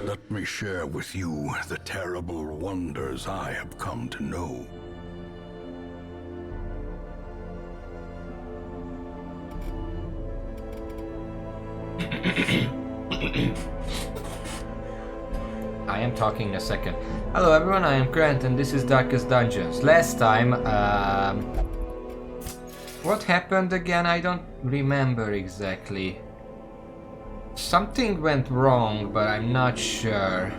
Let me share with you the terrible wonders I have come to know. I am talking in a second. Hello everyone, I am Grant and this is Darkest Dungeons. Last time, what happened again? I don't remember exactly. Something went wrong, but I'm not sure.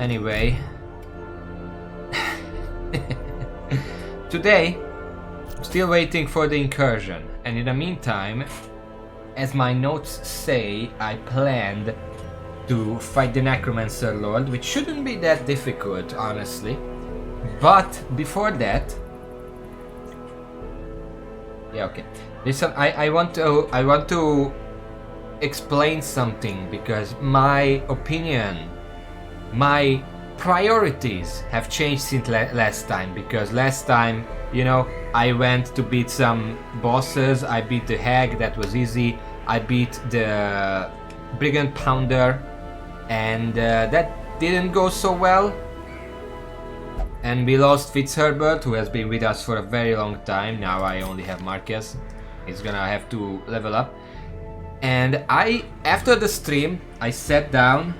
Anyway. Today, I'm still waiting for the incursion. And in the meantime, as my notes say, I planned to fight the Necromancer Lord, which shouldn't be that difficult, honestly. But before that, yeah, okay. Listen, I want to explain something because my opinion, my priorities have changed since last time. Because last time, you know, I went to beat some bosses. I beat the Hag, that was easy. I beat the Brigand Pounder, and that didn't go so well. And we lost Fitzherbert, who has been with us for a very long time. Now I only have Marquez. He's gonna have to level up. And after the stream, I sat down,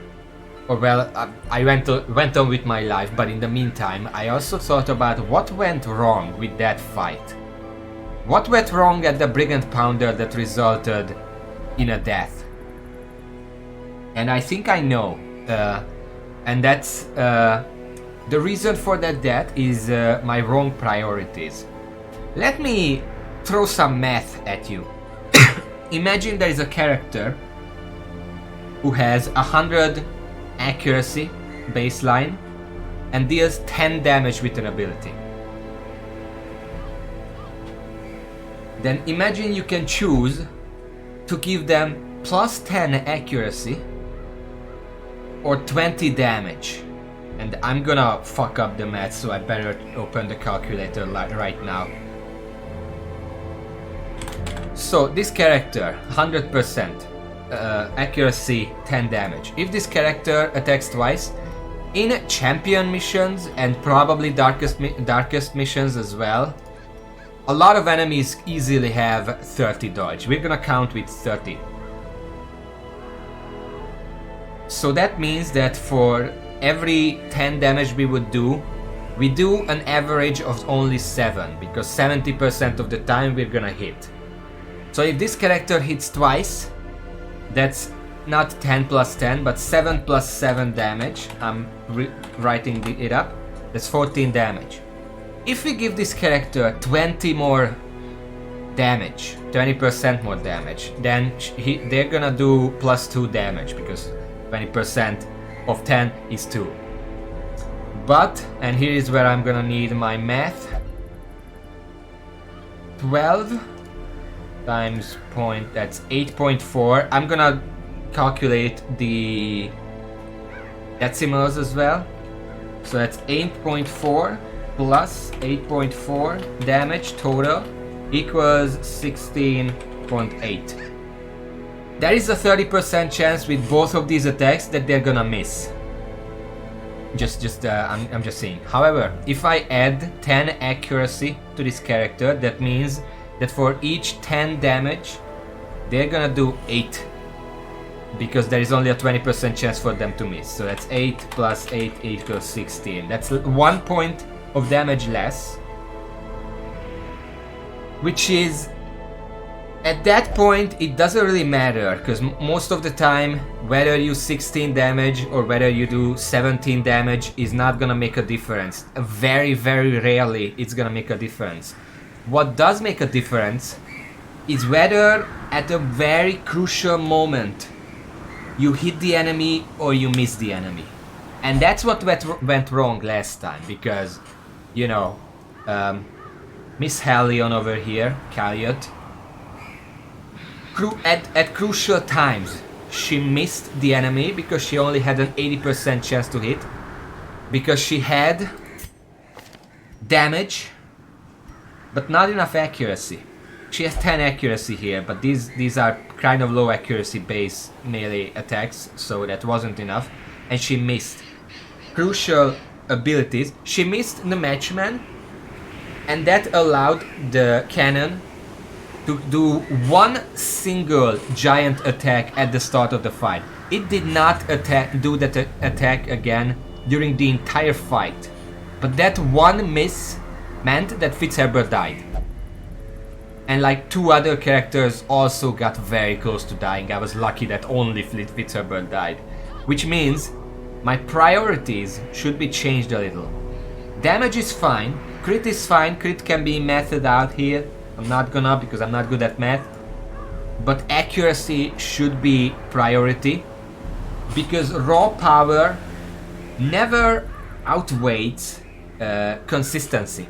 or well, I went on with my life. But in the meantime, I also thought about what went wrong with that fight. What went wrong at the Brigand Pounder that resulted in a death? And I think I know, and that's the reason for that death is my wrong priorities. Let me throw some math at you. Imagine there is a character who has 100 accuracy baseline and deals 10 damage with an ability. Then imagine you can choose to give them plus 10 accuracy or 20 damage. And I'm gonna fuck up the math, so I better open the calculator right now. So this character, 100% accuracy, 10 damage. If this character attacks twice, in champion missions and probably darkest missions as well, a lot of enemies easily have 30 dodge. We're gonna count with 30. So that means that for every 10 damage we would do, we do an average of only 7, because 70% of the time we're gonna hit. So if this character hits twice, that's not 10 plus 10, but 7 plus 7 damage. I'm writing it up. That's 14 damage. If we give this character 20 more damage, 20% more damage, then they're gonna do plus 2 damage, because 20% of 10 is 2. But, and here is where I'm gonna need my math. 12 times point, that's 8.4. I'm gonna calculate the decimals as well. So that's 8.4 plus 8.4 damage total equals 16.8. There is a 30% chance with both of these attacks that they're gonna miss. I'm just saying. However, if I add 10 accuracy to this character, that means that for each 10 damage, they're gonna do 8. Because there is only a 20% chance for them to miss. So that's 8 plus 8 equals 16. That's 1 point of damage less. Which is, at that point, it doesn't really matter. Because most of the time, whether you 16 damage or whether you do 17 damage is not gonna make a difference. Very, very rarely it's gonna make a difference. What does make a difference is whether at a very crucial moment you hit the enemy or you miss the enemy. And that's what went wrong last time, because, you know, Miss Hellion over here, Calliot, at crucial times, she missed the enemy because she only had an 80% chance to hit, because she had damage, but not enough accuracy. She has 10 accuracy here, but these are kind of low accuracy base melee attacks, so that wasn't enough. And she missed crucial abilities. She missed the Matchman, and that allowed the cannon to do one single giant attack at the start of the fight. It did not do that attack again during the entire fight. But that one miss meant that Fitzherbert died. And like 2 other characters also got very close to dying. I was lucky that only Fitzherbert died. Which means my priorities should be changed a little. Damage is fine, crit is fine, crit can be mathed out here. I'm not gonna because I'm not good at math. But accuracy should be priority. Because raw power never outweighs consistency.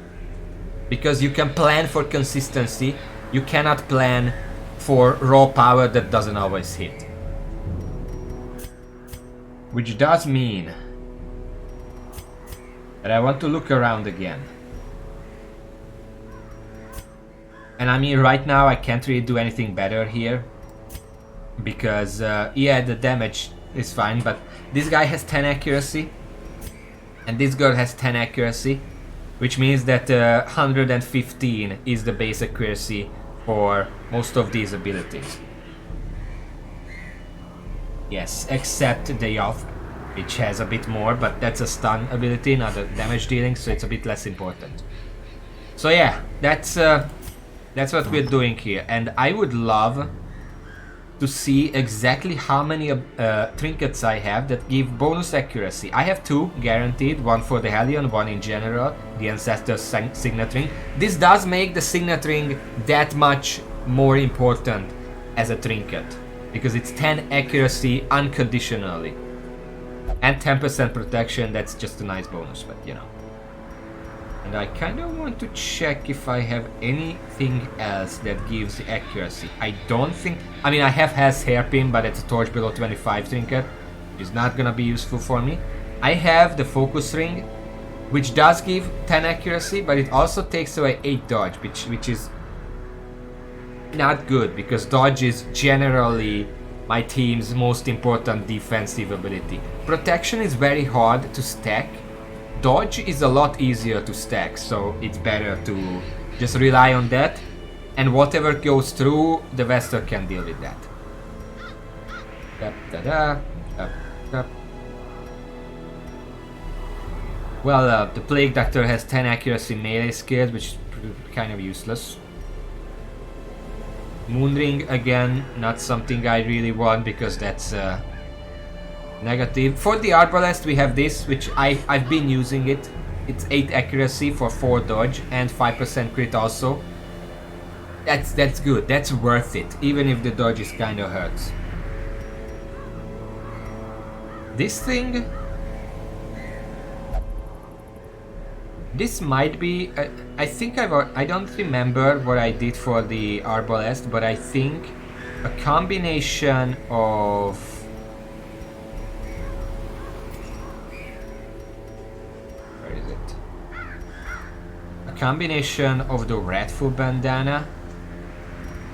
Because you can plan for consistency, you cannot plan for raw power that doesn't always hit. Which does mean that I want to look around again. And I mean, right now I can't really do anything better here. Because, yeah, the damage is fine, but this guy has 10 accuracy. And this girl has 10 accuracy. Which means that 115 is the base accuracy for most of these abilities. Yes, except the Yoth, which has a bit more, but that's a stun ability, not a damage dealing, so it's a bit less important. So yeah, that's what we're doing here, and I would love to see exactly how many trinkets I have that give bonus accuracy. I have 2 guaranteed, one for the Hellion, one in general, the Ancestor's Signet Ring. This does make the Signet Ring that much more important as a trinket, because it's 10 accuracy unconditionally. And 10% protection, that's just a nice bonus, but you know. And I kind of want to check if I have anything else that gives accuracy. I don't think... I mean, I have Hell's Hairpin, but it's a torch below 25 trinket. It's not gonna be useful for me. I have the Focus Ring, which does give 10 accuracy, but it also takes away 8 dodge, which is not good, because dodge is generally my team's most important defensive ability. Protection is very hard to stack. Dodge is a lot easier to stack, so it's better to just rely on that, and whatever goes through, the Vestor can deal with that. Well, the Plague Doctor has 10 accuracy melee skills, which is kind of useless. Moonring, again, not something I really want, because that's negative. For the Arbalest we have this, which I've been using it. It's 8 accuracy for 4 dodge and 5% crit also. That's good, that's worth it, even if the dodge is kinda hurts. This thing... This might be... I think I don't remember what I did for the Arbalest, but I think a combination of... combination of the Wrathful Bandana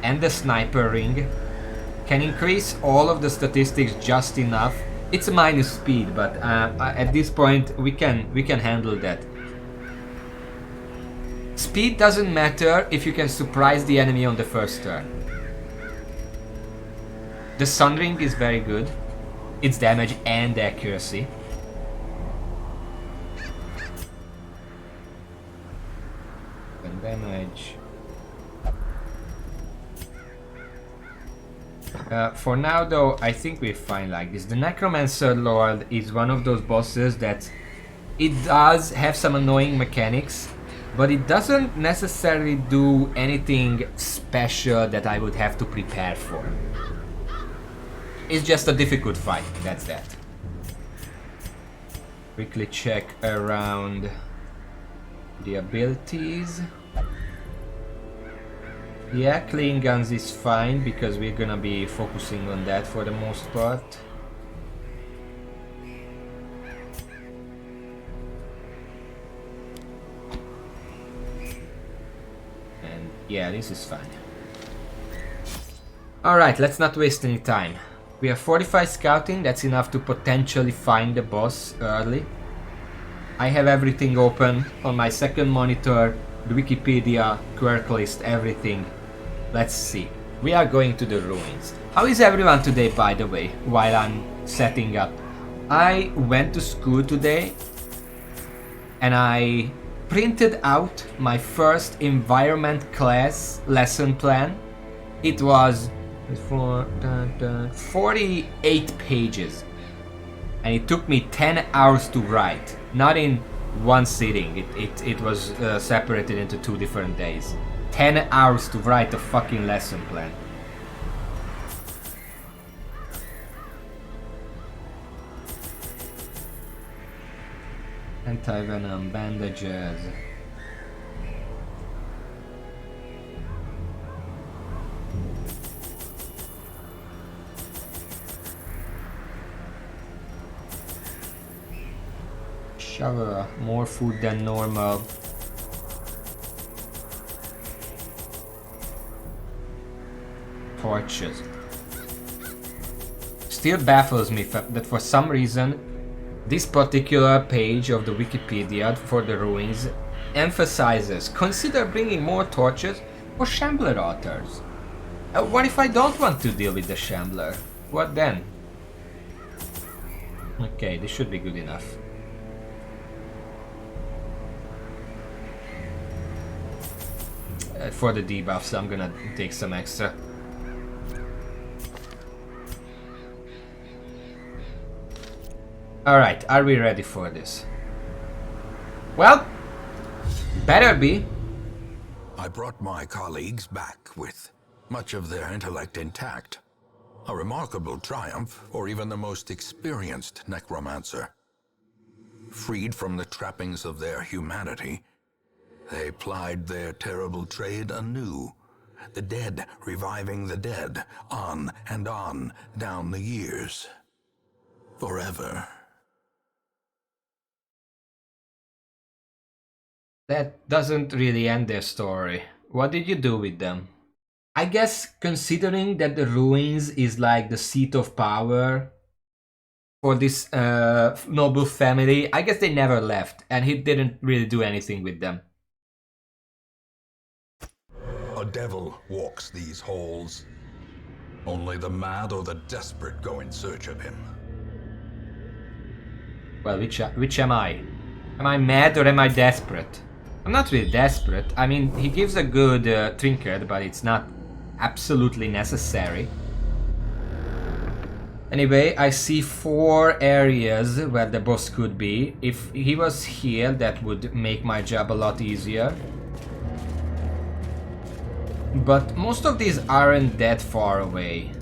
and the Sniper Ring can increase all of the statistics just enough. It's a minus speed, but at this point we can handle that. Speed doesn't matter if you can surprise the enemy on the first turn. The Sun Ring is very good. It's damage and accuracy. Damage. For now though, I think we're fine like this. The Necromancer Lord is one of those bosses that it does have some annoying mechanics, but it doesn't necessarily do anything special that I would have to prepare for. It's just a difficult fight, that's that. Quickly check around the abilities. Yeah, Clean Guns is fine because we're gonna be focusing on that for the most part. And yeah, this is fine. Alright, let's not waste any time. We have 45 scouting, that's enough to potentially find the boss early. I have everything open on my second monitor, the Wikipedia, quirk list, everything. Let's see. We are going to the ruins. How is everyone today, by the way, while I'm setting up? I went to school today and I printed out my first environment class lesson plan. It was 48 pages and it took me 10 hours to write, not in one sitting. It was separated into 2 different days. 10 hours to write a fucking lesson plan. Anti-venom bandages. Shower, more food than normal. Torches. Still baffles me that for some reason this particular page of the Wikipedia for the ruins emphasizes consider bringing more torches for Shambler authors. What if I don't want to deal with the Shambler? What then? Okay, this should be good enough. For the debuffs, I'm gonna take some extra. Alright, are we ready for this? Well, better be. I brought my colleagues back with much of their intellect intact. A remarkable triumph for even the most experienced necromancer. Freed from the trappings of their humanity, they plied their terrible trade anew. The dead reviving the dead, on and on down the years. Forever. That doesn't really end their story. What did you do with them? I guess considering that the ruins is like the seat of power for this noble family, I guess they never left and he didn't really do anything with them. A devil walks these halls. Only the mad or the desperate go in search of him. Well, which am I? Am I mad or am I desperate? I'm not really desperate. I mean, he gives a good trinket, but it's not absolutely necessary. Anyway, I see 4 areas where the boss could be. If he was here, that would make my job a lot easier. But most of these aren't that far away.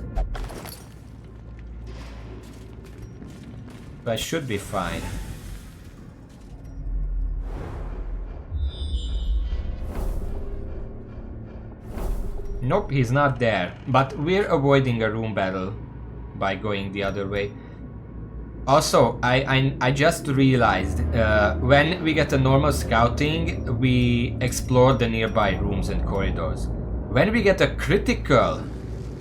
But I should be fine. Nope, he's not there. But we're avoiding a room battle by going the other way. Also, I just realized when we get a normal scouting, we explore the nearby rooms and corridors. When we get a critical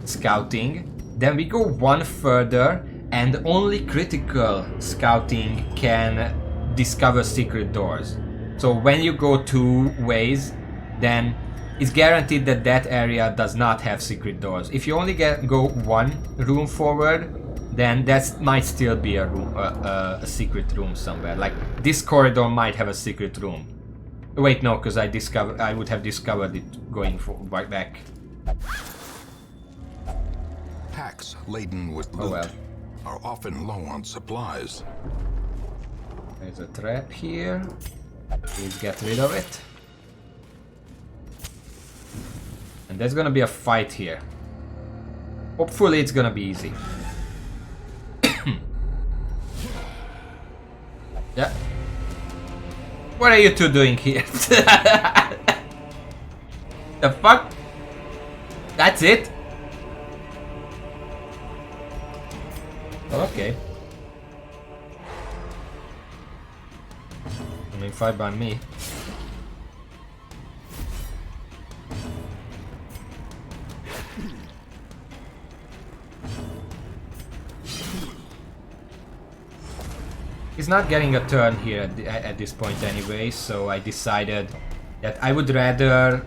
scouting, then we go one further and only critical scouting can discover secret doors. So when you go 2 ways, then it's guaranteed that that area does not have secret doors. If you only go 1 room forward, then that might still be a room, a secret room somewhere. Like this corridor might have a secret room. Wait, no, because I would have discovered it going right back. Packs laden with loot are often low on supplies. There's a trap here. Please get rid of it. And there's gonna be a fight here. Hopefully it's gonna be easy. Yeah. What are you two doing here? The fuck? That's it? Okay. I mean, fight by me. He's not getting a turn here at this point anyway, so I decided that I would rather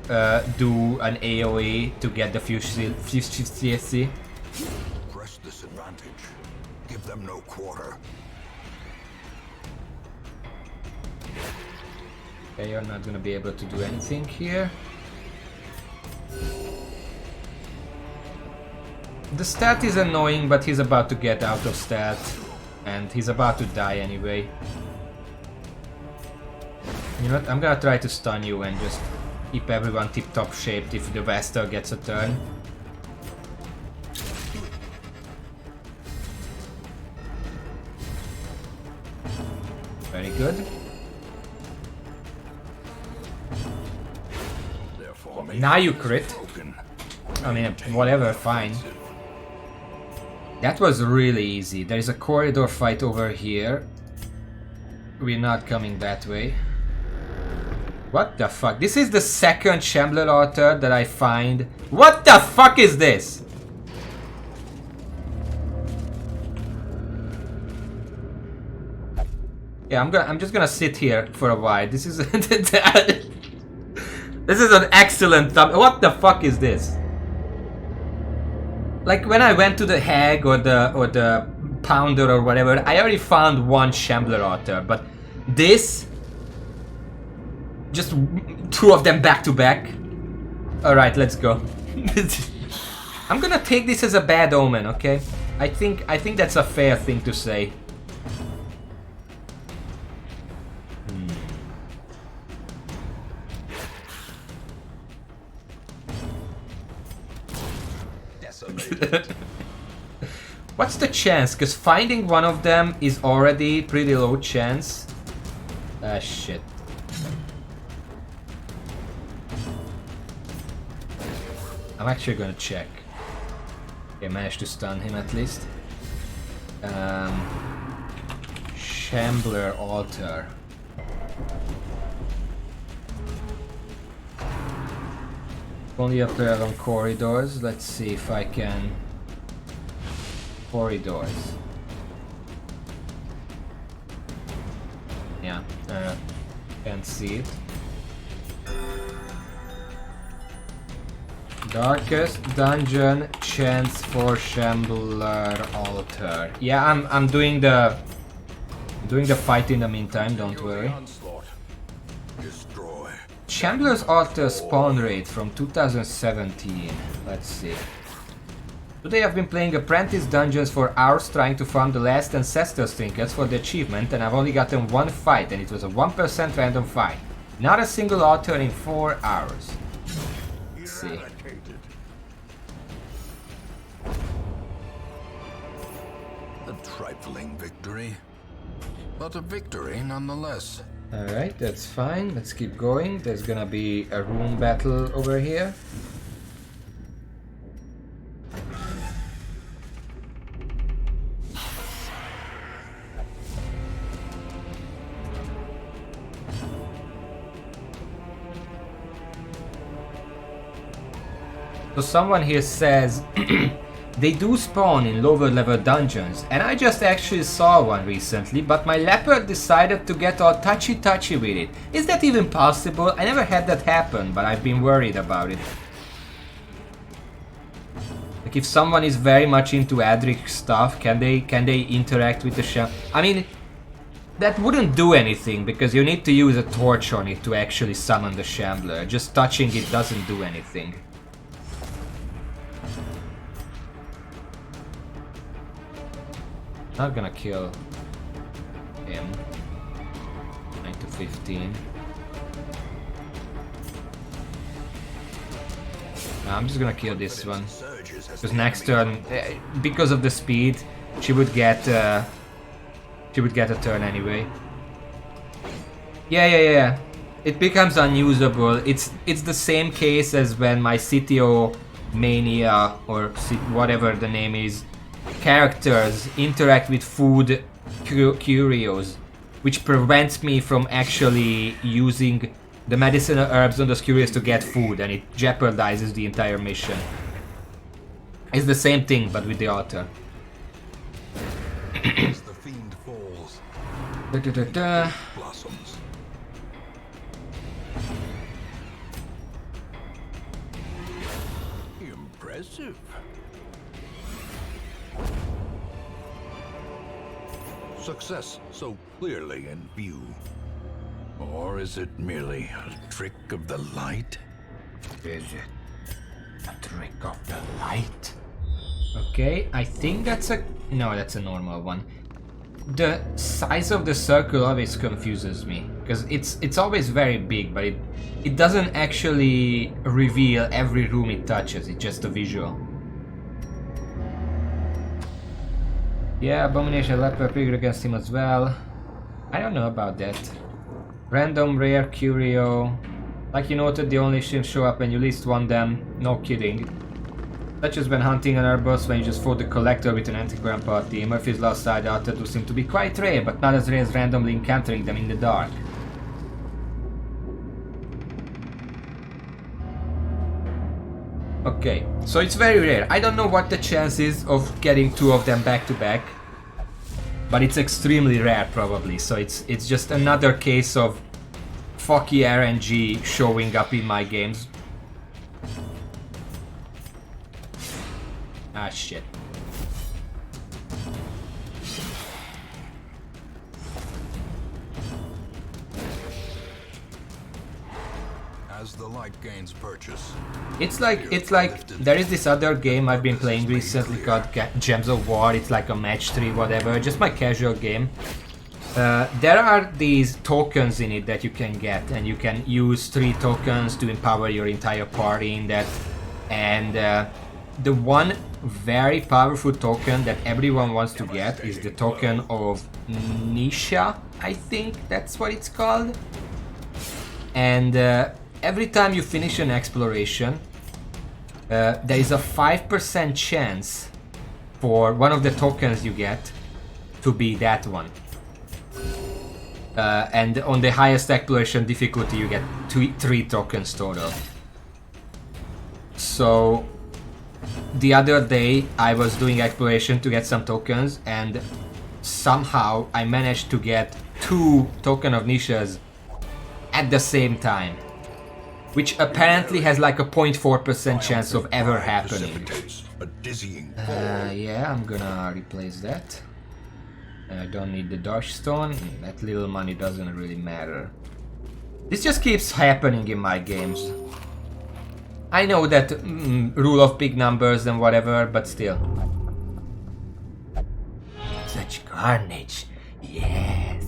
do an AoE to get the CSC. Press this advantage. Give them no quarter. Okay, you're not gonna be able to do anything here. The stat is annoying, but he's about to get out of stat. And he's about to die anyway. You know what? I'm gonna try to stun you and just keep everyone tip-top shaped if the Vestal gets a turn. Very good. Now you crit. I mean, whatever, fine. That was really easy. There is a corridor fight over here. We're not coming that way. What the fuck? This is the second Shambler altar that I find. What the fuck is this? Yeah, I'm just gonna sit here for a while. This is this is an excellent thumb. What the fuck is this? Like when I went to the Hag or the Pounder or whatever, I already found one Shambler altar, but this, just two of them back to back. All right, let's go. I'm gonna take this as a bad omen, okay? I think that's a fair thing to say. What's the chance? Because finding one of them is already pretty low chance. Ah, shit. I'm actually gonna check. Okay, managed to stun him at least. Shambler altar. Only up there on corridors. Let's see if I can. Corridors. Yeah, can't see it. Darkest dungeon chance for Shambler altar. Yeah, I'm doing the fight in the meantime. Don't worry. Shambler's altar spawn rate from 2017. Let's see. Today I've been playing Apprentice Dungeons for hours trying to farm the last Ancestor Trinkets for the achievement, and I've only gotten one fight, and it was a 1% random fight. Not a single altar in 4 hours. Let's see. A trifling victory, but a victory nonetheless. Alright, that's fine. Let's keep going. There's gonna be a room battle over here. So someone here says they do spawn in lower level dungeons, and I just actually saw one recently, but my leopard decided to get all touchy with it. Is that even possible? I never had that happen, but I've been worried about it. Like if someone is very much into Adric stuff, can they interact with the shell? I mean, that wouldn't do anything because you need to use a torch on it to actually summon the Shambler. Just touching it doesn't do anything. Not gonna kill him. 9 to 15. No, I'm just gonna kill this one. Because next turn, because of the speed, she would get a turn anyway. Yeah. It becomes unusable. It's the same case as when my CTO Mania or whatever the name is. Characters interact with food curios, which prevents me from actually using the medicinal herbs on those curios to get food, and it jeopardizes the entire mission. It's the same thing, but with the altar. Da-da-da-da. Blossoms. Impressive. Success so clearly in view. Or is it merely a trick of the light? Is it a trick of the light? Okay, I think that's a... No, that's a normal one. The size of the circle always confuses me, because it's always very big, but it doesn't actually reveal every room it touches, it's just a visual. Yeah, Abomination Leopard figured against him as well. I don't know about that. Random rare curio. Like you noted, the only ships show up when you least want them. No kidding. Such as when hunting an herbalist when you just fought the collector with an antiquarian party. Murphy's Law side art do seem to be quite rare, but not as rare as randomly encountering them in the dark. Okay, so it's very rare. I don't know what the chance is of getting two of them back to back, but it's extremely rare probably. So it's just another case of fucky RNG showing up in my games. Ah shit. As the light gains purchase. It's like there is this other game I've been playing recently called Gems of War. It's like a match 3 whatever, just my casual game. There are these tokens in it that you can get, and you can use 3 tokens to empower your entire party in that. And the one very powerful token that everyone wants to get is the token of Nisha, I think that's what it's called. And every time you finish an exploration, there is a 5% chance for one of the tokens you get to be that one. And on the highest exploration difficulty you get 3 tokens total. So the other day I was doing exploration to get some tokens, and somehow I managed to get 2 token of Nishas at the same time, which apparently has like a 0.4% chance of ever happening. Yeah, I'm gonna replace that. I don't need the Dodge Stone. That little money doesn't really matter. This just keeps happening in my games. I know that rule of big numbers and whatever, but still. Such carnage. Yes.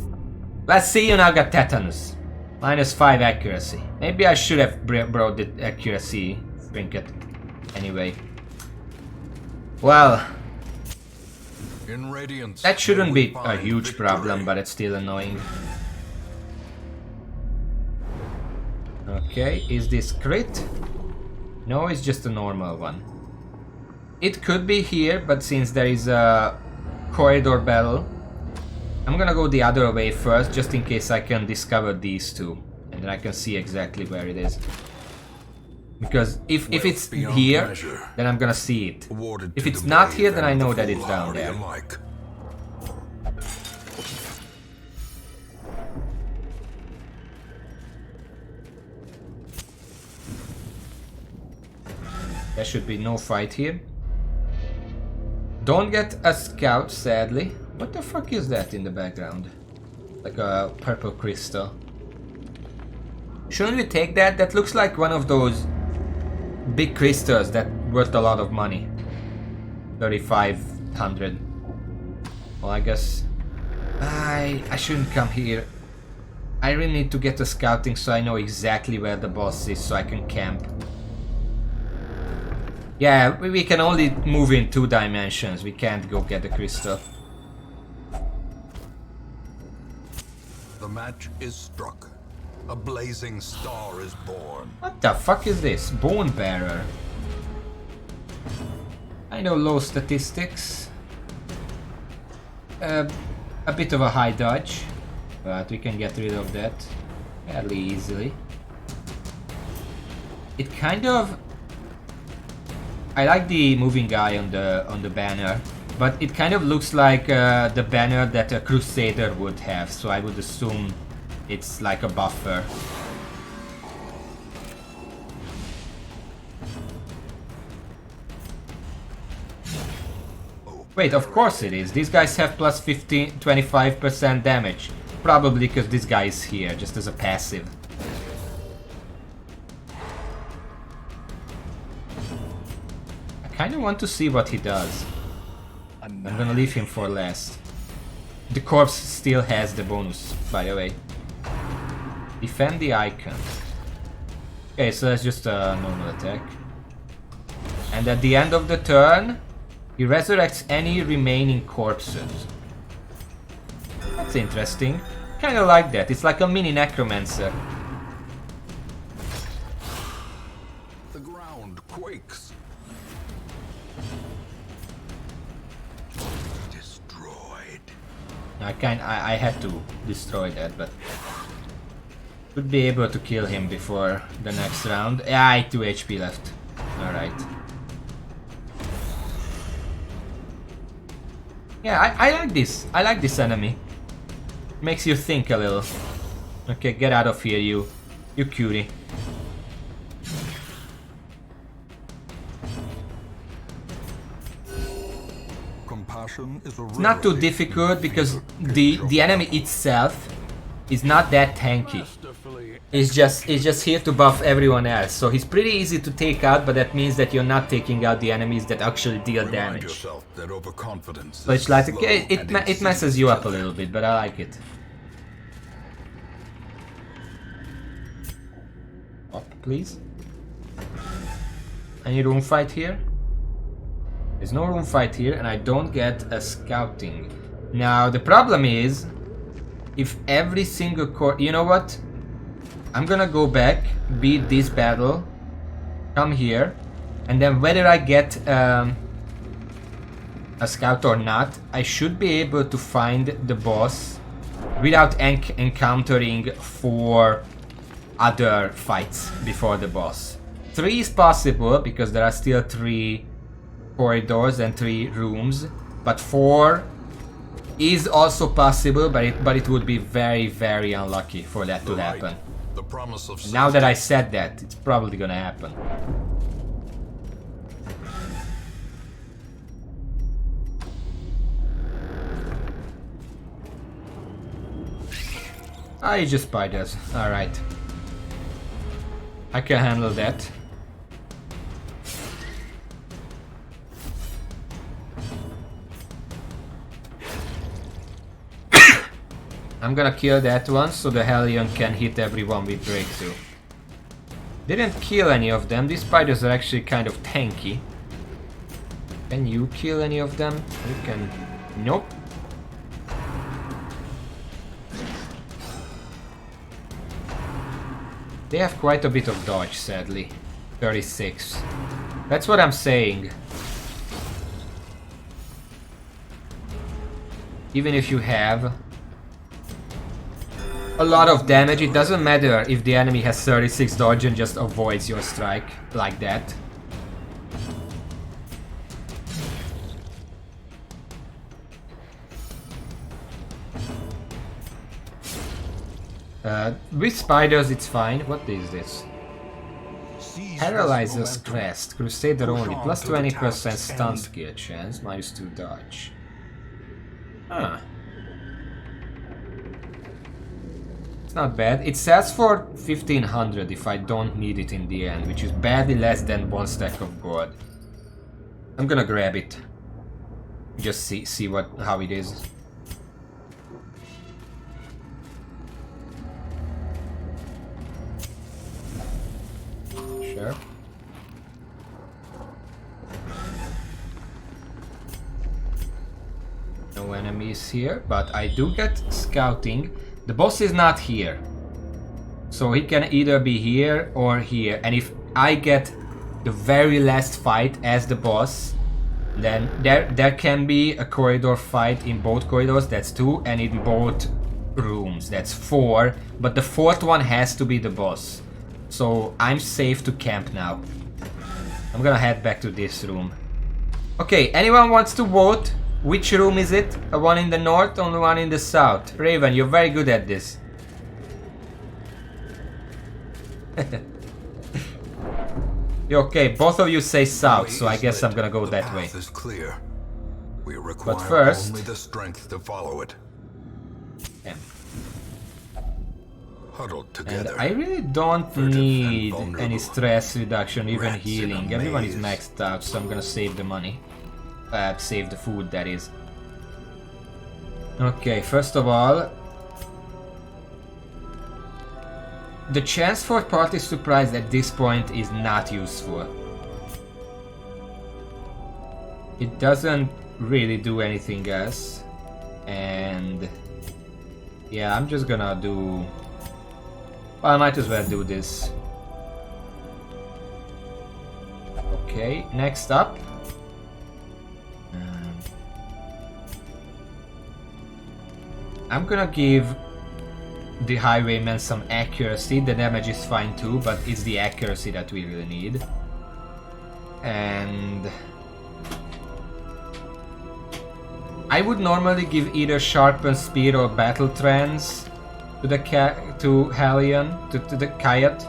Let's see, you now got tetanus. -5 accuracy. Maybe I should have brought the accuracy trinket. Anyway. Well. In Radiance, that shouldn't be a huge problem, but it's still annoying. Okay, is this crit? No, it's just a normal one. It could be here, but since there is a corridor battle, I'm gonna go the other way first, just in case I can discover these two, and then I can see exactly where it is. Because if it's here, then I'm gonna see it. If it's not here, then I know that it's down there. There should be no fight here. Don't get a scout, sadly. What the fuck is that in the background? Like a purple crystal. Shouldn't we take that? That looks like one of those big crystals that worth a lot of money. 3,500. Well, I guess I shouldn't come here. I really need to get the scouting so I know exactly where the boss is, so I can camp. Yeah, we can only move in 2 dimensions. We can't go get the crystal. The match is struck. A blazing star is born. What the fuck is this? Bone bearer. I know low statistics. A bit of a high dodge, but we can get rid of that fairly easily. It kind of... I like the moving guy on the banner. But it kind of looks like the banner that a Crusader would have, so I would assume it's like a buffer. Wait, of course it is. These guys have plus 25% damage. Probably because this guy is here, just as a passive. I kinda want to see what he does. I'm gonna leave him for last. The corpse still has the bonus, by the way. Defend the icon. Okay, so that's just a normal attack. And at the end of the turn, he resurrects any remaining corpses. That's interesting. Kinda like that. It's like a mini necromancer. The ground quakes. Destroyed. I had to destroy that, but should be able to kill him before the next round. Yeah, I 2 HP left. Alright. Yeah, I like this. I like this enemy. Makes you think a little. Okay, get out of here, you cutie. Compassion is a It's not too difficult because the enemy itself is not that tanky. It's just here to buff everyone else. So he's pretty easy to take out, but that means that you're not taking out the enemies that actually deal damage. So it's like it messes you up a little bit, but I like it. Up, please. Any room fight here? There's no room fight here, and I don't get a scouting. Now the problem is, if every single core, you know what? I'm gonna go back, beat this battle, come here, and then whether I get a scout or not, I should be able to find the boss without encountering 4 other fights before the boss. 3 is possible because there are still 3 corridors and 3 rooms, but 4 is also possible, but it would be very, very unlucky for that to happen. Now that I said that, it's probably gonna happen. Ah, he just spiders. Alright. I can handle that. I'm gonna kill that one so the Hellion can hit everyone with breakthrough. Didn't kill any of them. These spiders are actually kind of tanky. Can you kill any of them? You can. Nope. They have quite a bit of dodge, sadly. 36. That's what I'm saying. Even if you have a lot of damage, it doesn't matter if the enemy has 36 dodge and just avoids your strike like that. With spiders it's fine. What is this? Paralyzer's Crest, Crusader only, plus 20% stun skill chance, minus 2 dodge. Huh. Not bad. It sells for 1500 if I don't need it in the end, which is barely less than 1 stack of gold. I'm gonna grab it. Just see how it is. Sure. No enemies here, but I do get scouting. The boss is not here, so he can either be here or here, and if I get the very last fight as the boss, then there can be a corridor fight in both corridors, that's 2, and in both rooms, that's 4, but the 4th one has to be the boss. So I'm safe to camp now. I'm gonna head back to this room. Okay, anyone wants to vote Which room is it? A one in the north or one in the south? Raven, you're very good at this. Okay, both of you say south, so I guess I'm gonna go that way. The path is clear. We require first- only the strength to follow it. Yeah. Huddled And together. I really don't Furtive and need vulnerable. any stress reduction, even Rats in a healing. Everyone is maze. maxed out, so I'm gonna save the money. Save the food, that is. Okay, first of all, the chance for party surprise at this point is not useful. It doesn't really do anything else. And yeah, I'm just gonna do... Well, I might as well do this. Okay, next up. I'm gonna give the Highwayman some accuracy. The damage is fine too, but it's the accuracy that we really need. And I would normally give either Sharpen Spear or Battle Trance to the Hellion, to the Kayat.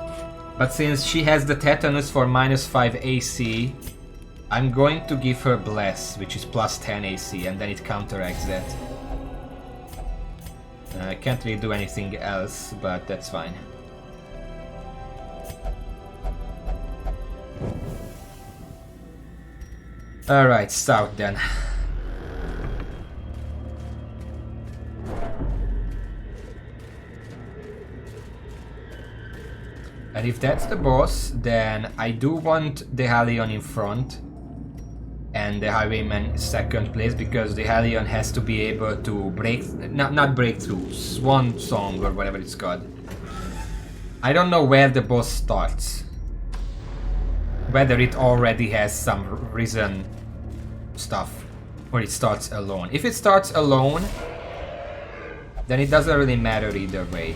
But since she has the Tetanus for -5 AC, I'm going to give her Bless, which is +10 AC, and then it counteracts that. I can't really do anything else, but that's fine. Alright, south then. And if that's the boss, then I do want the Hellion in front and the Highwayman second place, because the Hellion has to be able to not break through, Swan Song or whatever it's called. I don't know where the boss starts. Whether it already has some risen stuff or it starts alone. If it starts alone, then it doesn't really matter either way.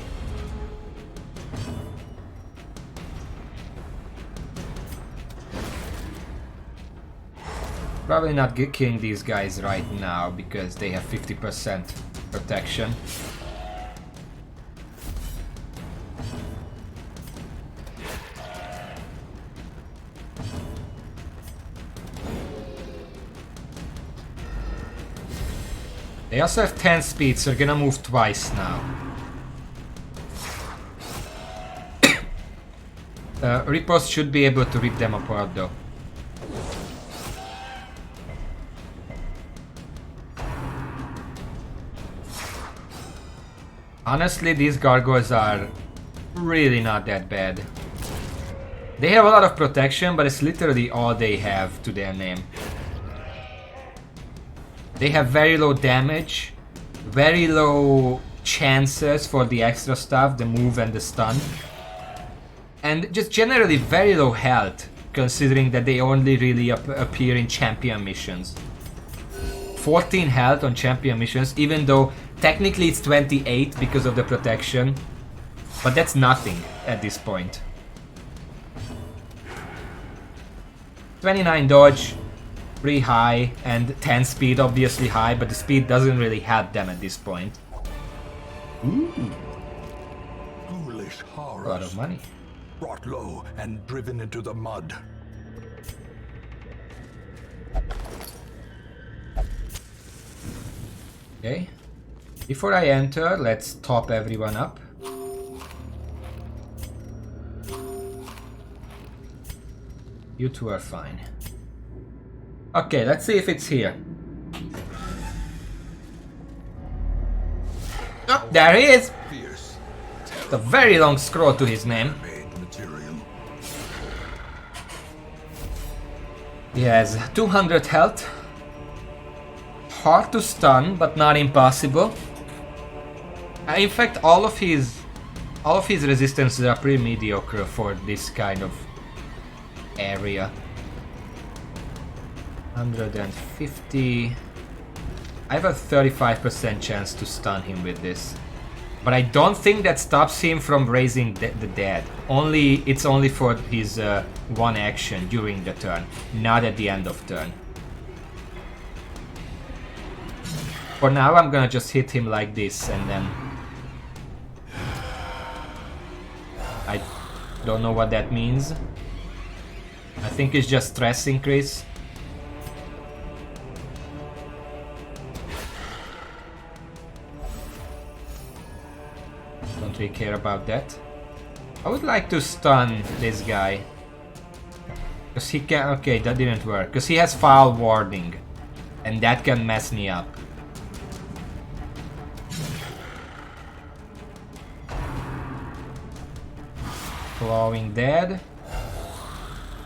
Probably not killing these guys right now because they have 50% protection. They also have 10 speed, so they're gonna move twice now. Riposte should be able to rip them apart though. Honestly, these gargoyles are really not that bad. They have a lot of protection, but it's literally all they have to their name. They have very low damage, very low chances for the extra stuff, the move and the stun. And just generally very low health, considering that they only really appear in champion missions. 14 health on champion missions, even though technically it's 28 because of the protection, but that's nothing at this point. 29 dodge, pretty high, and 10 speed obviously high, but the speed doesn't really help them at this point. Ghoulish horrors. A lot of money. Brought low and driven into the mud. Okay. Before I enter, let's top everyone up. You two are fine. Okay, let's see if it's here. Oh, there he is! Fierce, It's a very long scroll to his name. made material. He has 200 health. Hard to stun, but not impossible. In fact, all of his resistances are pretty mediocre for this kind of area. 150. I have a 35% chance to stun him with this, but I don't think that stops him from raising the dead. It's only for his one action during the turn, not at the end of turn. For now, I'm gonna just hit him like this, and then... I don't know what that means. I think it's just stress increase. Don't really care about that. I would like to stun this guy. Because he can... Okay, that didn't work. Because he has foul warding. And that can mess me up. Clawing dead.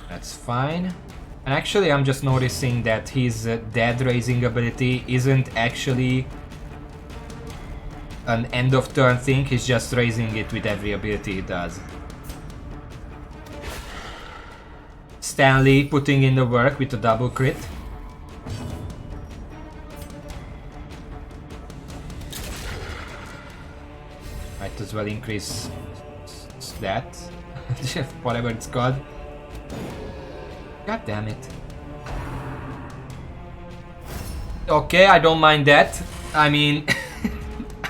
That's fine. And actually I'm just noticing that his dead raising ability isn't actually an end of turn thing, he's just raising it with every ability he does. Stanley putting in the work with a double crit. Might as well increase that. Whatever it's called. God damn it. Okay, I don't mind that. I mean,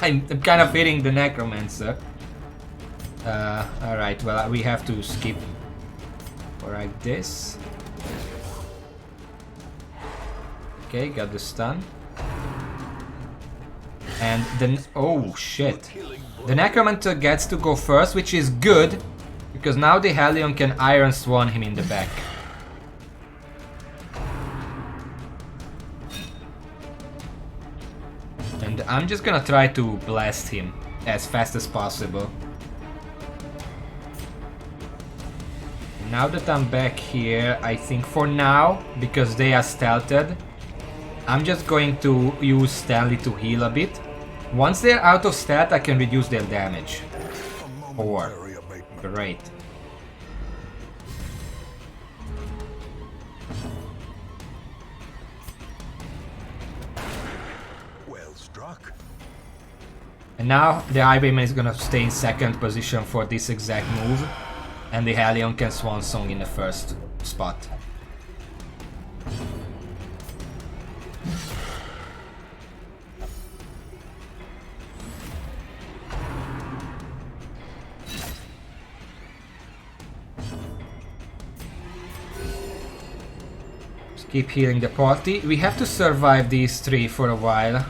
I'm kind of hitting the Necromancer. Alright, well, we have to skip like this. Okay, got the stun. And then, oh shit. The Necromancer gets to go first, which is good, because now the Hellion can Iron Swan him in the back. And I'm just gonna try to blast him as fast as possible. Now that I'm back here, I think for now, because they are stealthed, I'm just going to use Stanley to heal a bit. Once they're out of stat, I can reduce their damage. 4. Great. Well struck. And now the Ibeam is gonna stay in second position for this exact move. And the Hellion can Swan Song in the first spot. Just keep healing the party. We have to survive these three for a while.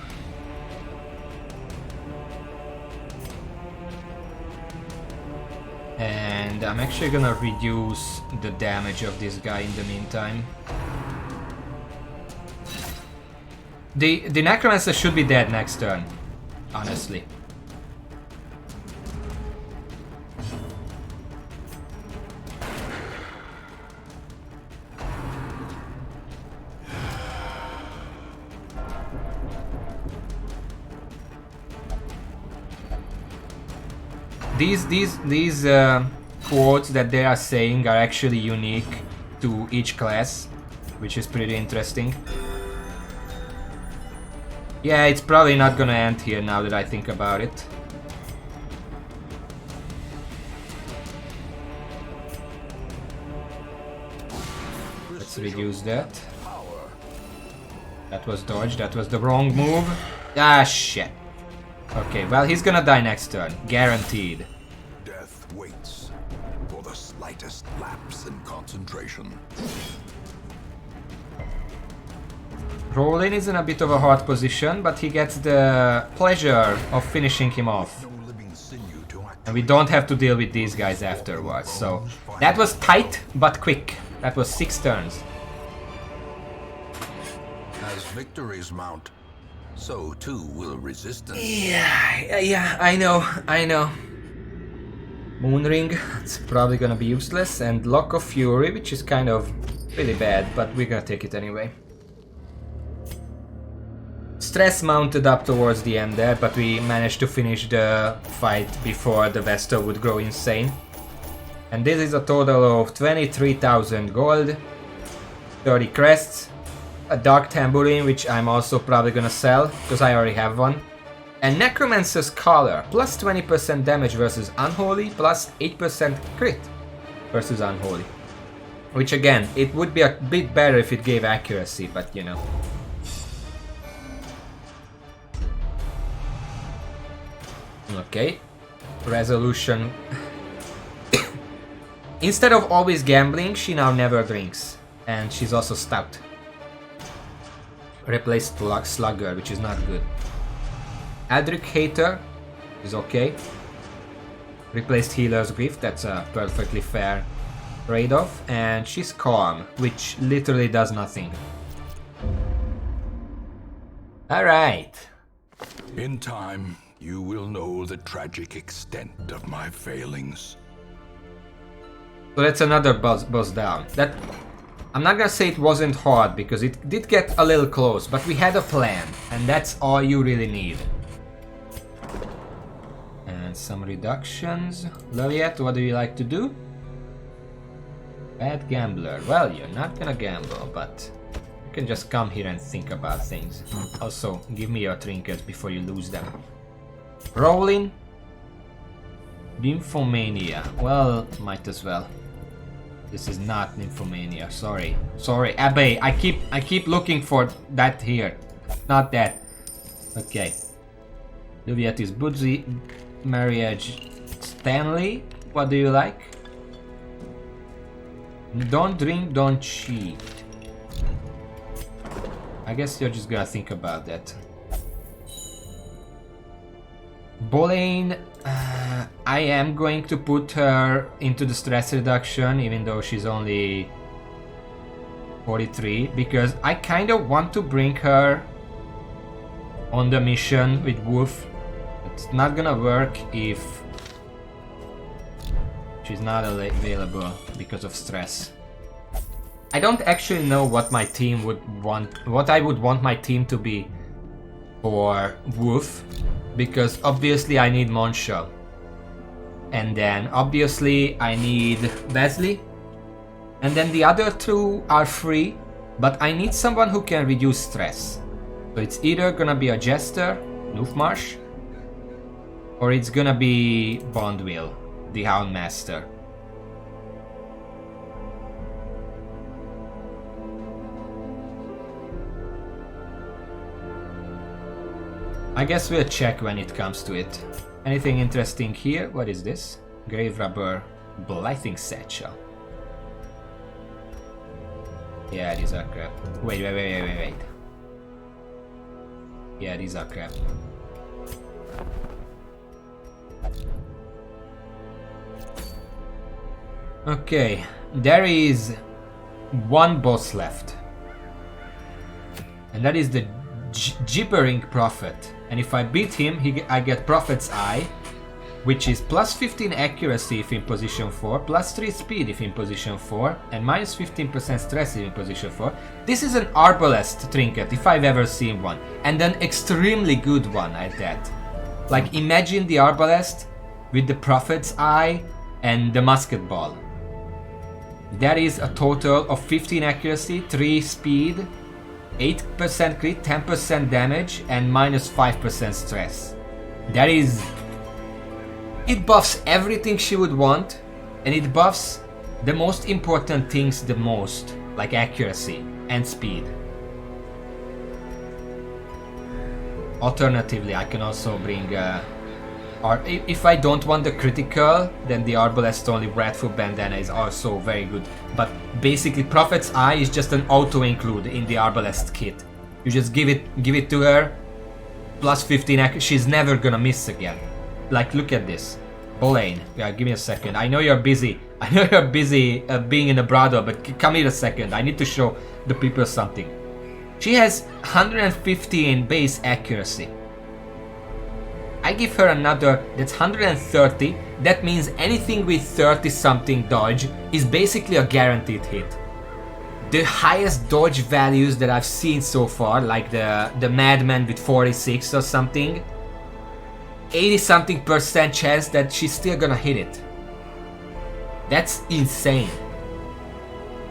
And I'm actually gonna reduce the damage of this guy in the meantime. The Necromancer should be dead next turn, honestly. These quotes that they are saying are actually unique to each class, which is pretty interesting. Yeah, it's probably not gonna end here now that I think about it. Let's reduce that. That was dodge, that was the wrong move. Ah, shit. Okay, well, he's gonna die next turn. Guaranteed. Death waits for the slightest lapse in concentration. Rollin is in a bit of a hard position, but he gets the pleasure of finishing him off. And we don't have to deal with these guys afterwards, so... That was tight, but quick. That was 6 turns. As victories mount, so too will resistance. Yeah, I know. Moonring, it's probably gonna be useless, and Lock of Fury, which is kind of really bad, but we're gonna take it anyway. Stress mounted up towards the end there, but we managed to finish the fight before the Vestal would grow insane. And this is a total of 23,000 gold, 30 crests, a Dark Tambourine, which I'm also probably gonna sell, because I already have one, and Necromancer's Collar, plus 20% damage versus Unholy, plus 8% crit versus Unholy. Which again, it would be a bit better if it gave accuracy, but you know. Okay. Resolution. Instead of always gambling, she now never drinks. And she's also stout. Replaced Slugger, which is not good. Adric Hater is okay. Replaced Healer's Grief, that's a perfectly fair trade-off. And she's Calm, which literally does nothing. Alright. In time, you will know the tragic extent of my failings. So that's another boss down. That I'm not gonna say it wasn't hard because it did get a little close, but we had a plan, and that's all you really need. And some reductions. Loviet, what do you like to do? Bad gambler. Well, you're not gonna gamble, but you can just come here and think about things. Also, give me your trinkets before you lose them. Rolling. Nymphomania. Well, might as well. This is not Nymphomania. Sorry, Abbey. I keep looking for that here, not that. Okay. Luviatis Budzi, Marriage, Stanley. What do you like? Don't drink, don't cheat. I guess you're just gonna think about that. Boleyn, I am going to put her into the stress reduction, even though she's only 43, because I kind of want to bring her on the mission with Wolf. It's not gonna work if she's not available because of stress. I don't actually know what my team would want, what I would want my team to be for Wolf, because obviously I need Monshel. And then obviously I need Wesley. And then the other two are free, but I need someone who can reduce stress. So it's either gonna be a Jester, Newfmarsh, or it's gonna be Bondwill, the Houndmaster. I guess we'll check when it comes to it. Anything interesting here? What is this? Grave Rubber Blithing Satchel. Yeah, these are crap. Wait. Yeah, these are crap. Okay, there is one boss left. And that is the Gibbering Prophet. And if I beat him, I get Prophet's Eye, which is plus 15 accuracy if in position 4, plus 3 speed if in position 4, and minus 15% stress if in position 4. This is an Arbalest trinket, if I've ever seen one, and an extremely good one at that. Like, imagine the Arbalest with the Prophet's Eye and the Musket Ball. That is a total of 15 accuracy, 3 speed, 8% crit, 10% damage, and minus 5% stress. That is... It buffs everything she would want, and it buffs the most important things the most, like accuracy and speed. Alternatively, I can also bring... if I don't want the critical, then the Arbalest only Bradfoot Bandana is also very good. But basically, Prophet's Eye is just an auto-include in the Arbalest kit. You just give it to her, plus 15, she's never gonna miss again. Like, look at this. Boleyn, yeah, give me a second. I know you're busy. I know you're busy being in a Brado, but come here a second. I need to show the people something. She has 115 base accuracy. I give her another, that's 130, that means anything with 30 something dodge is basically a guaranteed hit. The highest dodge values that I've seen so far, like the Madman with 46 or something, 80 something % chance that she's still gonna hit it. That's insane.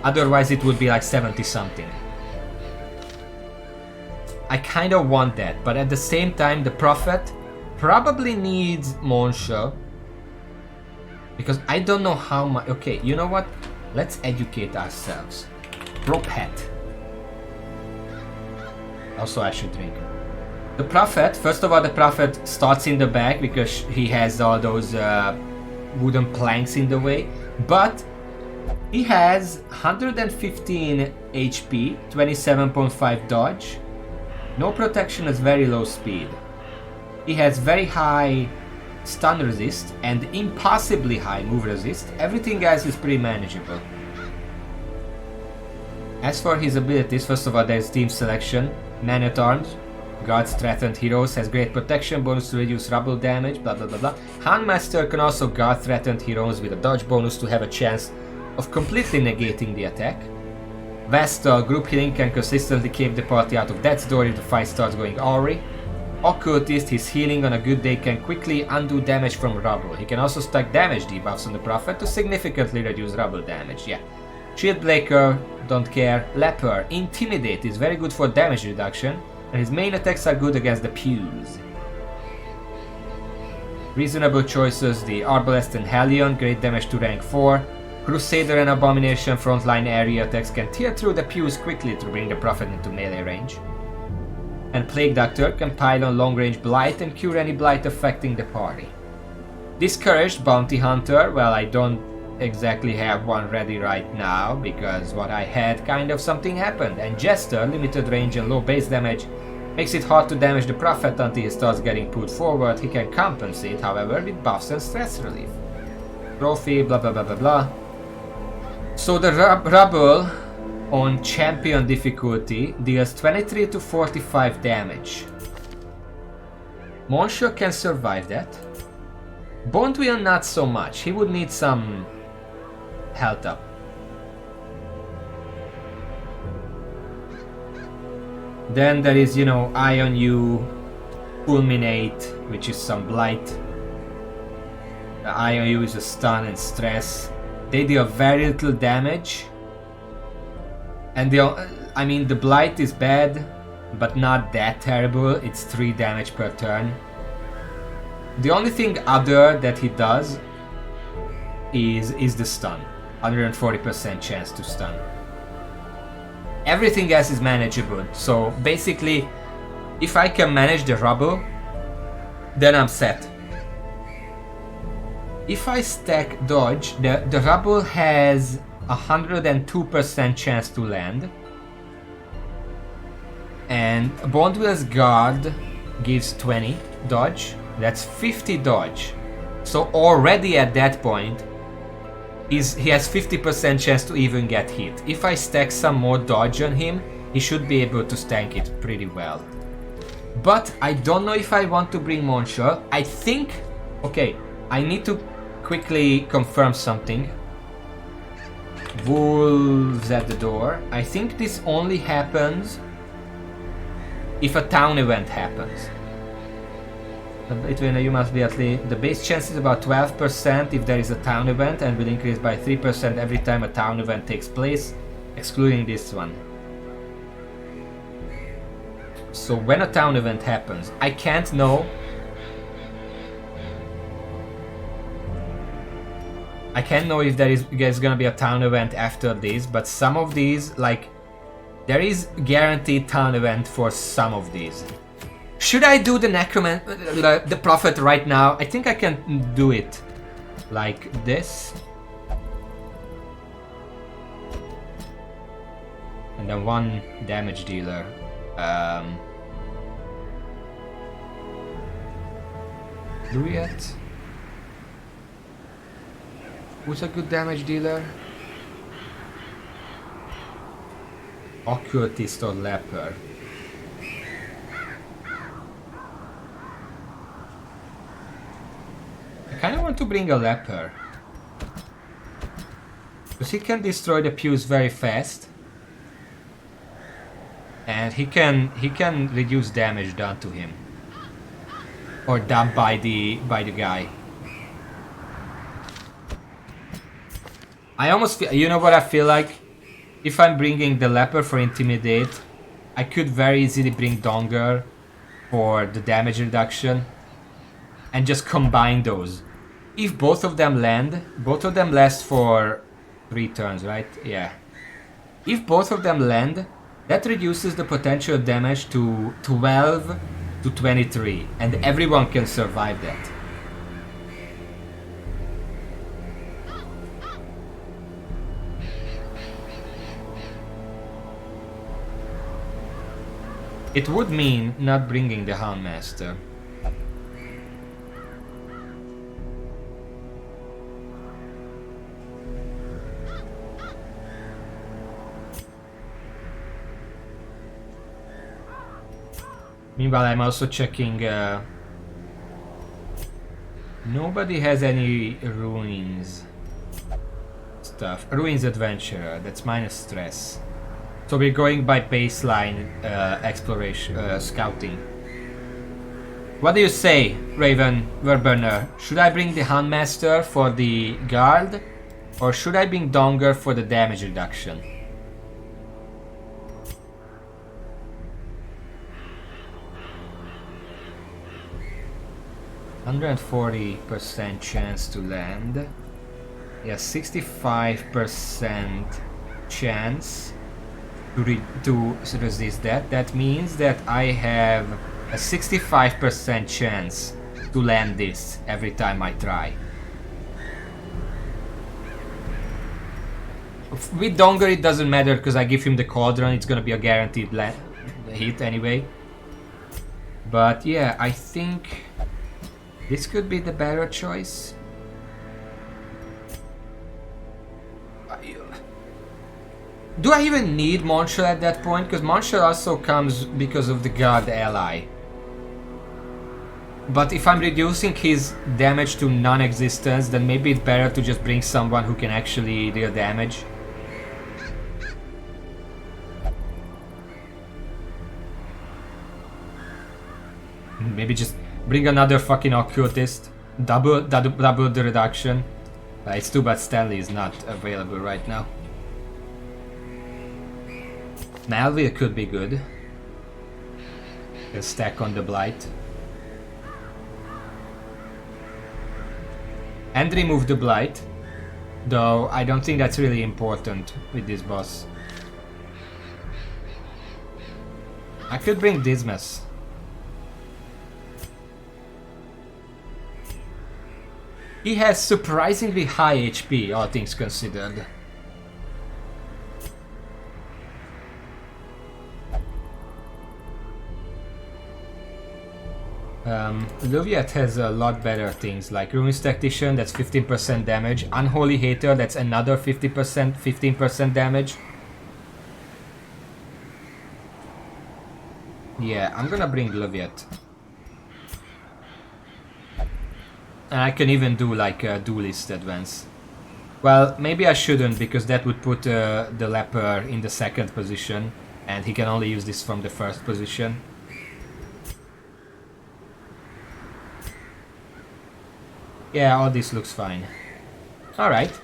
Otherwise it would be like 70 something. I kinda want that, but at the same time the Prophet probably needs Monshel, because I don't know how much. Okay, you know what? Let's educate ourselves. Prop hat. Also, I should drink. The Prophet, first of all, the Prophet starts in the back because he has all those wooden planks in the way, but he has 115 HP, 27.5 dodge, no protection at very low speed. He has very high stun resist and impossibly high move resist. Everything else is pretty manageable. As for his abilities, first of all, there's team selection, Man-at-Arms, guards threatened heroes, has great protection, bonus to reduce rubble damage, blah blah blah blah. Handmaster can also guard threatened heroes with a dodge bonus to have a chance of completely negating the attack. Vestal, group healing, can consistently keep the party out of death's door if the fight starts going awry. Occultist, his healing on a good day can quickly undo damage from rubble. He can also stack damage debuffs on the Prophet to significantly reduce rubble damage, yeah. Shield Breaker, don't care. Leper, Intimidate is very good for damage reduction, and his main attacks are good against the pews. Reasonable choices, the Arbalest and Hellion, great damage to rank 4. Crusader and Abomination frontline area attacks can tear through the pews quickly to bring the Prophet into melee range. And Plague Doctor can pile on long range blight and cure any blight affecting the party. Discouraged Bounty Hunter, well, I don't exactly have one ready right now because what I had kind of something happened, and Jester, limited range and low base damage, makes it hard to damage the Prophet until he starts getting put forward. He can compensate, however, with buffs and stress relief. Trophy, blah blah blah blah blah. So the Rubble on Champion difficulty deals 23 to 45 damage. Monsieur can survive that. Bondwheel not so much, he would need some health up. Then there is, you know, Eye on You, Fulminate, which is some blight. The Eye on You is a stun and stress. They deal very little damage. And I mean, the blight is bad, but not that terrible. It's 3 damage per turn. The only thing other that he does is the stun. 140% chance to stun. Everything else is manageable, so basically, if I can manage the rubble, then I'm set. If I stack dodge, the rubble has 102% chance to land, and Bondwell's guard gives 20 dodge, that's 50 dodge. So already at that point, he has 50% chance to even get hit. If I stack some more dodge on him, he should be able to stank it pretty well. But I don't know if I want to bring Monsieur. I think... Okay, I need to quickly confirm something. Wolves at the door. I think this only happens if a town event happens. Between you must be at least... The base chance is about 12% if there is a town event and will increase by 3% every time a town event takes place, excluding this one. So when a town event happens, I can't know... I can't know if there's gonna be a town event after this, but some of these, like... There is guaranteed town event for some of these. Should I do the the Prophet right now? I think I can do it like this. And then 1 damage dealer. Do it. Who's a good damage dealer? Occultist or Leper. I kinda want to bring a Leper. Because he can destroy the pews very fast. And he can reduce damage done to him. Or done by the guy. I almost feel, you know what I feel like? If I'm bringing the Leper for Intimidate, I could very easily bring Donger for the damage reduction. And just combine those. If both of them land, both of them last for 3 turns, right? Yeah. If both of them land, that reduces the potential damage to 12 to 23, and everyone can survive that. It would mean not bringing the Houndmaster. Meanwhile, I'm also checking. Nobody has any ruins stuff. Ruins adventurer. That's minus stress. So we're going by baseline exploration, scouting. What do you say, Raven Verburner? Should I bring the Houndmaster for the guard, or should I bring Donger for the damage reduction? %140% chance to land. Yeah, 65% chance to resist that. That means that I have a 65% chance to land this every time I try. With Donger it doesn't matter because I give him the Cauldron, it's gonna be a guaranteed hit anyway. But yeah, I think this could be the better choice. Do I even need Monshel at that point? Because Monshel also comes because of the guard ally. But if I'm reducing his damage to non-existence, then maybe it's better to just bring someone who can actually deal damage. Maybe just bring another fucking occultist. Double the reduction. It's too bad Stanley is not available right now. Malville could be good. A stack on the Blight. And remove the Blight. Though I don't think that's really important with this boss. I could bring Dismas. He has surprisingly high HP, all things considered. Luviat has a lot better things like Ruins Tactician, that's 15% damage. Unholy Hater, that's another 15% damage. Yeah, I'm gonna bring Luviat. And I can even do like a Duelist advance. Well, maybe I shouldn't because that would put the Leper in the second position. And he can only use this from the first position. Yeah, all this looks fine. Alright.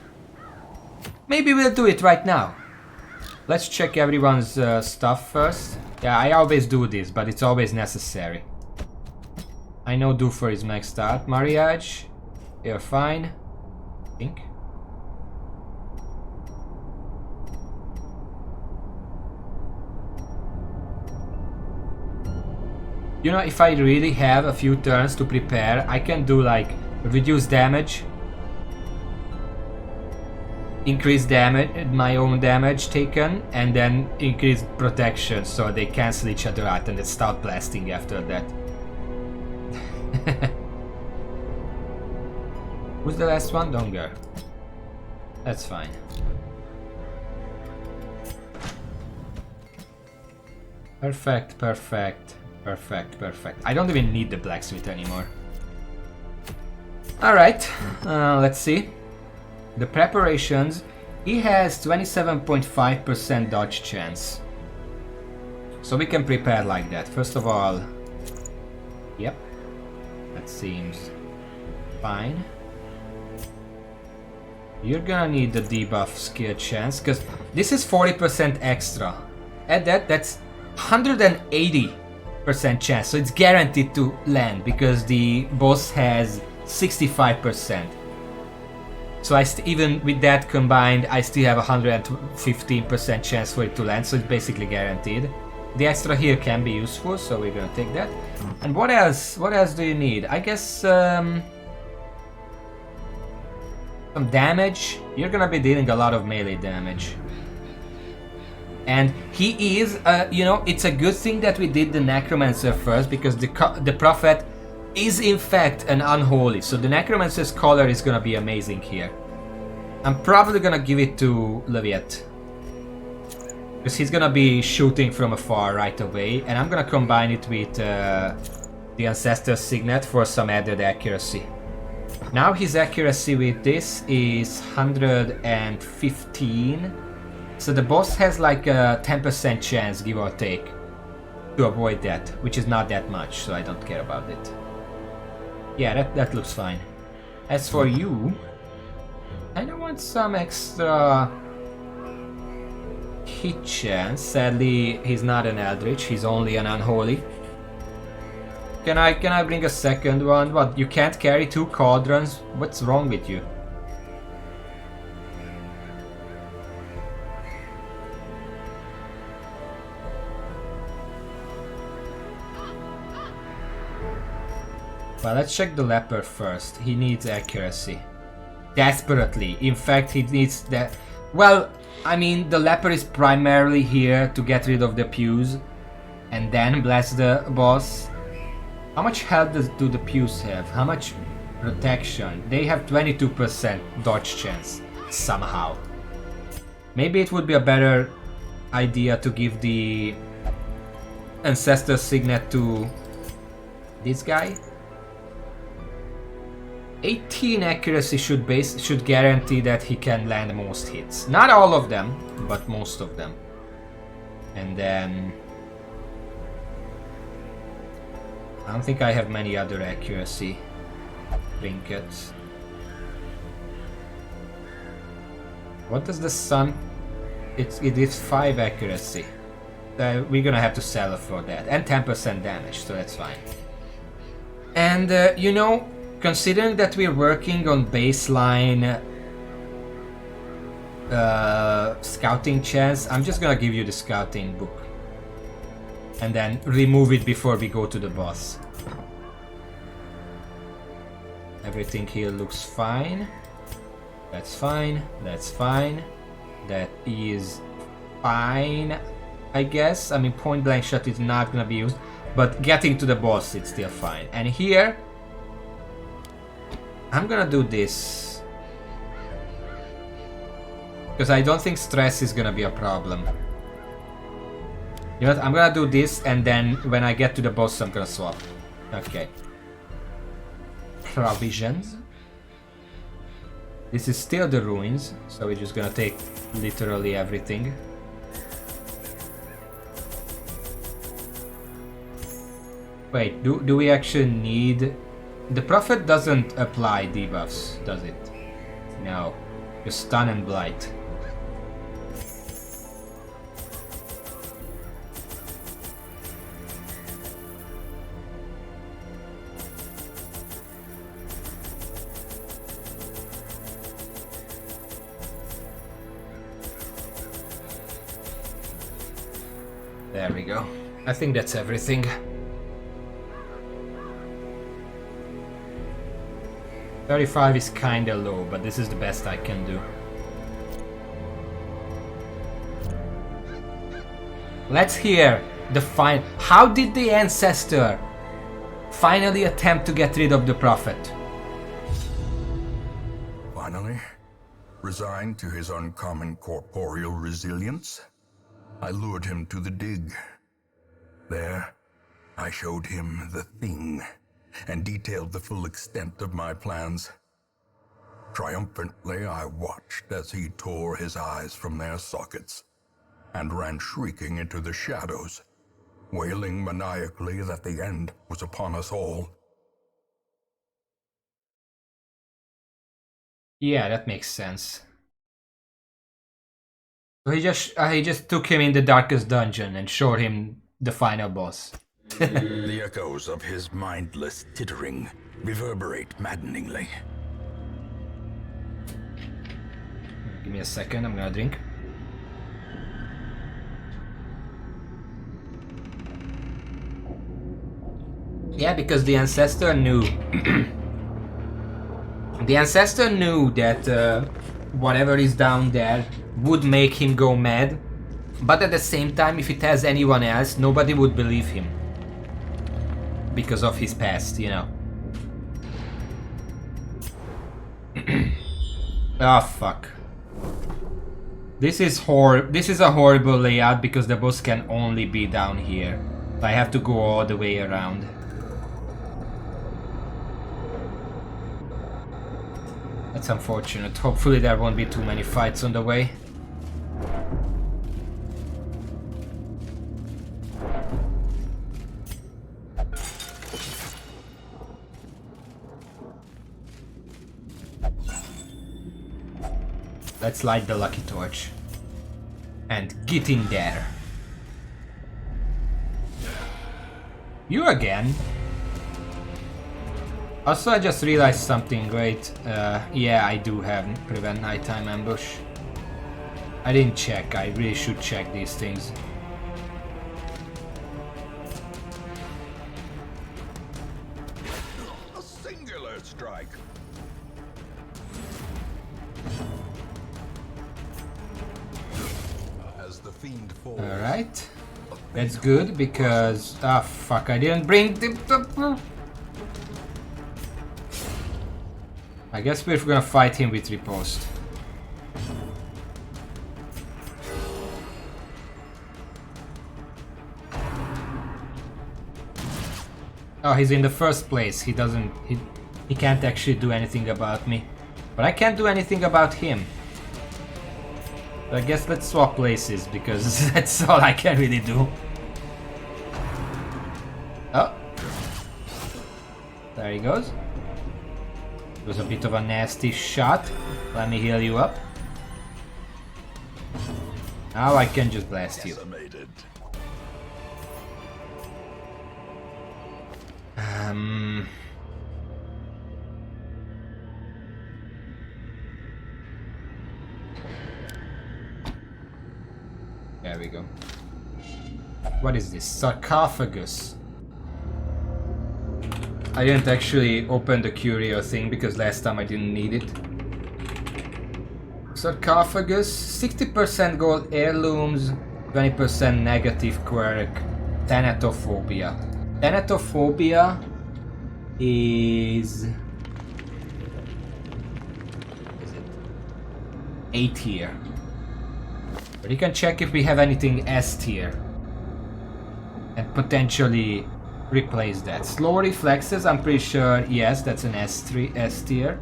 Maybe we'll do it right now. Let's check everyone's stuff first. Yeah, I always do this, but it's always necessary. I know Doofer is maxed out. Mariage, you're fine. I think. You know, if I really have a few turns to prepare, I can do like reduce damage, increase damage, my own damage taken, and then increase protection so they cancel each other out and then start blasting after that. Who's the last one? Donger. That's fine. Perfect, perfect, perfect, perfect. I don't even need the blacksmith anymore. Alright, let's see. The preparations. He has 27.5% dodge chance. So we can prepare like that. First of all, yep. That seems fine. You're gonna need the debuff skill chance, because this is 40% extra. At that, that's 180% chance, so it's guaranteed to land, because the boss has 65%. So even with that combined, I still have 115% chance for it to land, so it's basically guaranteed. The extra here can be useful, so we're gonna take that. And what else? What else do you need? I guess some damage. You're gonna be dealing a lot of melee damage. And he is, you know, it's a good thing that we did the Necromancer first, because the Prophet is in fact an unholy. So the Necromancer's collar is gonna be amazing here. I'm probably gonna give it to Leviat, because he's gonna be shooting from afar right away, and I'm gonna combine it with the Ancestor's Signet for some added accuracy. Now his accuracy with this is 115, so the boss has like a 10% chance, give or take, to avoid that, which is not that much, so I don't care about it. Yeah, that looks fine. As for you, I don't want some extra hit chance. Sadly, he's not an Eldritch, he's only an Unholy. Can I bring a second one? What, you can't carry 2 cauldrons? What's wrong with you? Well, let's check the leper first. He needs accuracy. Desperately. In fact, he needs that. Well, I mean, the leper is primarily here to get rid of the pews and then bless the boss. How much health do the pews have? How much protection? They have 22% dodge chance, somehow. Maybe it would be a better idea to give the Ancestor's Signet to this guy. 18 accuracy should guarantee that he can land most hits. Not all of them, but most of them. And then I don't think I have many other accuracy trinkets. What does the sun? It is 5 accuracy. We're gonna have to sell it for that, and 10% damage, so that's fine. And you know, considering that we're working on baseline scouting chance, I'm just gonna give you the scouting book and then remove it before we go to the boss. Everything here looks fine. That's fine. That's fine. That is fine, I guess. I mean, point blank shot is not gonna be used, but getting to the boss, it's still fine. And here I'm gonna do this because I don't think stress is gonna be a problem. You know what? I'm gonna do this, and then when I get to the boss, I'm gonna swap. Okay. Provisions. This is still the ruins, so we're just gonna take literally everything. Wait, do we actually need... The Prophet doesn't apply debuffs, does it? No. Just stun and blight. There we go. I think that's everything. 35 is kinda low, but this is the best I can do. Let's hear the fine. How did the Ancestor finally attempt to get rid of the Prophet? Finally, resigned to his uncommon corporeal resilience, I lured him to the dig. There, I showed him the thing and detailed the full extent of my plans. Triumphantly, I watched as he tore his eyes from their sockets and ran shrieking into the shadows, wailing maniacally that the end was upon us all. Yeah, that makes sense. So he just took him in the darkest dungeon and showed him the final boss. The echoes of his mindless tittering reverberate maddeningly. Give me a second, I'm gonna drink. Yeah, because the ancestor knew. The ancestor knew that whatever is down there would make him go mad, but at the same time, if it has anyone else, nobody would believe him. Because of his past, you know. Ah, fuck. This is a horrible layout because the boss can only be down here. I have to go all the way around. That's unfortunate. Hopefully there won't be too many fights on the way. Let's light the lucky torch. And get in there. You again? Also, I just realized something great. Yeah, I do have prevent nighttime ambush. I didn't check. I really should check these things. A singular strike. As the fiend falls. Alright. That's good because... Ah, fuck, I didn't bring the... I guess we're gonna fight him with riposte. Oh, he's in the first place. He doesn't... He can't actually do anything about me. But I can't do anything about him. So I guess let's swap places because that's all I can really do. Oh. There he goes. It was a bit of a nasty shot. Let me heal you up. Now I can just blast you. There we go. What is this? Sarcophagus. I didn't actually open the curio thing because last time I didn't need it. Sarcophagus, 60% gold heirlooms, 20% negative quirk, Thanatophobia. Thanatophobia is... Is it? 8 tier. But you can check if we have anything S tier. And potentially replace that. Slow reflexes, I'm pretty sure, yes, that's an S3, S tier.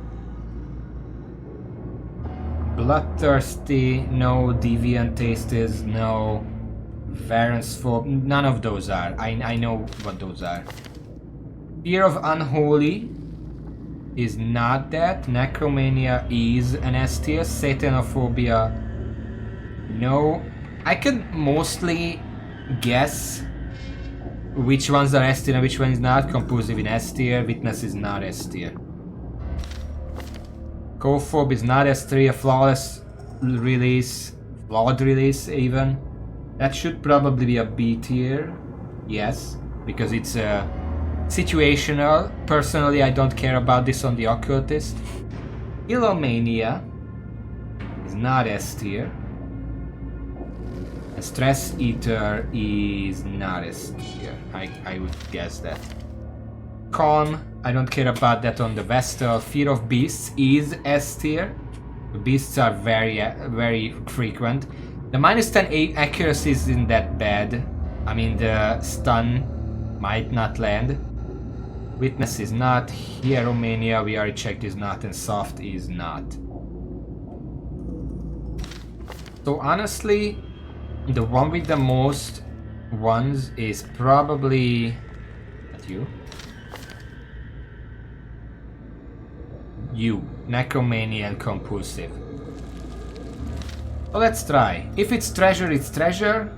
Bloodthirsty, no. Deviant tastes, no. Varence phobe, none of those are. I know what those are. Fear of Unholy is not that. Necromania is an S tier. Satanophobia, no. I can mostly guess which ones are S tier and which one is not. Compulsive in S tier, Witness is not S tier. Cophobe is not S3, a flawless release, flawed release even. That should probably be a B tier, yes, because it's situational. Personally, I don't care about this on the Occultist. Illomania is not S tier. And Stress Eater is not S tier. I would guess that. Calm, I don't care about that on the Vestal. Fear of Beasts is S tier. The beasts are very frequent. The -10 accuracy isn't that bad. I mean, the stun might not land. Witness is not. Hieromania, we already checked, is not. And Soft is not. So honestly, the one with the most ones is probably... Not you. You, Necromania and Compulsive. Well, let's try. If it's treasure, it's treasure.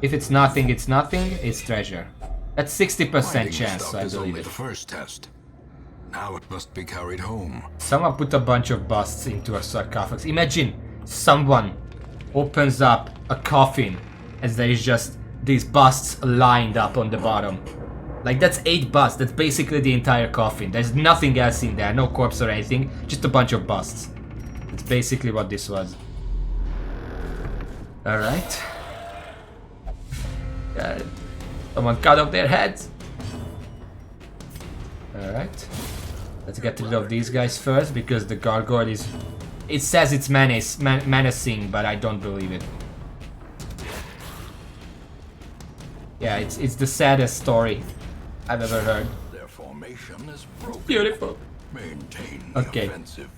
If it's nothing, it's nothing. It's treasure. That's 60% chance, I believe it. The first test. Now it must be carried home. Someone put a bunch of busts into a sarcophagus. Imagine someone opens up a coffin as there is just these busts lined up on the bottom. Like, that's 8 busts. That's basically the entire coffin. There's nothing else in there. No corpse or anything. Just a bunch of busts. That's basically what this was. Alright. Someone cut off their heads. Alright. Let's get rid of these guys first, because the gargoyle is... It says it's menacing, but I don't believe it. Yeah, it's the saddest story I've ever heard. Their formation is broken. Beautiful. Maintain Okay. the offensive.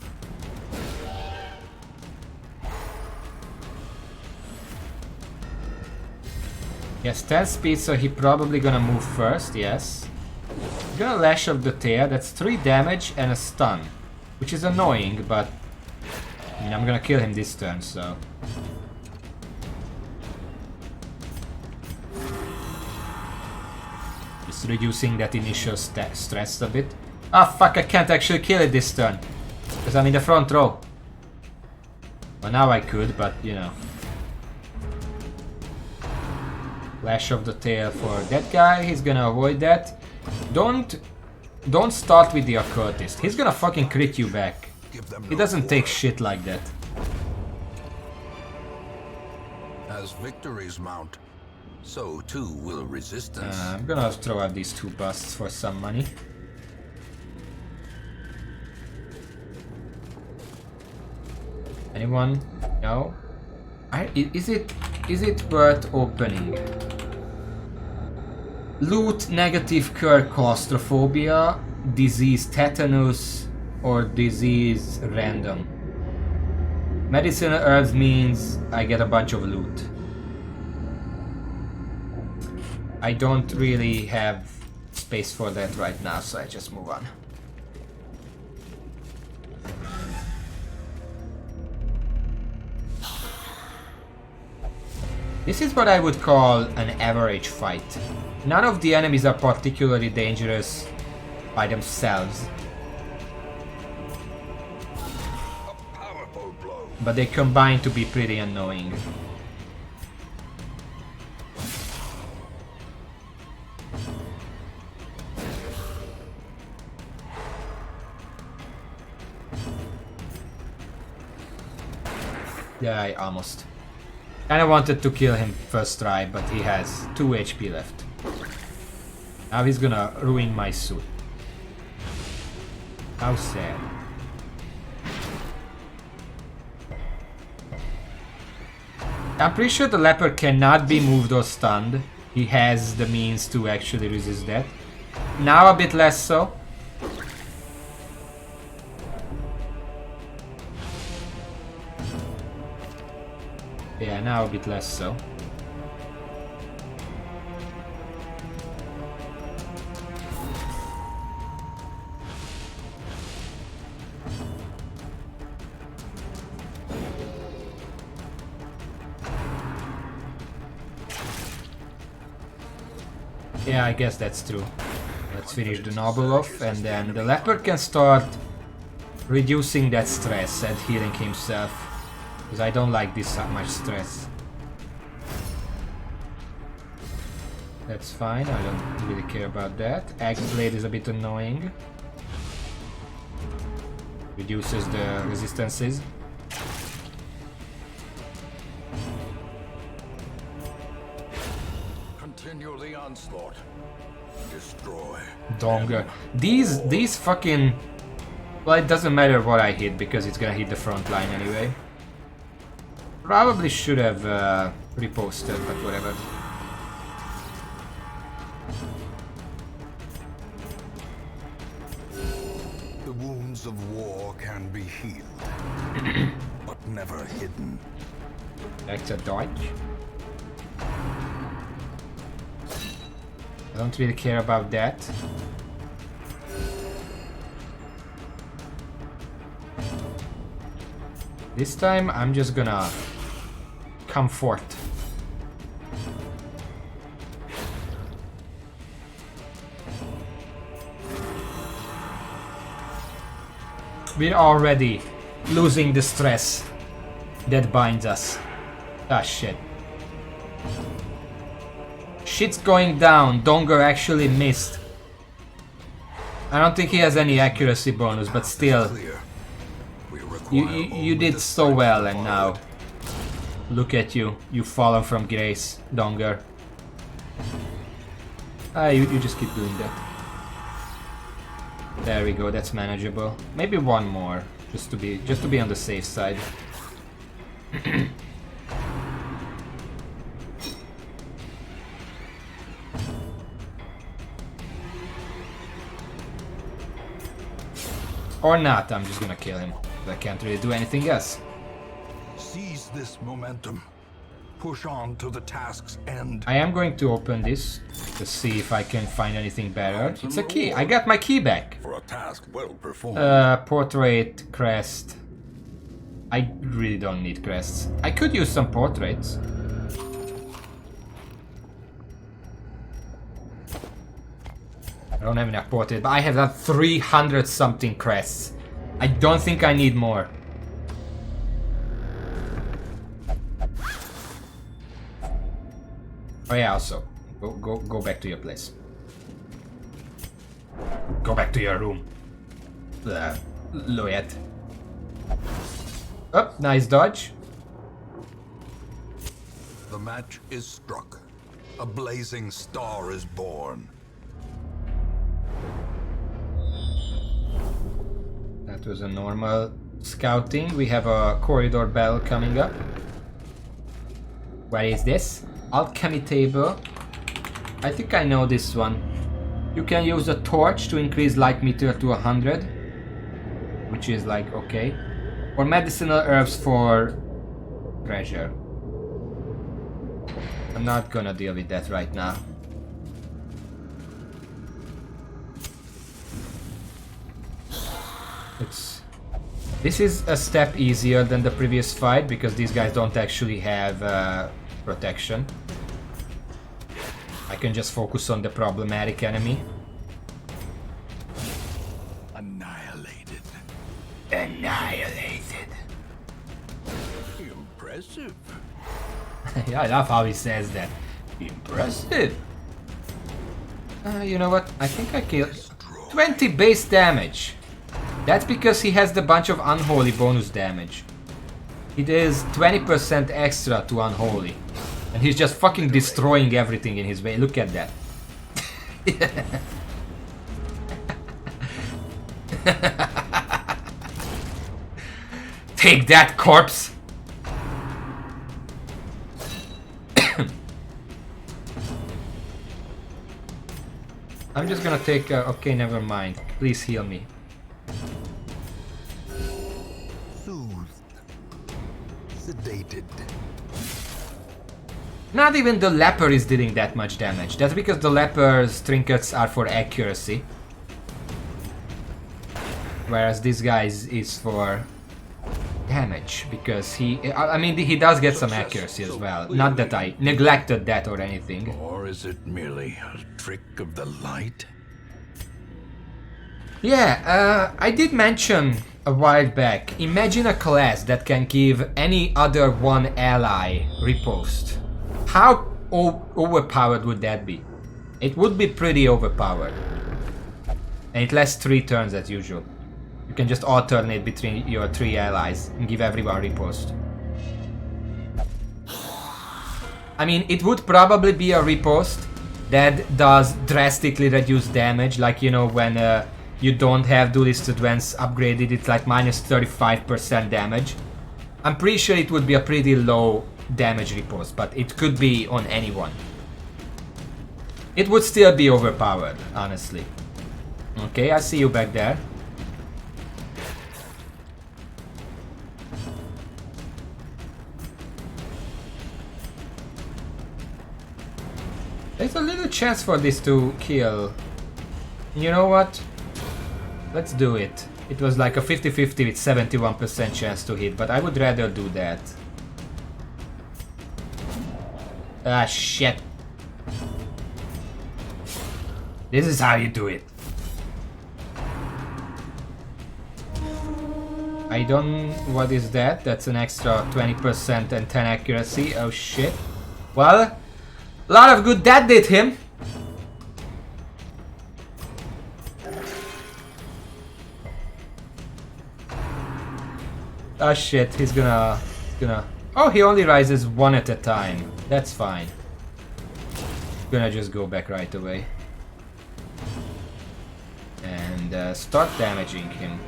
Yeah, stealth speed, so he probably gonna move first, yes. Gonna lash off the tail, that's 3 damage and a stun. Which is annoying, but... I mean, I'm gonna kill him this turn, so... Just reducing that initial stress a bit. Ah, fuck, I can't actually kill it this turn. Because I'm in the front row. Well, now I could, but, you know. Lash of the tail for that guy, he's gonna avoid that. Don't start with the occultist. He's gonna fucking crit you back. He doesn't take shit like that. As victories mount, so too will resistance. I'm gonna throw out these 2 busts for some money. Anyone? No? Is it worth opening? Loot negative cure claustrophobia, disease tetanus, or disease random. Medicinal herbs means I get a bunch of loot. I don't really have space for that right now, so I just move on. This is what I would call an average fight. None of the enemies are particularly dangerous by themselves. But they combine to be pretty annoying. Yeah, I almost. Kinda wanted to kill him first try, but he has 2 HP left. Now he's gonna ruin my suit. How sad. I'm pretty sure the leopard cannot be moved or stunned. He has the means to actually resist that. Now a bit less so. Yeah, now a bit less so. Yeah, I guess that's true. Let's finish the noble off, and then the leopard can start reducing that stress and healing himself. Because I don't like this much stress. That's fine, I don't really care about that. Axe Blade is a bit annoying. Reduces the resistances. Continue the onslaught. Destroy. Donger. These fucking... Well, it doesn't matter what I hit because it's gonna hit the front line anyway. Probably should have reposted, but whatever. The wounds of war can be healed, but never hidden. That's a dodge. I don't really care about that. This time I'm just gonna comfort. We're already losing the stress that binds us. Ah, shit. Shit's going down. Donger actually missed. I don't think he has any accuracy bonus, but still. Clear. We require You only did the so strength well, to and follow now it. look at you. You've fallen from grace, Donger. You just keep doing that. There we go. That's manageable. Maybe one more, just to be on the safe side. Or not. I'm just gonna kill him. I can't really do anything else. Seize this momentum. Push on to the task's end. I am going to open this to see if I can find anything better. It's a key. I got my key back. For a task well performed. Portrait, crest. I really don't need crests. I could use some portraits. I don't have enough portraits, but I have done 300 something crests. I don't think I need more. Oh yeah, also, go back to your place. Go back to your room. Loyet. Oh, nice dodge. The match is struck. A blazing star is born. That was a normal scouting. We have a corridor battle coming up. Where is this? Alchemy table. I think I know this one. You can use a torch to increase light meter to 100. Which is like, okay. Or medicinal herbs for treasure. I'm not gonna deal with that right now. This is a step easier than the previous fight because these guys don't actually have protection. I can just focus on the problematic enemy. Annihilated. Annihilated. Impressive. Yeah, I love how he says that. Impressive. You know what? I think I killed 20 base damage. That's because he has the bunch of unholy bonus damage. It is 20% extra to unholy. And he's just fucking destroying everything in his way. Look at that. Take that, corpse! I'm just gonna take... okay, never mind. Please heal me. Soothed. Sedated. Not even the leper is dealing that much damage. That's because the leper's trinkets are for accuracy. Whereas this guy's is for damage. Because I mean, he does get some accuracy as well. Not that I neglected that or anything. Or is it merely a trick of the light? Yeah, I did mention a while back. Imagine a class that can give any other one ally riposte. How overpowered would that be? It would be pretty overpowered. And it lasts 3 turns as usual. You can just alternate between your 3 allies and give everyone riposte. I mean, it would probably be a riposte that does drastically reduce damage, like, you know, when you don't have Duelist Advance upgraded, it's like minus 35% damage. I'm pretty sure it would be a pretty low damage riposte, but it could be on anyone. It would still be overpowered, honestly. Okay, I see you back there. There's a little chance for this to kill. You know what? Let's do it. It was like a 50-50 with 71% chance to hit, but I would rather do that. Ah, shit. This is how you do it. I don't... What is that? That's an extra 20% and 10 accuracy. Oh shit. Well, A lot of good that did him. Oh shit, he's gonna... Oh, he only rises one at a time. That's fine. Gonna just go back right away. And start damaging him.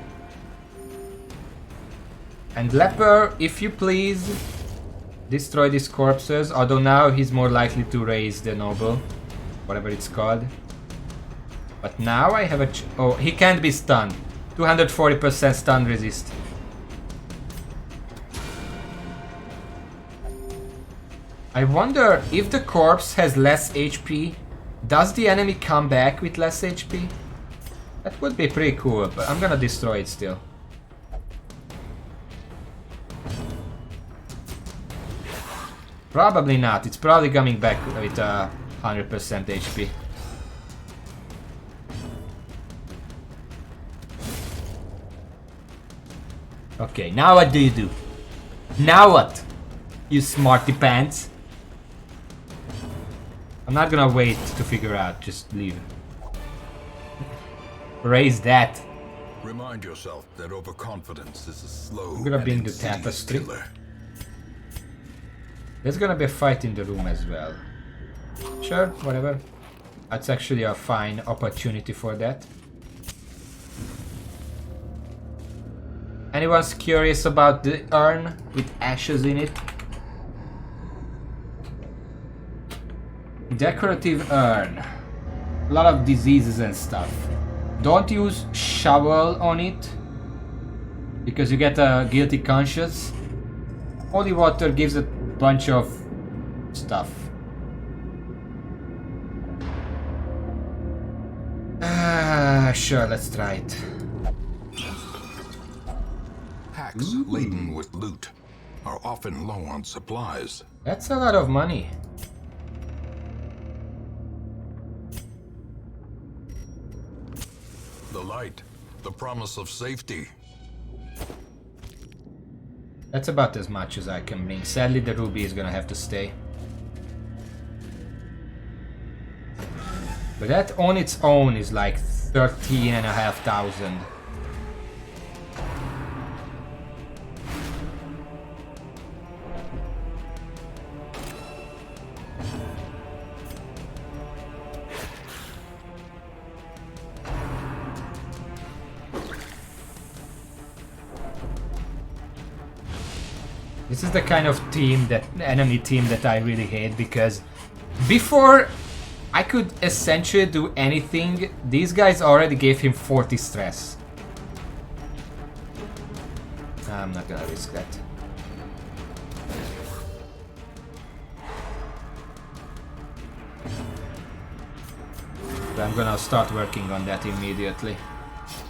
And Leper, if you please, destroy these corpses, although now he's more likely to raise the noble, whatever it's called. But now I have a oh, he can't be stunned. 240% stun resist. I wonder if the corpse has less HP, does the enemy come back with less HP? That would be pretty cool, but I'm gonna destroy it still. Probably not, it's probably coming back with 100% HP. Okay, now what do you do? Now what? You smarty pants. I'm not gonna wait to figure out, just leave. Raise that. Remind yourself that overconfidence is a slow. I'm gonna and bring the insidious tapestry. killer. There's gonna be a fight in the room as well. Sure, whatever. That's actually a fine opportunity for that. Anyone's curious about the urn with ashes in it? Decorative urn. A lot of diseases and stuff. Don't use shovel on it, because you get a guilty conscience. Holy water gives a bunch of stuff. Sure, let's try it. Packs laden with loot are often low on supplies. That's a lot of money. The light, the promise of safety. That's about as much as I can bring. Sadly, the ruby is gonna have to stay. But that on its own is like 13,500. This is the kind of team, that enemy team, that I really hate, because before I could essentially do anything, these guys already gave him 40 stress. I'm not gonna risk that. But I'm gonna start working on that immediately.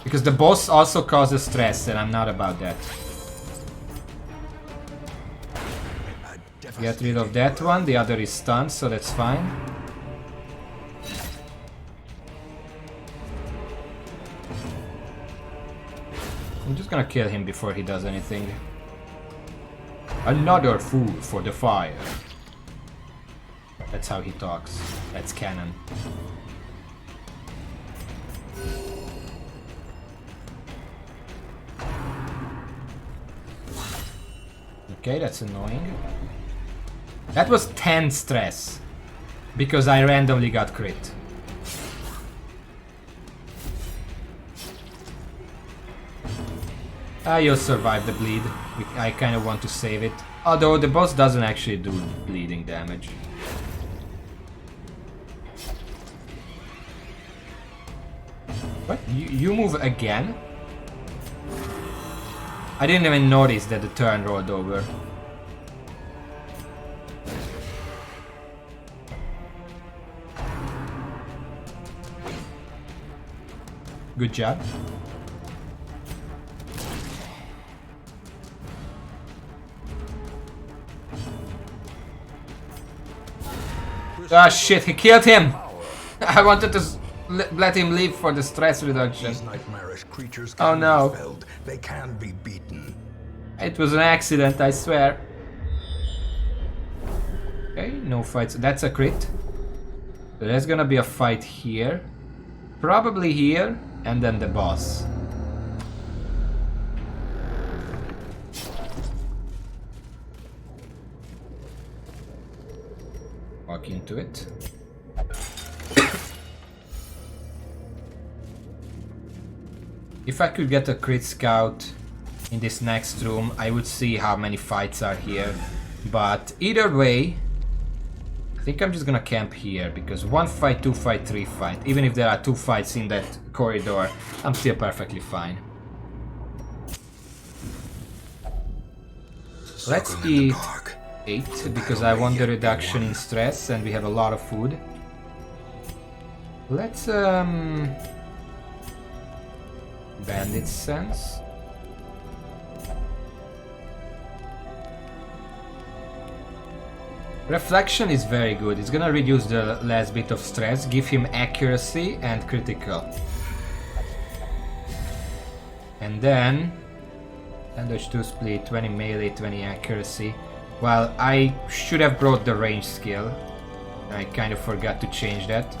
Because the boss also causes stress, and I'm not about that. Get rid of that one, the other is stunned, so that's fine. I'm just gonna kill him before he does anything. Another fool for the fire. That's how he talks. That's canon. Okay, that's annoying. That was 10 stress, because I randomly got crit. You'll survive the bleed. I kind of want to save it. Although the boss doesn't actually do bleeding damage. What? You move again? I didn't even notice that the turn rolled over. Good job. Ah shit, he killed him! I wanted to let him leave for the stress reduction. These nightmarish creatures Oh can no. be felled. They can be beaten. It was an accident, I swear. Okay, no fights. That's a crit. So there's gonna be a fight here. Probably here, and then the boss. Walk into it. If I could get a crit scout in this next room, I would see how many fights are here. But either way, I think I'm just gonna camp here, because 1 fight, 2 fight, 3 fight. Even if there are 2 fights in that corridor, I'm still perfectly fine. Let's eat 8, because I want the reduction in stress and we have a lot of food. Let's bandit sense. Reflection is very good. It's gonna reduce the last bit of stress, give him accuracy and critical. And then damage 2 split, 20 melee, 20 accuracy. Well, I should have brought the range skill. I kind of forgot to change that.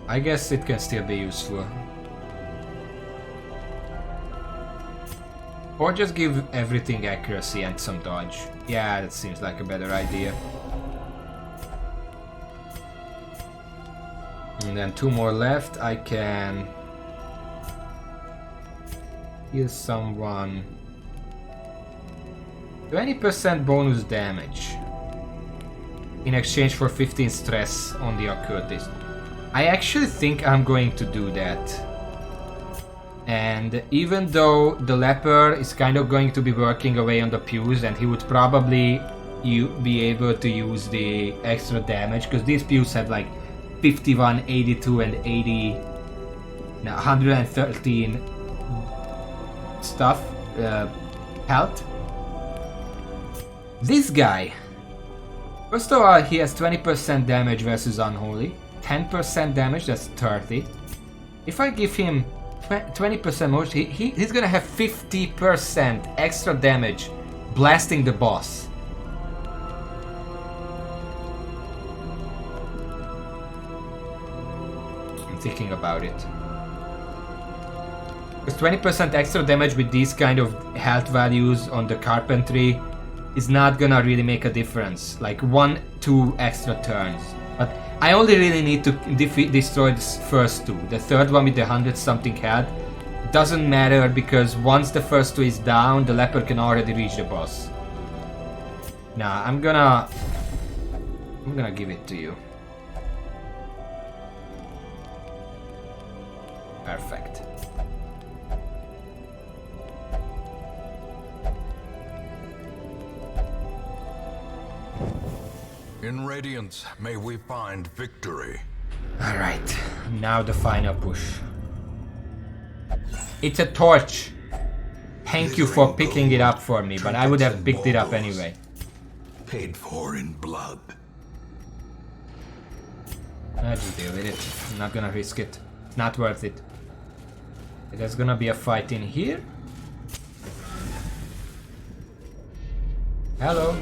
I guess it can still be useful. Or just give everything accuracy and some dodge. Yeah, that seems like a better idea. And then 2 more left. I can heal someone. 20% bonus damage in exchange for 15 stress on the occultist. I actually think I'm going to do that. And even though the leper is kind of going to be working away on the pews, and he would probably be able to use the extra damage, because these pews have like 51, 82 and 80, no, 113 stuff, health. This guy, first of all, he has 20% damage versus Unholy, 10% damage, that's 30. If I give him 20% more, he's gonna have 50% extra damage blasting the boss. I'm thinking about it. Because 20% extra damage with these kind of health values on the carpentry is not gonna really make a difference. Like 1-2 extra turns. But I only really need to destroy the first 2. The third one with the 100 something health doesn't matter, because once the first 2 is down, the leper can already reach the boss. Nah, I'm gonna give it to you. Perfect. In Radiance, may we find victory. Alright, now the final push. It's a torch. Thank you for picking it up for me, but I would have picked it up anyway. Paid for in blood. I just deal with it. I'm not gonna risk it. It's not worth it. There's gonna be a fight in here. Hello.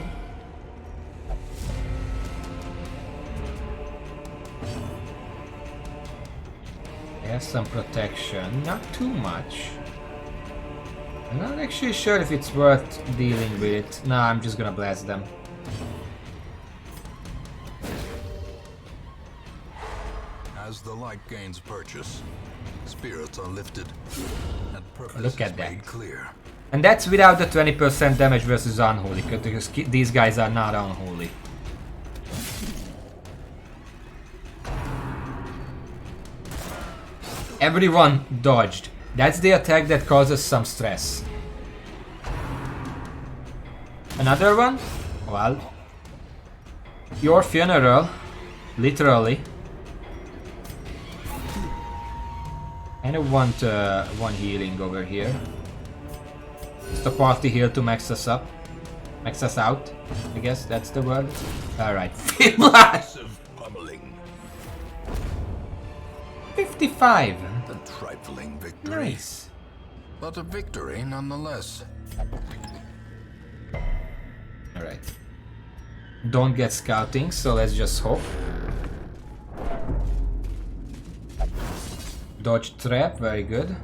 Has some protection, not too much. I'm not actually sure if it's worth dealing with it. No, I'm just gonna blast them. As the light gains purchase, spirits are lifted and purpose Look at is that. made clear. And that's without the 20% damage versus Unholy, because these guys are not Unholy. Everyone dodged. That's the attack that causes some stress. Another one? Well, your funeral, literally. And I want one healing over here. Just a party heal to max us up. Max us out. I guess that's the word. Alright. 55! trifling victory. Nice. But a victory nonetheless. Alright. Don't get scouting, so let's just hope. Dodge trap, very good.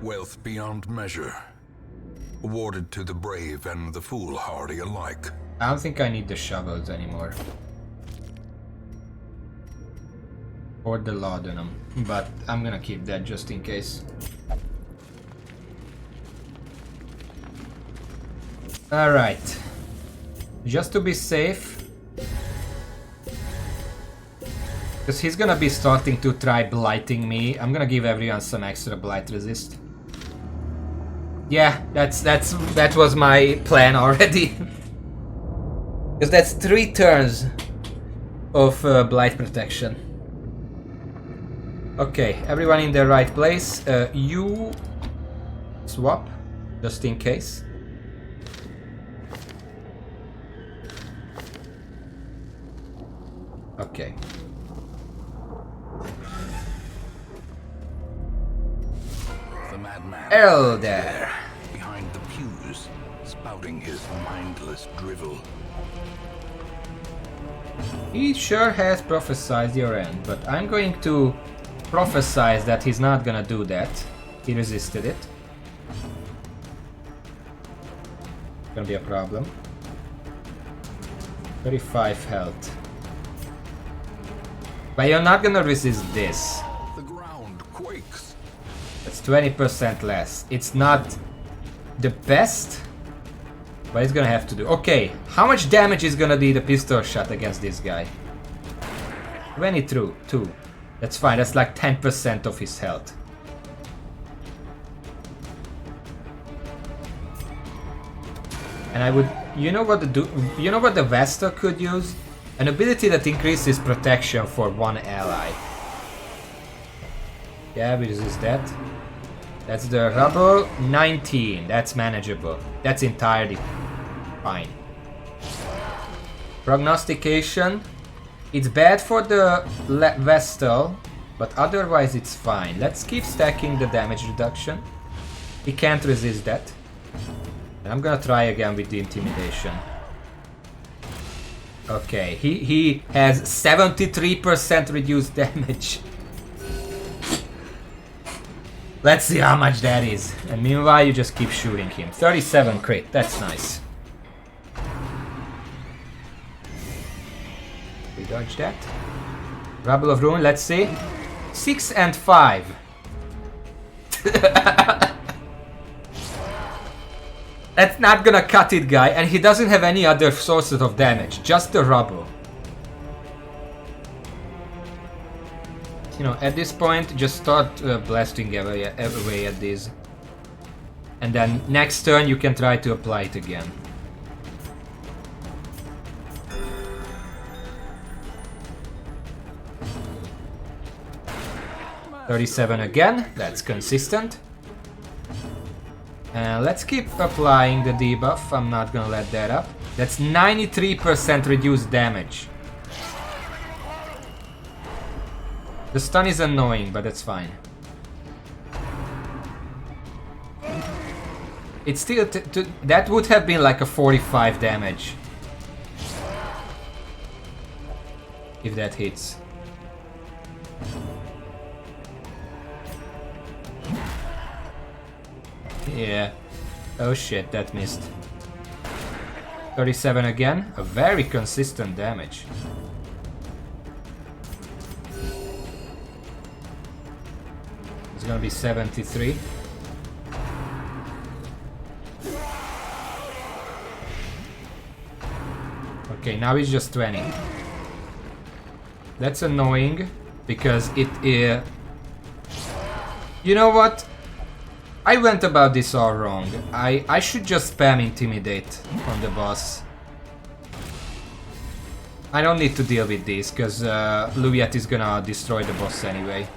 Wealth beyond measure. Awarded to the brave and the foolhardy alike. I don't think I need the shovels anymore. Or the laudanum, but I'm gonna keep that just in case. Alright. Just to be safe. Because he's gonna be starting to try blighting me. I'm gonna give everyone some extra blight resist. Yeah, that was my plan already. Because that's 3 turns of blight protection. Okay, everyone in the right place. You swap, just in case. Okay. The madman. Elder. Behind the pews, spouting his mindless drivel. He sure has prophesied your end, but I'm going to prophesize that he's not gonna do that. He resisted it. Gonna be a problem. 35 health. But you're not gonna resist this. The ground quakes. It's 20% less. It's not the best, but it's gonna have to do. Okay, how much damage is gonna be the pistol shot against this guy? 22. That's fine, that's like 10% of his health. And I would, you know what the Vesta could use? An ability that increases protection for one ally. Yeah, we resist that. That's the rubble. 19. That's manageable. That's entirely fine. Prognostication. It's bad for the Vestal, but otherwise it's fine. Let's keep stacking the damage reduction. He can't resist that. And I'm gonna try again with the intimidation. Okay, he has 73% reduced damage. Let's see how much that is. And meanwhile, you just keep shooting him. 37 crit, that's nice. We dodge that. Rubble of Ruin, let's see. 6 and 5. That's not gonna cut it, guy, and he doesn't have any other sources of damage, just the rubble. You know, at this point, just start blasting away at these. And then next turn you can try to apply it again. $37 again, that's consistent. And let's keep applying the debuff, I'm not gonna let that up. That's 93% reduced damage. The stun is annoying, but that's fine. It's still, that would have been like a 45 damage. If that hits. Yeah. Oh shit, that missed. 37 again. A very consistent damage. It's gonna be 73. Okay, now it's just 20. That's annoying because it is. You know what? I went about this all wrong. I should just spam Intimidate on the boss. I don't need to deal with this, because Luviat is gonna destroy the boss anyway.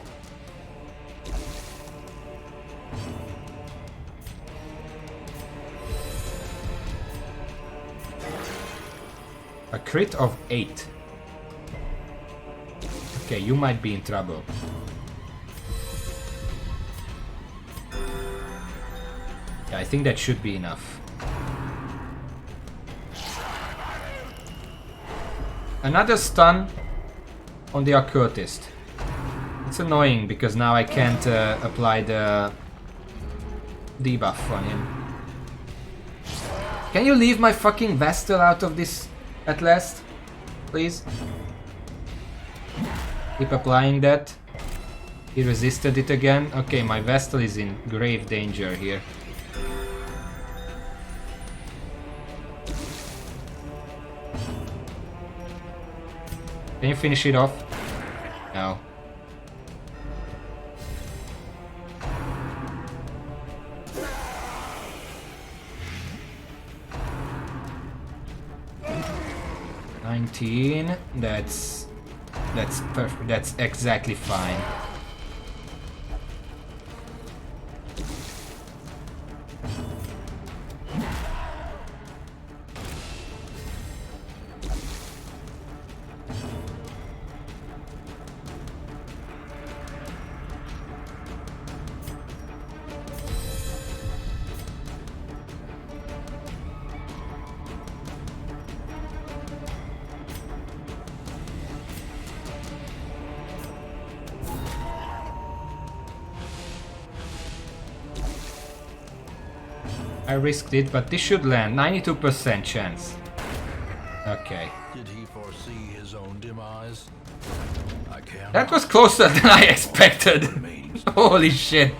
A crit of 8. Okay, you might be in trouble. Yeah, I think that should be enough. Another stun on the occultist. It's annoying because now I can't apply the debuff on him. Can you leave my fucking Vestal out of this at last? Please? Keep applying that. He resisted it again. Okay, my Vestal is in grave danger here. Can you finish it off? No. That's perfect. That's exactly fine. I risked it, but this should land. 92% chance. Okay. Did he foresee his own demise? I can't. That was closer than I expected. Holy shit.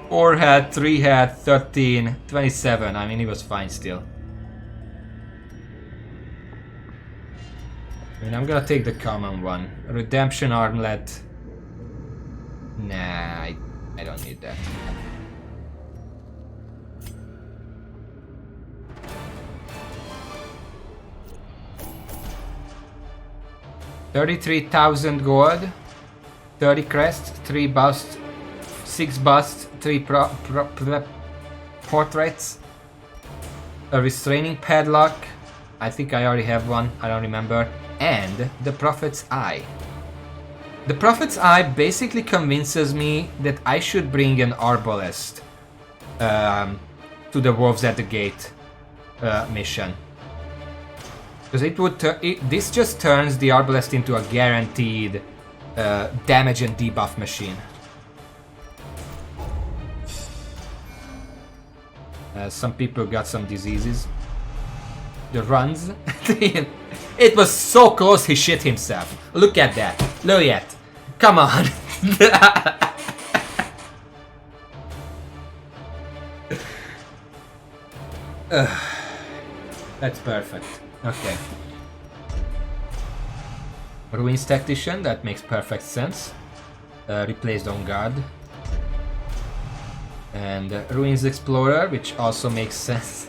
4 had, 3 had, 13, 27. I mean, he was fine still. I mean, I'm gonna take the common one. Redemption Armlet. Nah, I don't need that. $33,000 gold, 30 crests, 3 busts, 6 busts, 3 portraits, a restraining padlock, I think I already have one, I don't remember, and the Prophet's Eye. The Prophet's Eye basically convinces me that I should bring an Arbalest to the Wolves at the Gate mission. Because it would this just turns the Arbalest into a guaranteed damage and debuff machine. Some people got some diseases. The runs. It was so close he shit himself. Look at that. Look at. Come on. That's perfect. Okay. Ruins Tactician, that makes perfect sense. Replaced on guard. And Ruins Explorer, which also makes sense.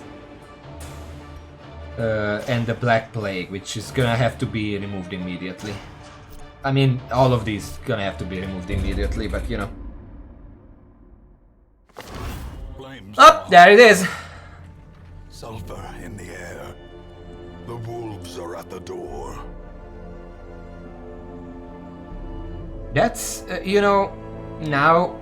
And the Black Plague, which is gonna have to be removed immediately. I mean, all of these gonna have to be removed immediately, but you know. Oh, there it is! Sulfur in the air. The wolves are at the door. That's, you know, now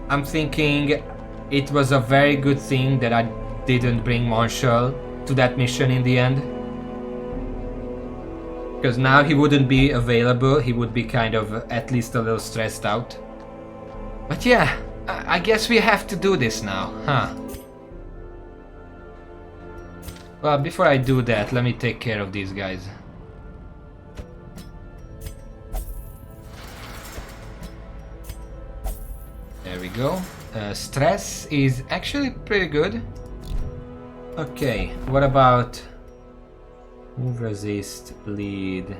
I'm thinking it was a very good thing that I didn't bring Marshall to that mission in the end. Because now he wouldn't be available, he would be kind of at least a little stressed out. But yeah, I guess we have to do this now, huh? Well, before I do that, let me take care of these guys. There we go. Stress is actually pretty good. Okay, what about move, resist, bleed,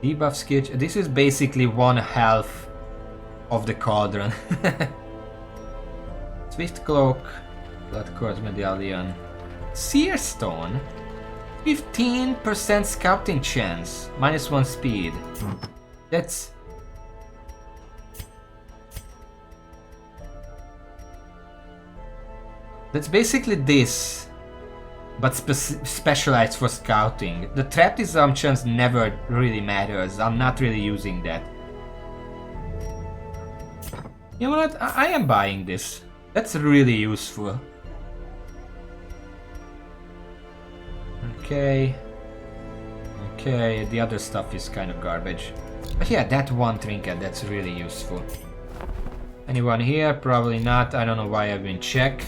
debuff skill? This is basically 1 half of the cauldron. Swift cloak, blood cord medallion, seer stone, 15% scouting chance, -1 speed. That's basically this, but specialized for scouting. The trap assumptions never really matters. I'm not really using that. You know what? I am buying this. That's really useful. Okay. Okay, the other stuff is kind of garbage. But yeah, that one trinket, that's really useful. Anyone here? Probably not. I don't know why I've been checked.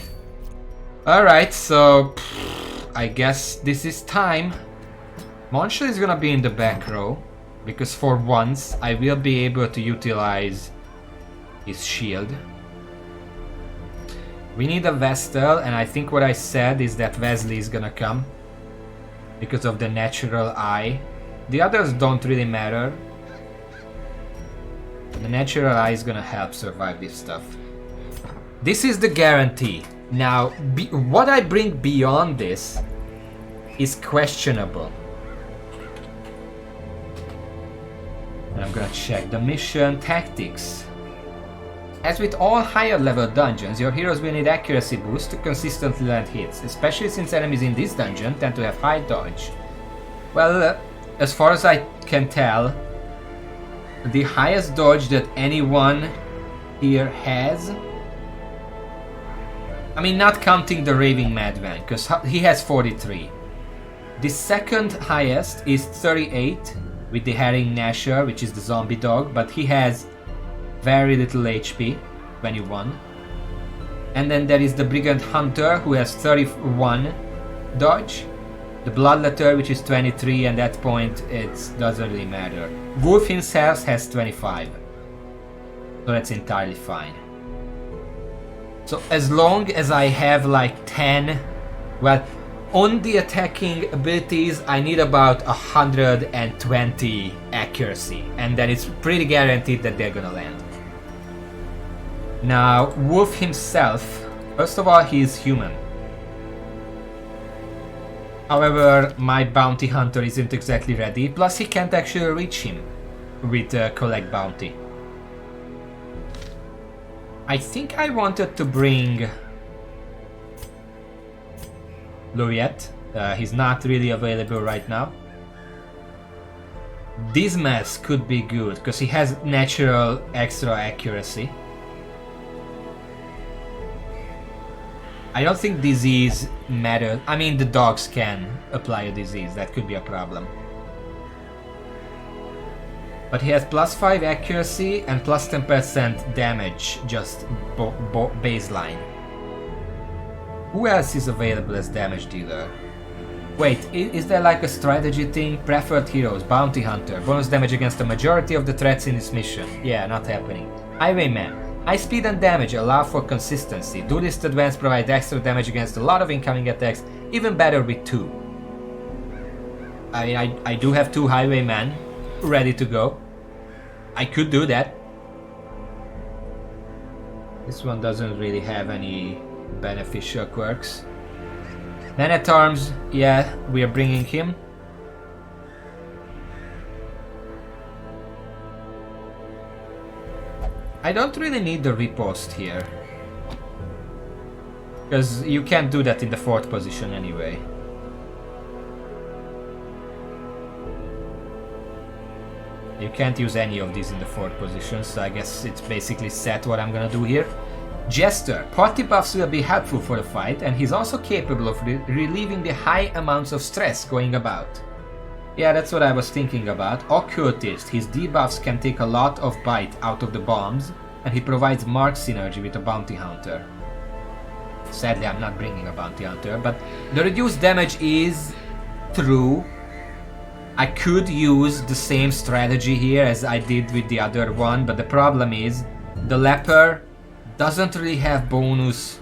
Alright, so I guess this is time. Monshel is gonna be in the back row, because for once I will be able to utilize his shield. We need a Vestal, and I think what I said is that Wesley is gonna come because of the natural eye. The others don't really matter. The natural eye is gonna help survive this stuff. This is the guarantee. Now, what I bring beyond this is questionable. And I'm gonna check the mission tactics. As with all higher level dungeons, your heroes will need accuracy boost to consistently land hits, especially since enemies in this dungeon tend to have high dodge. Well, as far as I can tell, the highest dodge that anyone here has, I mean, not counting the Raving Madman, because he has 43. The second highest is 38 with the Herring Gnasher, which is the zombie dog, but he has very little HP, 21. And then there is the Brigand Hunter, who has 31 dodge. The Bloodletter, which is 23, and at that point it doesn't really matter. Wolf himself has 25. So that's entirely fine. So as long as I have like 10, well, on the attacking abilities I need about 120 accuracy, and then it's pretty guaranteed that they're gonna land. Now, Wolf himself, first of all, he is human. However, my bounty hunter isn't exactly ready, plus he can't actually reach him with collect bounty. I think I wanted to bring Luriet. He's not really available right now. Dismas could be good, because he has natural extra accuracy. I don't think disease matters. I mean, the dogs can apply a disease. That could be a problem. But he has plus 5 accuracy and plus 10% damage, just baseline. Who else is available as damage dealer? Wait, is there like a strategy thing? Preferred heroes, bounty hunter, bonus damage against the majority of the threats in this mission. Yeah, not happening. Highwayman. High speed and damage allow for consistency. Duelist Advance provides extra damage against a lot of incoming attacks, even better with 2. I do have 2 Highwaymen ready to go. I could do that. This one doesn't really have any beneficial quirks. Man-at-Arms, yeah, we are bringing him. I don't really need the riposte here, because you can't do that in the 4th position anyway. You can't use any of these in the 4th position, so I guess it's basically set what I'm gonna do here. Jester. Party buffs will be helpful for the fight, and he's also capable of relieving the high amounts of stress going about. Yeah, that's what I was thinking about. Occultist. His debuffs can take a lot of bite out of the bombs, and he provides mark synergy with a bounty hunter. Sadly, I'm not bringing a bounty hunter, but the reduced damage is true. I could use the same strategy here as I did with the other one, but the problem is the leper doesn't really have bonus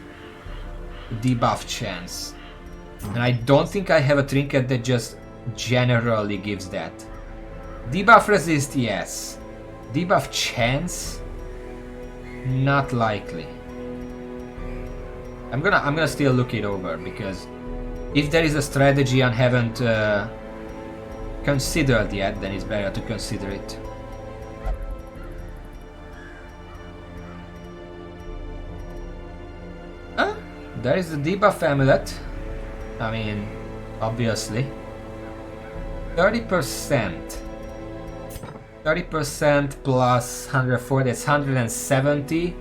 debuff chance. And I don't think I have a trinket that just generally gives that. Debuff resist, yes. Debuff chance? Not likely. I'm gonna still look it over, because if there is a strategy I haven't considered yet, then it's better to consider it. There is the debuff amulet. I mean, obviously. 30%. 30% plus 140, that's 170.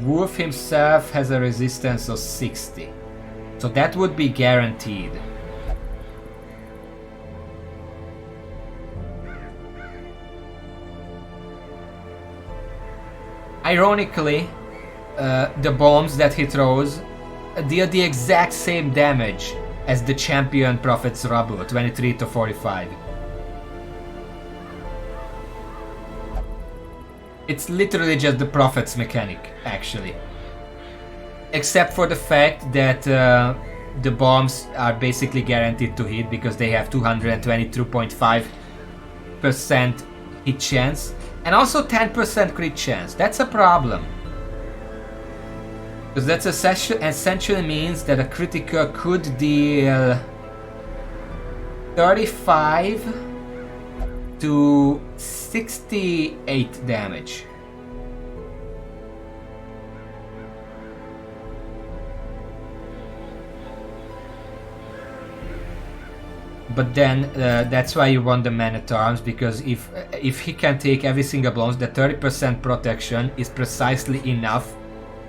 Wolf himself has a resistance of 60. So that would be guaranteed. Ironically, the bombs that he throws deal the exact same damage as the champion Prophet's Rabu, 23 to 45. It's literally just the Prophet's mechanic, actually. Except for the fact that the bombs are basically guaranteed to hit because they have 222.5% hit chance and also 10% crit chance. That's a problem. Because that essentially means that a critical could deal 35 to 68 damage. But then that's why you want the Man-at-Arms, because if he can take every single blow, the 30% protection is precisely enough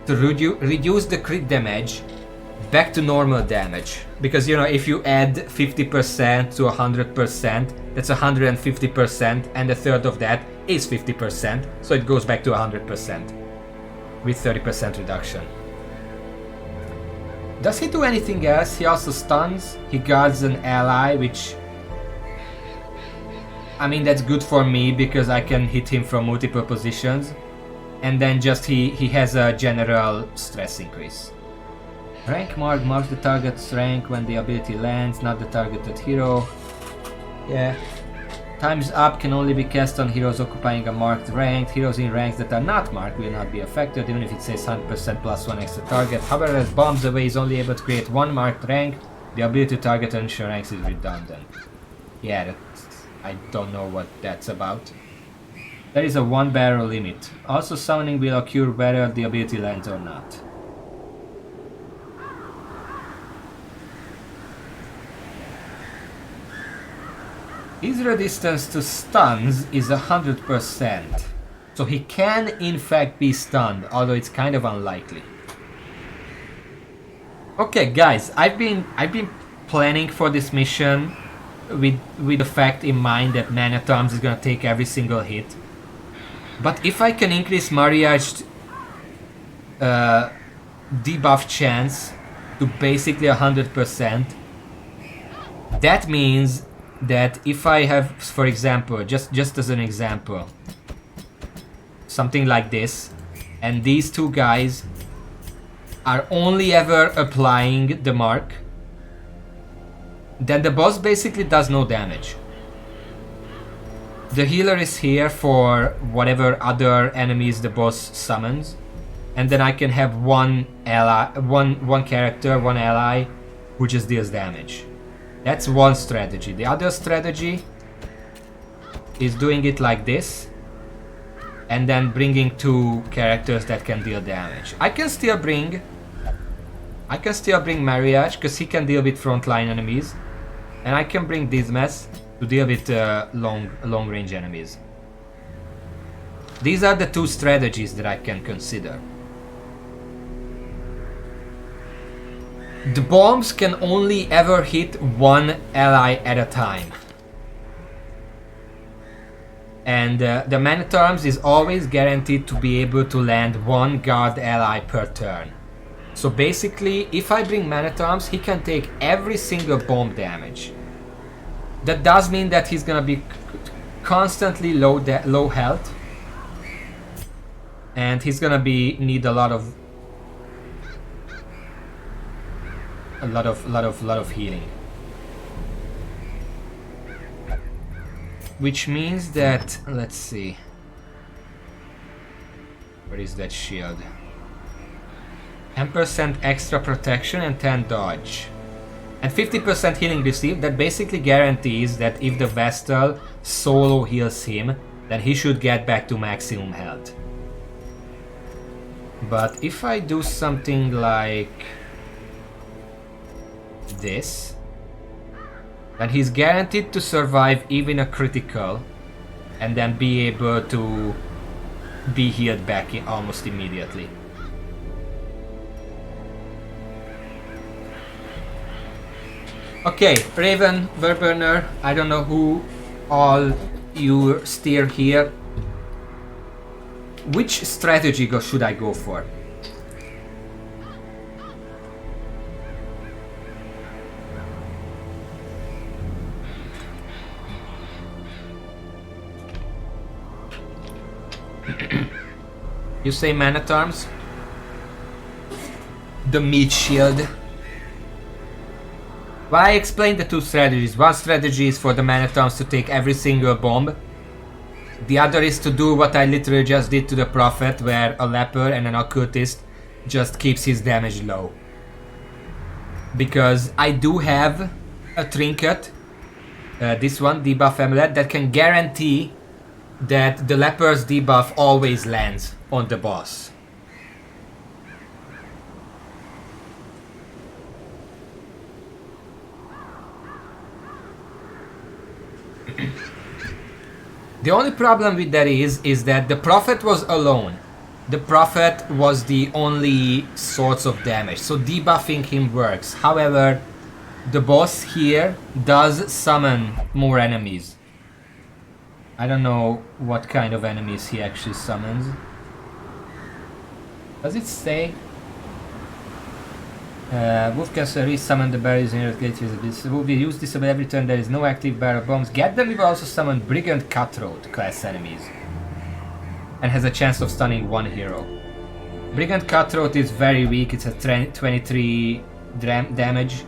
to reduce the crit damage back to normal damage. Because, you know, if you add 50% to 100%, that's 150%, and a third of that is 50%, so it goes back to 100% with 30% reduction. Does he do anything else? He also stuns, he guards an ally, which... I mean, that's good for me because I can hit him from multiple positions. And then just he has a general stress increase. Rank mark marks the target's rank when the ability lands, not the targeted hero. Yeah. Time's up can only be cast on heroes occupying a marked rank. Heroes in ranks that are not marked will not be affected, even if it says 100% plus 1 extra target. However, as bombs away is only able to create one marked rank, the ability to target additional ranks is redundant. Yeah, I don't know what that's about. There is a 1 barrel limit. Also, summoning will occur whether the ability lands or not. His resistance to stuns is 100%, so he can in fact be stunned, although it's kind of unlikely. Okay, guys, I've been planning for this mission with the fact in mind that Man-at-Arms is gonna take every single hit. But if I can increase Mariage's debuff chance to basically 100%, that means that if I have, for example, just as an example, something like this, and these two guys are only ever applying the mark, then the boss basically does no damage. The healer is here for whatever other enemies the boss summons, and then I can have one ally, one character, one ally, who just deals damage. That's one strategy. The other strategy is doing it like this, and then bringing two characters that can deal damage. I can still bring Mariage, because he can deal with frontline enemies, and I can bring Dismas to deal with long range enemies. These are the two strategies that I can consider. The bombs can only ever hit one ally at a time. And the Man-at-Arms is always guaranteed to be able to land one guard ally per turn. So basically, if I bring Man-at-Arms, he can take every single bomb damage. That does mean that he's gonna be constantly low health. And he's gonna need a lot of healing, which means that, let's see, where is that shield? 10% extra protection and 10 dodge and 50% healing received. That basically guarantees that if the Vestal solo heals him, then he should get back to maximum health. But if I do something like this, then he's guaranteed to survive even a critical and then be able to be healed back almost immediately. Okay, Raven, Verburner, I don't know who all you steer here. Which strategy should I go for? You say man-at-arms? The meat shield. Well, I explained the two strategies. One strategy is for the man-at-arms to take every single bomb. The other is to do what I literally just did to the Prophet, where a leper and an occultist just keeps his damage low. Because I do have a trinket, this one, debuff amulet, that can guarantee that the leper's debuff always lands on the boss. The only problem with that is that the Prophet was alone. The Prophet was the only source of damage, so debuffing him works. However, the boss here does summon more enemies. I don't know what kind of enemies he actually summons. Does it say? Wolf can re-summon the barriers in your gate. Will be use this every turn there is no active barrel bombs. Get them, we will also summon Brigand Cutthroat class enemies. And has a chance of stunning one hero. Brigand Cutthroat is very weak, it's a 23 damage.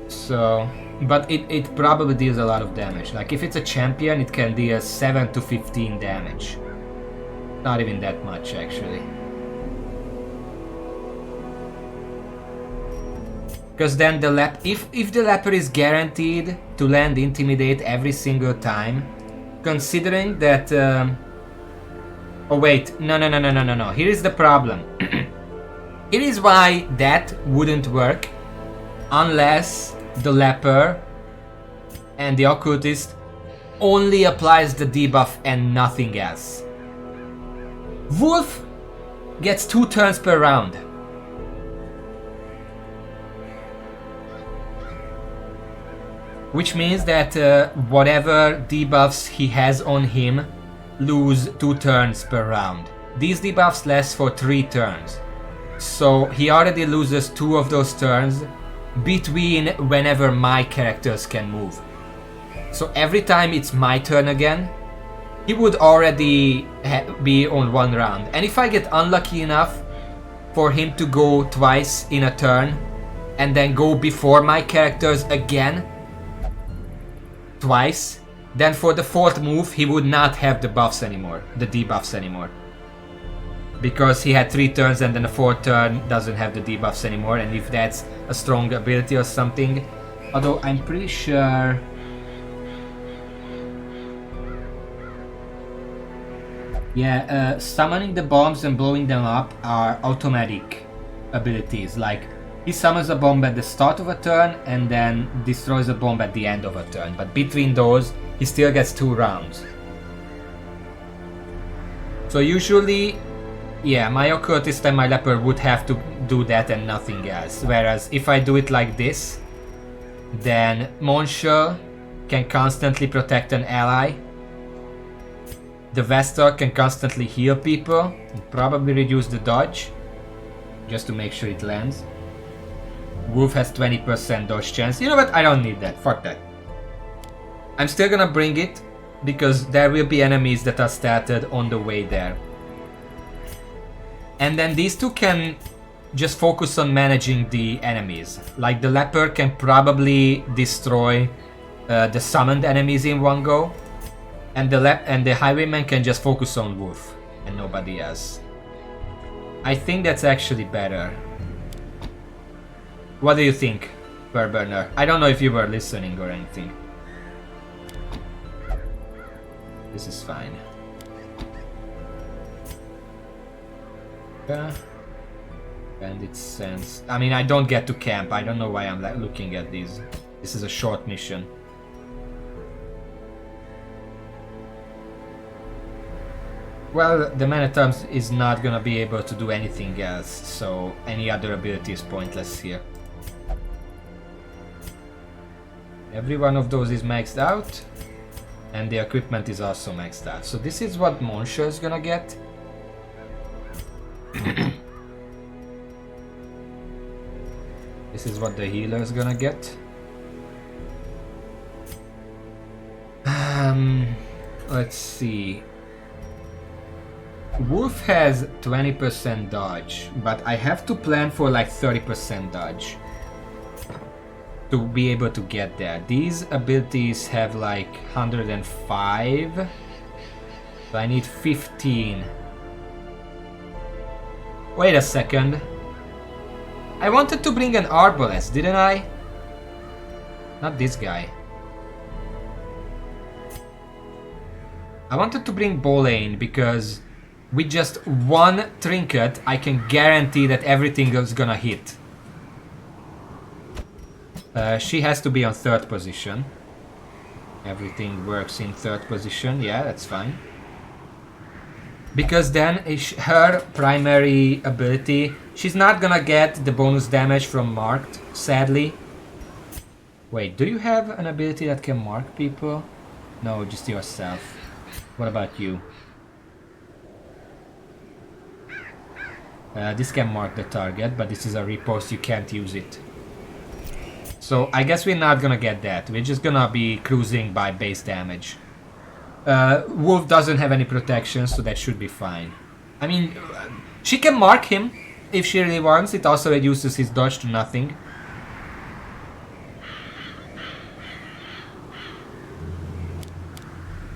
So, but it probably deals a lot of damage. Like if it's a champion, it can deal 7 to 15 damage. Not even that much actually. Because then the if the leper is guaranteed to land Intimidate every single time, considering that oh wait, no. Here is the problem. Here is why that wouldn't work unless the leper and the occultist only applies the debuff and nothing else. Wolf gets 2 turns per round. Which means that whatever debuffs he has on him lose 2 turns per round. These debuffs last for 3 turns. So he already loses 2 of those turns between whenever my characters can move. So every time it's my turn again, he would already be on 1 round. And if I get unlucky enough for him to go twice in a turn and then go before my characters again, twice, then for the 4th move he would not have the buffs anymore, the debuffs anymore. Because he had 3 turns and then the 4th turn doesn't have the debuffs anymore, and if that's a strong ability or something. Although I'm pretty sure... Yeah, summoning the bombs and blowing them up are automatic abilities, like he summons a bomb at the start of a turn and then destroys a bomb at the end of a turn, but between those he still gets 2 rounds. So usually, yeah, my occultist and my leper would have to do that and nothing else, whereas if I do it like this, then Monsieur can constantly protect an ally, the Vestal can constantly heal people, and probably reduce the dodge, just to make sure it lands. Wolf has 20% dodge chance. You know what? I don't need that. Fuck that. I'm still gonna bring it because there will be enemies that are started on the way there. And then these two can just focus on managing the enemies. Like the leper can probably destroy the summoned enemies in one go, and the highwayman can just focus on Wolf and nobody else. I think that's actually better. What do you think, Verburner? I don't know if you were listening or anything. This is fine. Bandit sense. I mean, I don't get to camp. I don't know why I'm looking at these. This is a short mission. Well, the Man at Arms is not gonna be able to do anything else, so any other ability is pointless here. Every one of those is maxed out, and the equipment is also maxed out. So this is what Monsieur is gonna get. This is what the healer is gonna get. Let's see. Wolf has 20% dodge, but I have to plan for like 30% dodge to be able to get there. These abilities have like 105, so I need 15. Wait a second. I wanted to bring an Arbalest, didn't I? Not this guy. I wanted to bring Bolane because with just one trinket I can guarantee that everything is gonna hit. She has to be on 3rd position. Everything works in 3rd position, yeah, that's fine. Because then her primary ability, she's not gonna get the bonus damage from marked, sadly. Wait, do you have an ability that can mark people? No, just yourself. What about you? This can mark the target, but this is a riposte, you can't use it. So I guess we're not gonna get that, we're just gonna be cruising by base damage. Wolf doesn't have any protection, so that should be fine. I mean, she can mark him if she really wants, it also reduces his dodge to nothing.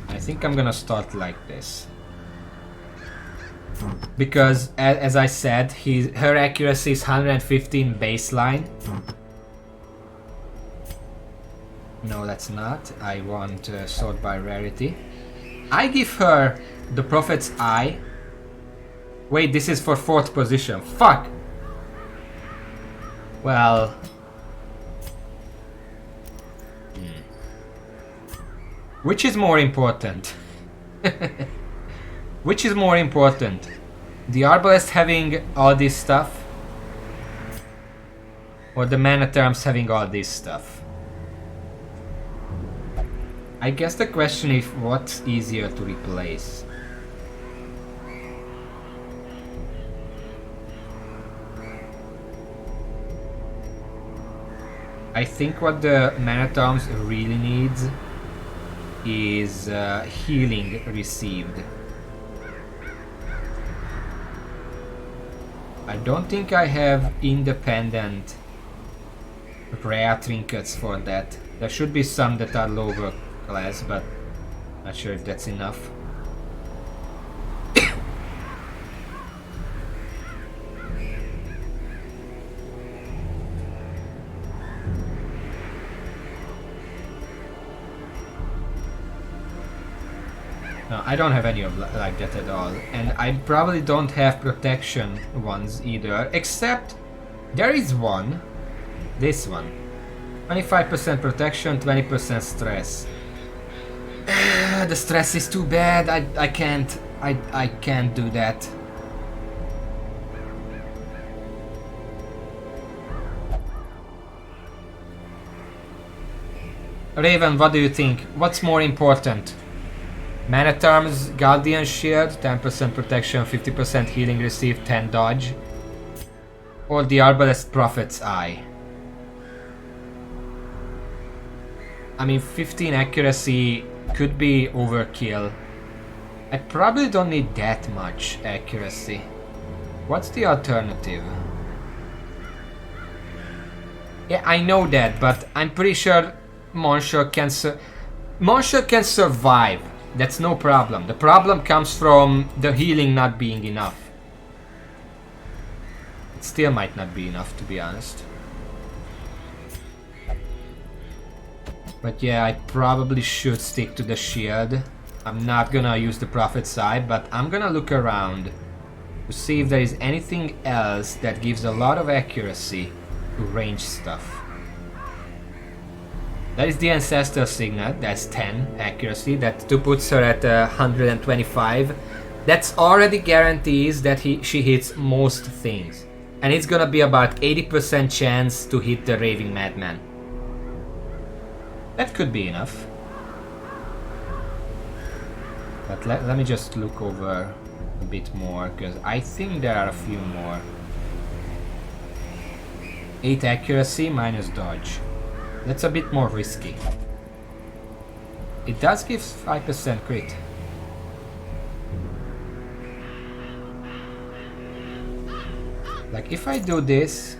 I think I'm gonna start like this. Because, as I said, her accuracy is 115 baseline. No, that's not. I want sort by rarity. I give her the Prophet's Eye. Wait, this is for 4th position. Fuck! Well... Which is more important? Which is more important? The Arbalest having all this stuff? Or the Man at Arms having all this stuff? I guess the question is what's easier to replace? I think what the Man at Arms really needs is healing received. I don't think I have independent rare trinkets for that. There should be some that are lower class, but not sure if that's enough. No, I don't have any of like that at all, and I probably don't have protection ones either, except there is one, this one. 25% protection, 20% stress. The stress is too bad. I can't do that. Raven, what do you think? What's more important? Man at Arms, Guardian Shield, 10% protection, 50% healing received, 10 dodge. Or the Arbalest Prophet's Eye. I mean, 15 accuracy could be overkill. I probably don't need that much accuracy. What's the alternative? Yeah, I know that, but I'm pretty sure Monsieur can survive. That's no problem. The problem comes from the healing not being enough. It still might not be enough, to be honest. But yeah, I probably should stick to the shield. I'm not gonna use the Prophet's Eye, but I'm gonna look around. to see if there is anything else that gives a lot of accuracy to range stuff. That is the Ancestor Signet, that's 10 accuracy, that puts her at 125. That's already guarantees that she hits most things. And it's gonna be about 80% chance to hit the Raving Madman. That could be enough. But let me just look over a bit more, because I think there are a few more. 8 accuracy minus dodge. That's a bit more risky. It does give 5% crit. Like if I do this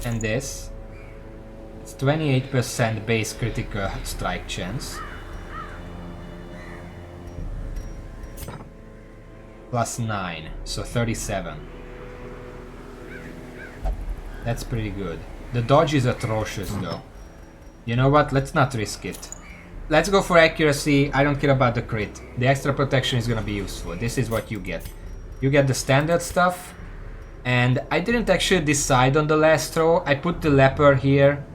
and this, it's 28% base critical strike chance. Plus 9, so 37. That's pretty good. The dodge is atrocious though. You know what? Let's not risk it. Let's go for accuracy. I don't care about the crit. The extra protection is gonna be useful. This is what you get. You get the standard stuff. And I didn't actually decide on the last throw. I put the leper here.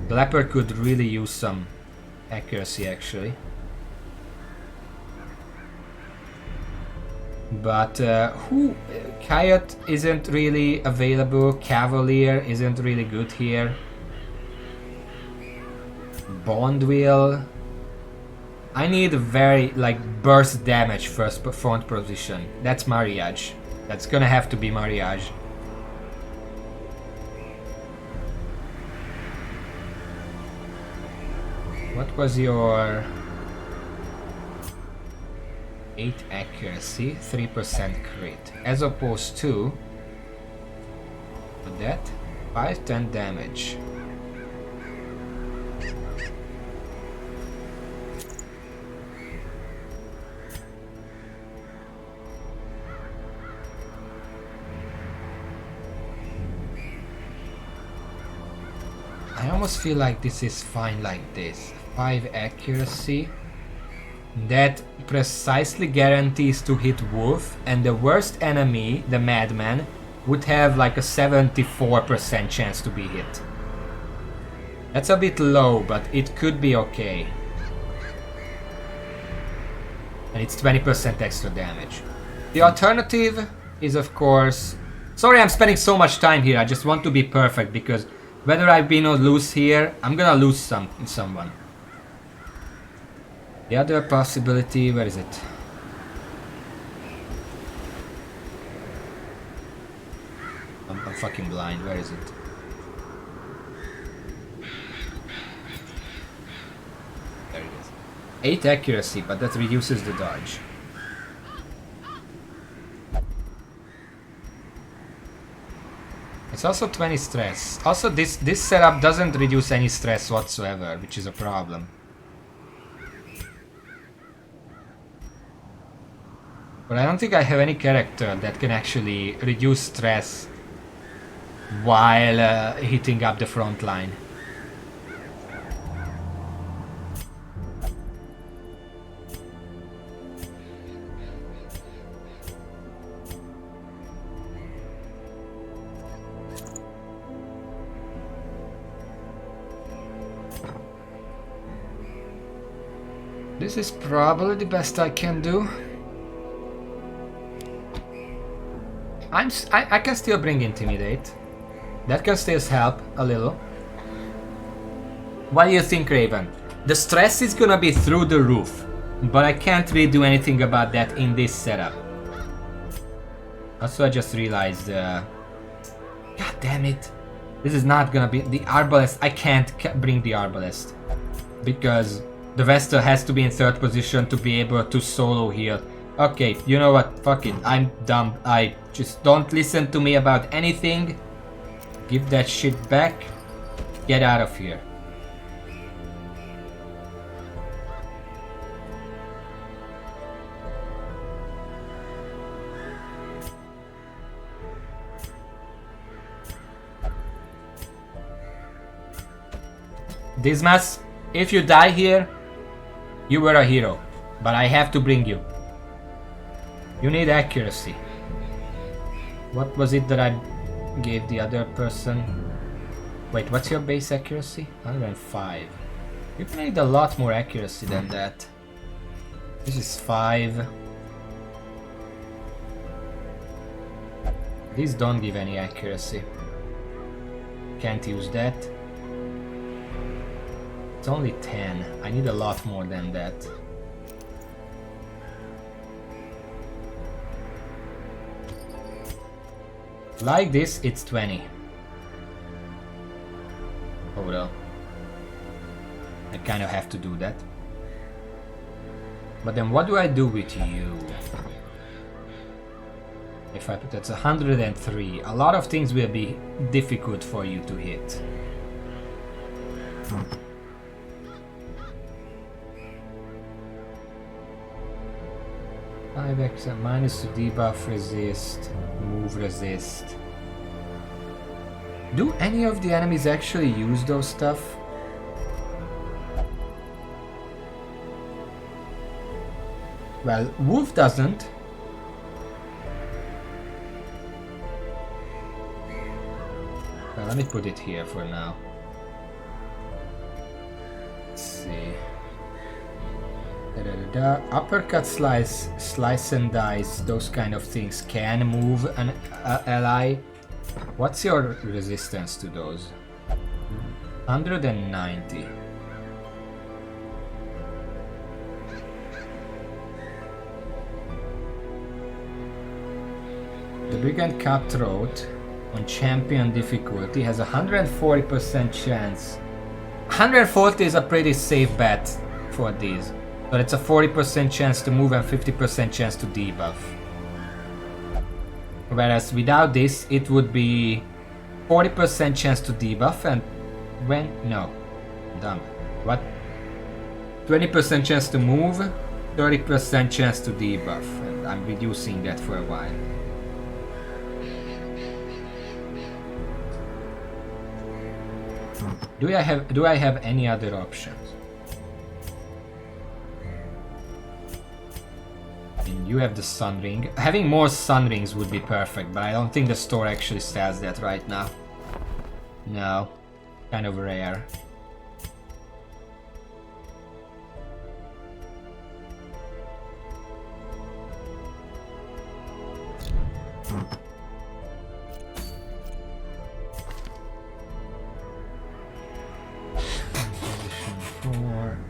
The leper could really use some accuracy actually. But Coyote isn't really available. Cavalier isn't really good here. Bond Wheel. I need a very like burst damage first front position. That's Mariage. That's gonna have to be Mariage. What was your 8 accuracy, 3% crit, as opposed to that 5-10 damage. I almost feel like this is fine like this. 5 accuracy. That precisely guarantees to hit Wolf, and the worst enemy, the Madman, would have like a 74% chance to be hit. That's a bit low, but it could be okay. And it's 20% extra damage. The alternative is of course... Sorry I'm spending so much time here, I just want to be perfect, because whether I win or lose here, I'm gonna lose someone. The other possibility, where is it? I'm fucking blind, where is it? There it is. 8 accuracy, but that reduces the dodge. It's also 20 stress. Also this setup doesn't reduce any stress whatsoever, which is a problem. But I don't think I have any character that can actually reduce stress while hitting up the front line. This is probably the best I can do. I can still bring Intimidate. That can still help a little. What do you think, Raven? The stress is gonna be through the roof, but I can't really do anything about that in this setup. Also, I just realized... God damn it. This is not gonna be... The Arbalest... I can't bring the Arbalest. Because the Vestal has to be in 3rd position to be able to solo heal. Okay, you know what? Fuck it. I'm dumb. I just don't listen to me about anything. Give that shit back. Get out of here. Dismas, if you die here, you were a hero. But I have to bring you. You need accuracy. What was it that I gave the other person? Wait, what's your base accuracy? 105. You need a lot more accuracy than that. This is 5. These don't give any accuracy. Can't use that. It's only 10. I need a lot more than that. Like this, it's 20. Oh well. I kind of have to do that. But then what do I do with you? If I put that's 103. A lot of things will be difficult for you to hit. -5 minus to debuff resist, move resist. Do any of the enemies actually use those stuff? Well, Wolf doesn't. Well, let me put it here for now. Let's see. Uppercut, slice and dice, those kind of things can move an ally. What's your resistance to those? 190. The Brigand Cutthroat on champion difficulty has a 140% chance. 140 is a pretty safe bet for these. But it's a 40% chance to move and 50% chance to debuff. Whereas without this, it would be 40% chance to debuff and when... no. Dumb. What? 20% chance to move, 30% chance to debuff. And I'm reducing that for a while. Do I have any other options? You have the Sun Ring. Having more Sun Rings would be perfect, but I don't think the store actually sells that right now. No. Kind of rare.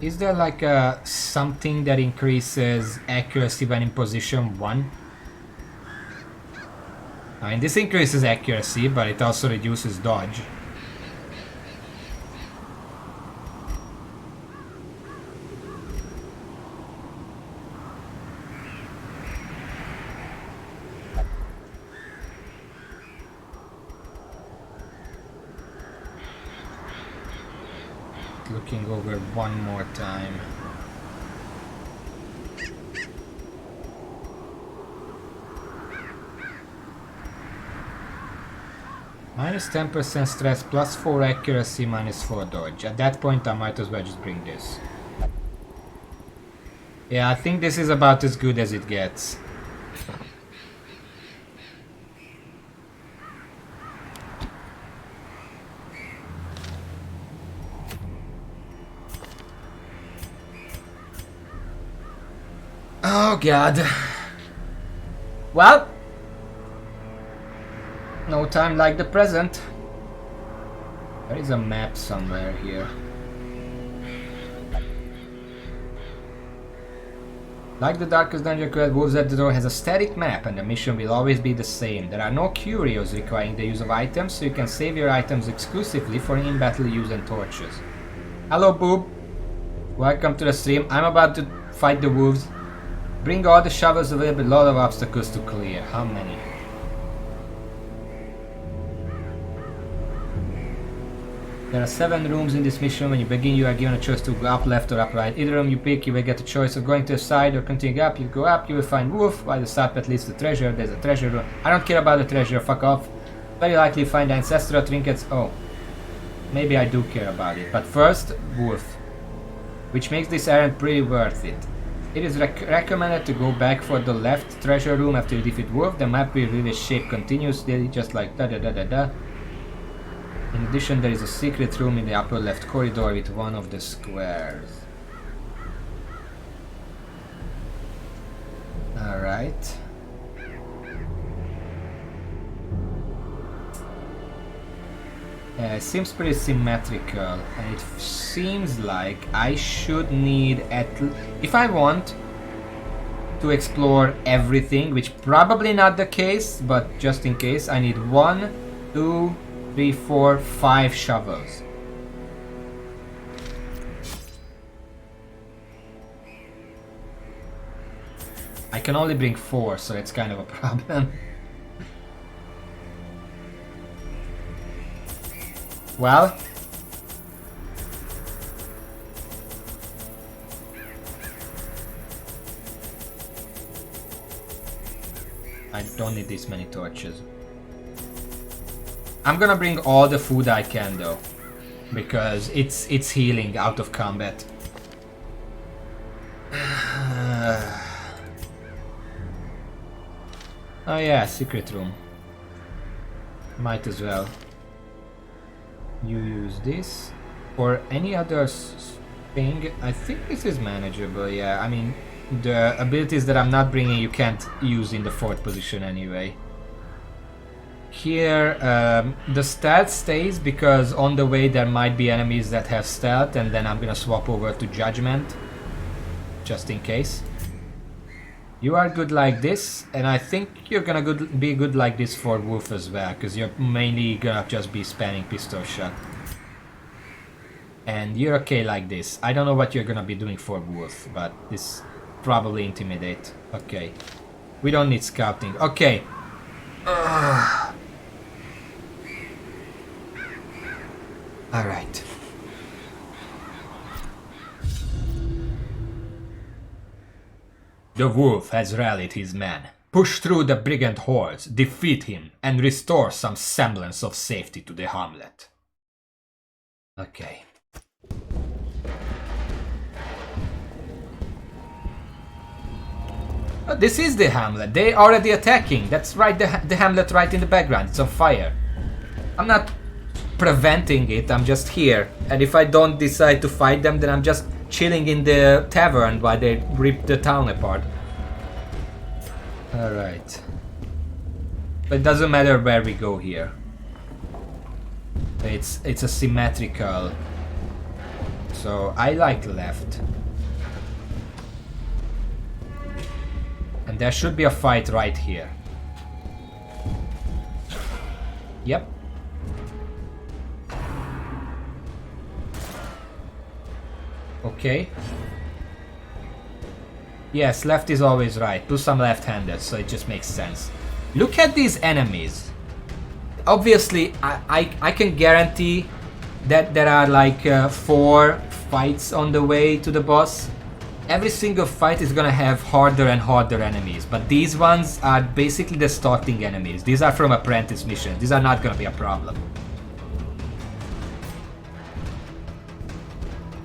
Is there like a something that increases accuracy when in position 1? I mean, this increases accuracy, but it also reduces dodge. Looking over one more time. Minus 10% stress, plus 4 accuracy, minus 4 dodge. At that point I might as well just bring this. Yeah, I think this is about as good as it gets. Oh god. Well, no time like the present. There is a map somewhere here. Like the Darkest Dungeon Quest, Wolves at the Door has a static map and the mission will always be the same. There are no curios requiring the use of items, so you can save your items exclusively for in-battle use and torches. Hello Boob, welcome to the stream. I'm about to fight the wolves. Bring all the shovels available, a lot of obstacles to clear. How many? There are 7 rooms in this mission. When you begin, you are given a choice to go up, left or up, right. Either room you pick, you will get a choice of going to the side or continuing up. You go up, you will find wolf, while the side path leads to treasure. There's a treasure room. I don't care about the treasure, fuck off. Very likely find ancestral trinkets. Oh, maybe I do care about it. But first, wolf. Which makes this errand pretty worth it. It is recommended to go back for the left treasure room after you defeat Wolf. The map will really shape continuously, just like da da da da da. In addition, there is a secret room in the upper left corridor with one of the squares. Alright. It seems pretty symmetrical, and it seems like I should need if I want to explore everything, which probably not the case, but just in case, I need 1, 2, 3, 4, 5 shovels. I can only bring 4, so it's kind of a problem. Well, I don't need this many torches. I'm gonna bring all the food I can though, because it's healing out of combat. Oh yeah, secret room. Might as well. You use this or any other thing. I think this is manageable. Yeah, I mean the abilities that I'm not bringing you can't use in the 4th position anyway. Here the stealth stays because on the way there might be enemies that have stealth, and then I'm gonna swap over to judgment just in case. You are good like this, and I think you're gonna be good like this for Wolf as well, because you're mainly gonna just be spamming pistol shot. And you're okay like this. I don't know what you're gonna be doing for Wolf, but this probably intimidate. Okay. We don't need scouting. Okay. Alright. The Wolf has rallied his men. Push through the brigand hordes, defeat him, and restore some semblance of safety to the hamlet. Okay. Oh, this is the hamlet. They already attacking. That's right, the hamlet right in the background. It's on fire. I'm not preventing it, I'm just here. And if I don't decide to fight them, then I'm just chilling in the tavern while they rip the town apart. Alright. But it doesn't matter where we go here. It's a symmetrical. So I like left. And there should be a fight right here. Yep. Okay. Yes, left is always right. Plus I'm left-handed, so it just makes sense. Look at these enemies. Obviously, I can guarantee that there are like 4 fights on the way to the boss. Every single fight is gonna have harder and harder enemies, but these ones are basically the starting enemies. These are from apprentice missions. These are not gonna be a problem.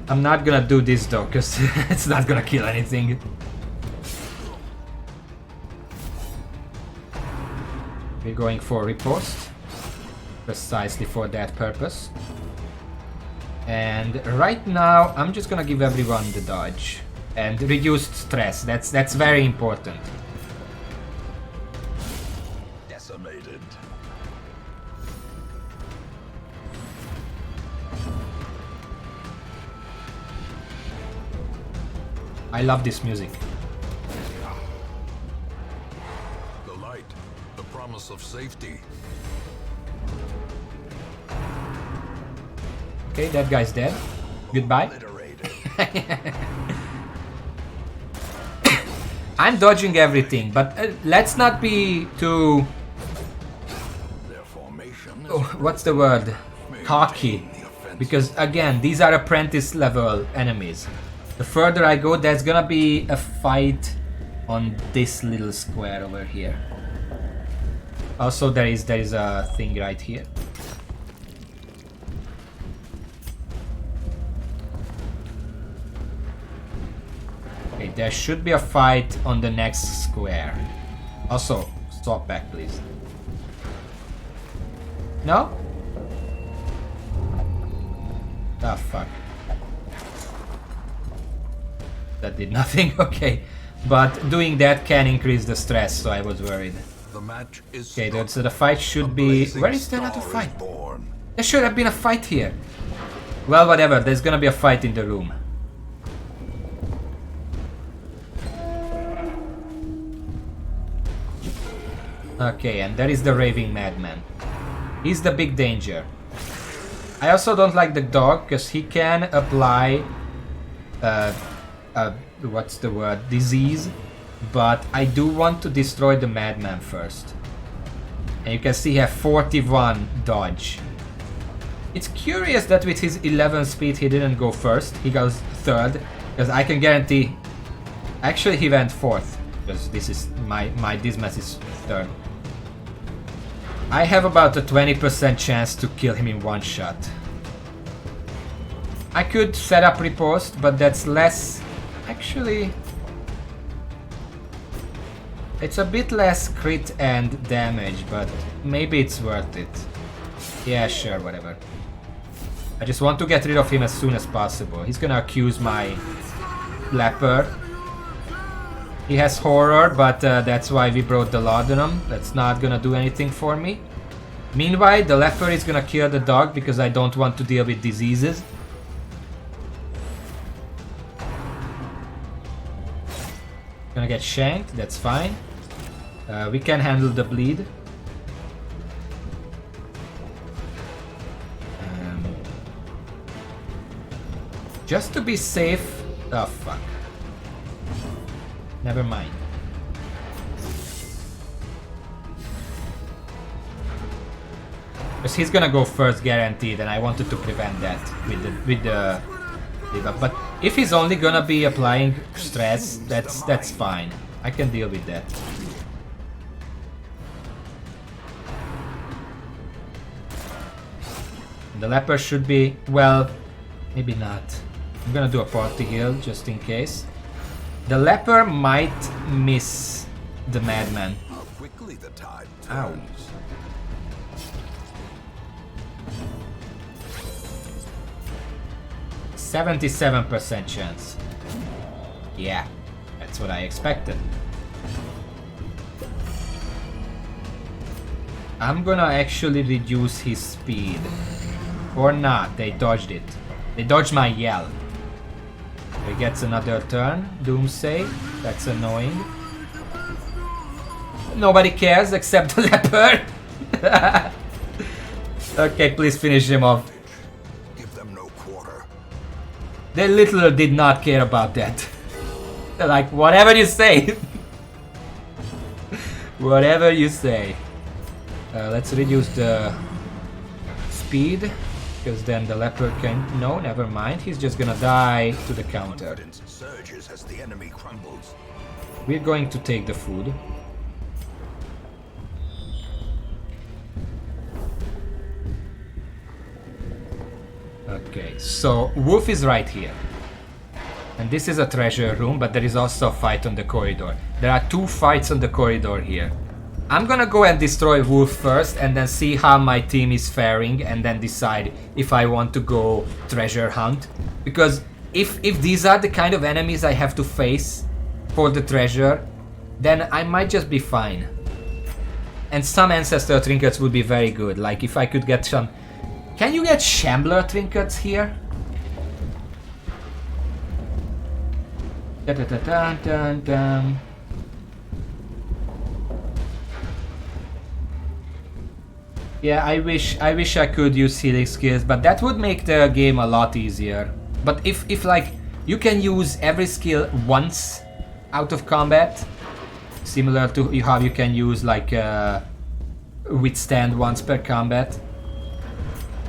I'm not gonna do this though, because it's not gonna kill anything. We're going for riposte, precisely for that purpose. And right now, I'm just gonna give everyone the dodge. And reduced stress, that's very important. Decimated. I love this music. The light, the promise of safety. Okay, that guy's dead. Goodbye. I'm dodging everything, but let's not be too... Their formation is Oh, what's the word? Cocky. Because again, these are apprentice level enemies. The further I go, there's gonna be a fight on this little square over here. Also, there is a thing right here. Okay, there should be a fight on the next square. Also, swap back, please. No? Ah, fuck. That did nothing, okay. But doing that can increase the stress, so I was worried. The match is Okay, stopped. so the fight should A be... blazing Where is the other star fight? is born. There should have been a fight here. Well, whatever, there's gonna be a fight in the room. Okay, and there is the Raving Madman. He's the big danger. I also don't like the dog, because he can apply... what's the word? Disease. But I do want to destroy the Madman first. And you can see he has 41 dodge. It's curious that with his 11 speed he didn't go first, he goes third, because I can guarantee... Actually he went fourth, because this is my Dismas is third. I have about a 20% chance to kill him in one shot. I could set up riposte, but that's less... Actually... It's a bit less crit and damage, but maybe it's worth it. Yeah, sure, whatever. I just want to get rid of him as soon as possible. He's gonna accuse my leper. He has horror, but that's why we brought the laudanum. That's not gonna do anything for me. Meanwhile, the leper is gonna kill the dog because I don't want to deal with diseases. Gonna get shanked, that's fine. We can handle the bleed. Just to be safe... Oh, fuck. Never mind. Because he's gonna go first, guaranteed, and I wanted to prevent that with the debuff. But if he's only gonna be applying stress, that's fine. I can deal with that. The leper should be... well, maybe not. I'm gonna do a party heal just in case. The leper might miss the madman. How quickly the tide Ow. turns. %77% chance. Yeah, that's what I expected. I'm gonna actually reduce his speed. Or not, they dodged it. They dodged my yell. He gets another turn. Doomsay. That's annoying. Nobody cares except the leper. Okay, please finish him off. Give them no quarter. They literally did not care about that. They're like, whatever you say. Whatever you say. Let's reduce the speed. Because then the leper can... No, never mind. He's just gonna die to the counter. Confidence surges as the enemy crumbles. We're going to take the food. Okay, so Wolf is right here. And this is a treasure room, but there is also a fight on the corridor. There are two fights on the corridor here. I'm gonna go and destroy Wolf first and then see how my team is faring and then decide if I want to go treasure hunt. Because if these are the kind of enemies I have to face for the treasure, then I might just be fine. And some ancestor trinkets would be very good, like if I could get some... Can you get Shambler trinkets here? Da-da-da-dun-dun-dun. Yeah, I wish I could use healing skills, but that would make the game a lot easier. But if like you can use every skill once out of combat, similar to how you can use like withstand once per combat,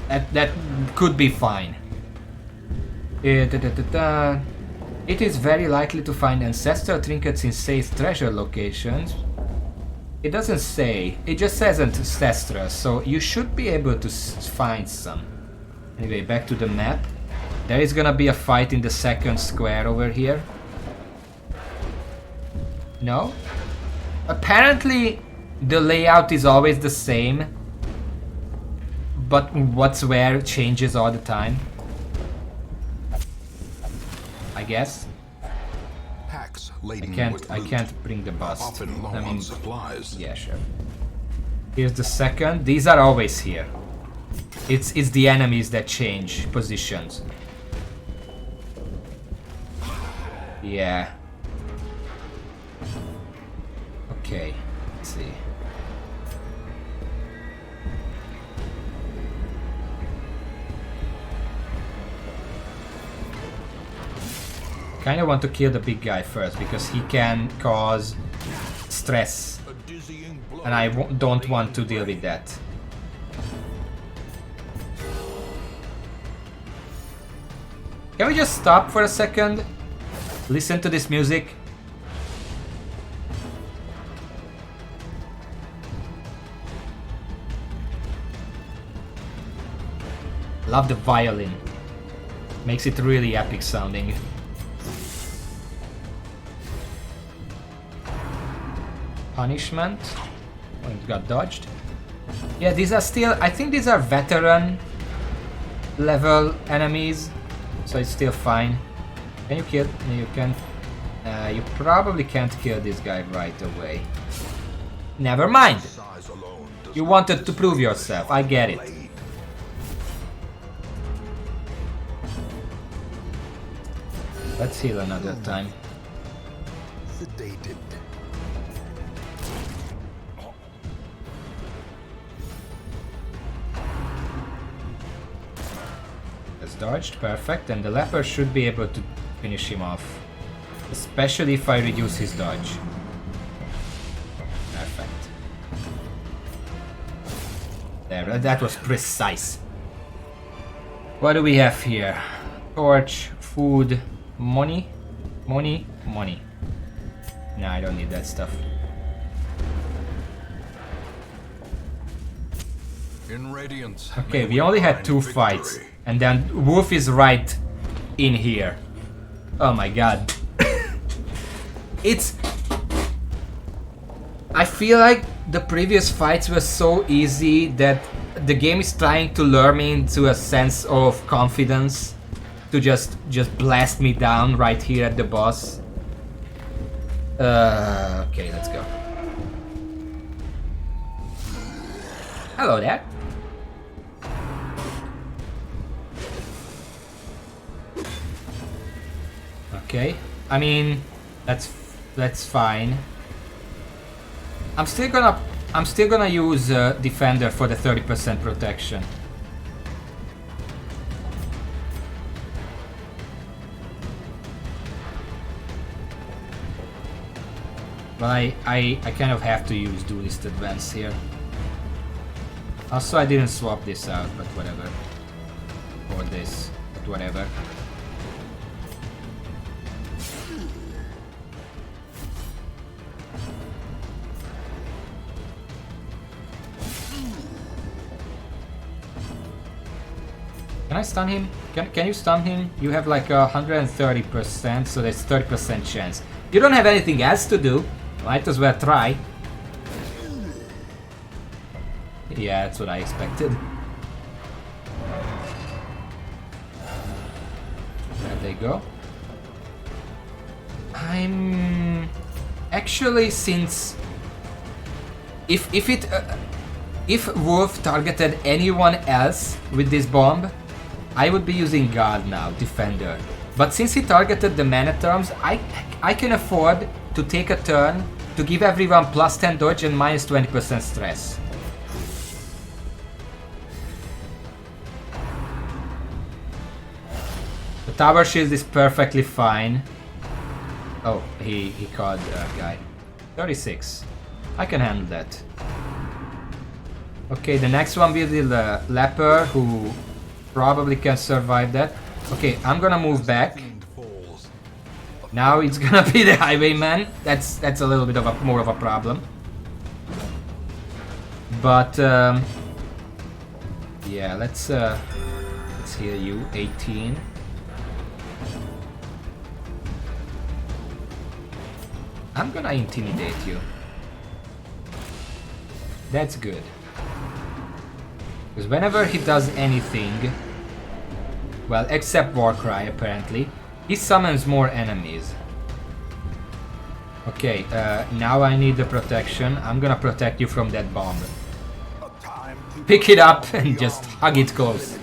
that could be fine. It is very likely to find ancestral trinkets in safe treasure locations. It doesn't say, it just says ancestral, so you should be able to find some. Anyway, back to the map. There is gonna be a fight in the second square over here. No? Apparently the layout is always the same, but what's where changes all the time. I guess. Packs laden with I loot can't bring the bust. often low I mean, on supplies. yeah, sure. Here's the second. These are always here. It's the enemies that change positions. Yeah. Okay. Let's see. Kinda want to kill the big guy first because he can cause stress. A dizzying blow. And I don't want to deal with that. Can we just stop for a second? Listen to this music. Love the violin. Makes it really epic sounding. Punishment. Oh, it got dodged. Yeah, these are still... I think these are veteran level enemies. So it's still fine. Can you kill... You can... you probably can't kill this guy right away. Never mind. Size alone does You not wanted to prove yourself. I get it. blade. Let's heal another time. Sedated. That's dodged. Perfect. And the leper should be able to finish him off. Especially if I reduce his dodge. Perfect. There, that was precise. What do we have here? Torch, food, money, money, money. Nah, I don't need that stuff. In Radiance. Okay, may we only had find 2 victory. fights. And then Wolf is right in here. Oh my god. It's... I feel like the previous fights were so easy that the game is trying to lure me into a sense of confidence to just blast me down right here at the boss. Okay, let's go. Hello there. Okay, I mean that's fine. I'm still gonna use Defender for the 30% protection. But I kind of have to use Duelist Advance here. Also, I didn't swap this out, but whatever. Or this, but whatever. Can I stun him? Can you stun him? You have like 130%, so there's 30% chance. You don't have anything else to do. Might as well try. Yeah, that's what I expected. There they go. I'm actually, since if Wolf targeted anyone else with this bomb, I would be using Guard now, Defender. But since he targeted the Man-at-Arms, I can afford to take a turn to give everyone plus 10 dodge and minus 20% stress. The tower shield is perfectly fine. Oh, he caught a guy. 36. I can handle that. Okay, the next one will be the Leper, who probably can survive that. Okay, I'm gonna move back. Now it's gonna be the Highwayman. That's a little bit of more of a problem. But yeah, let's heal you. 18. I'm gonna intimidate you. That's good. Because whenever he does anything, well, except Warcry apparently, he summons more enemies. Okay, now I need the protection. I'm gonna protect you from that bomb. Pick it up and just hug it close.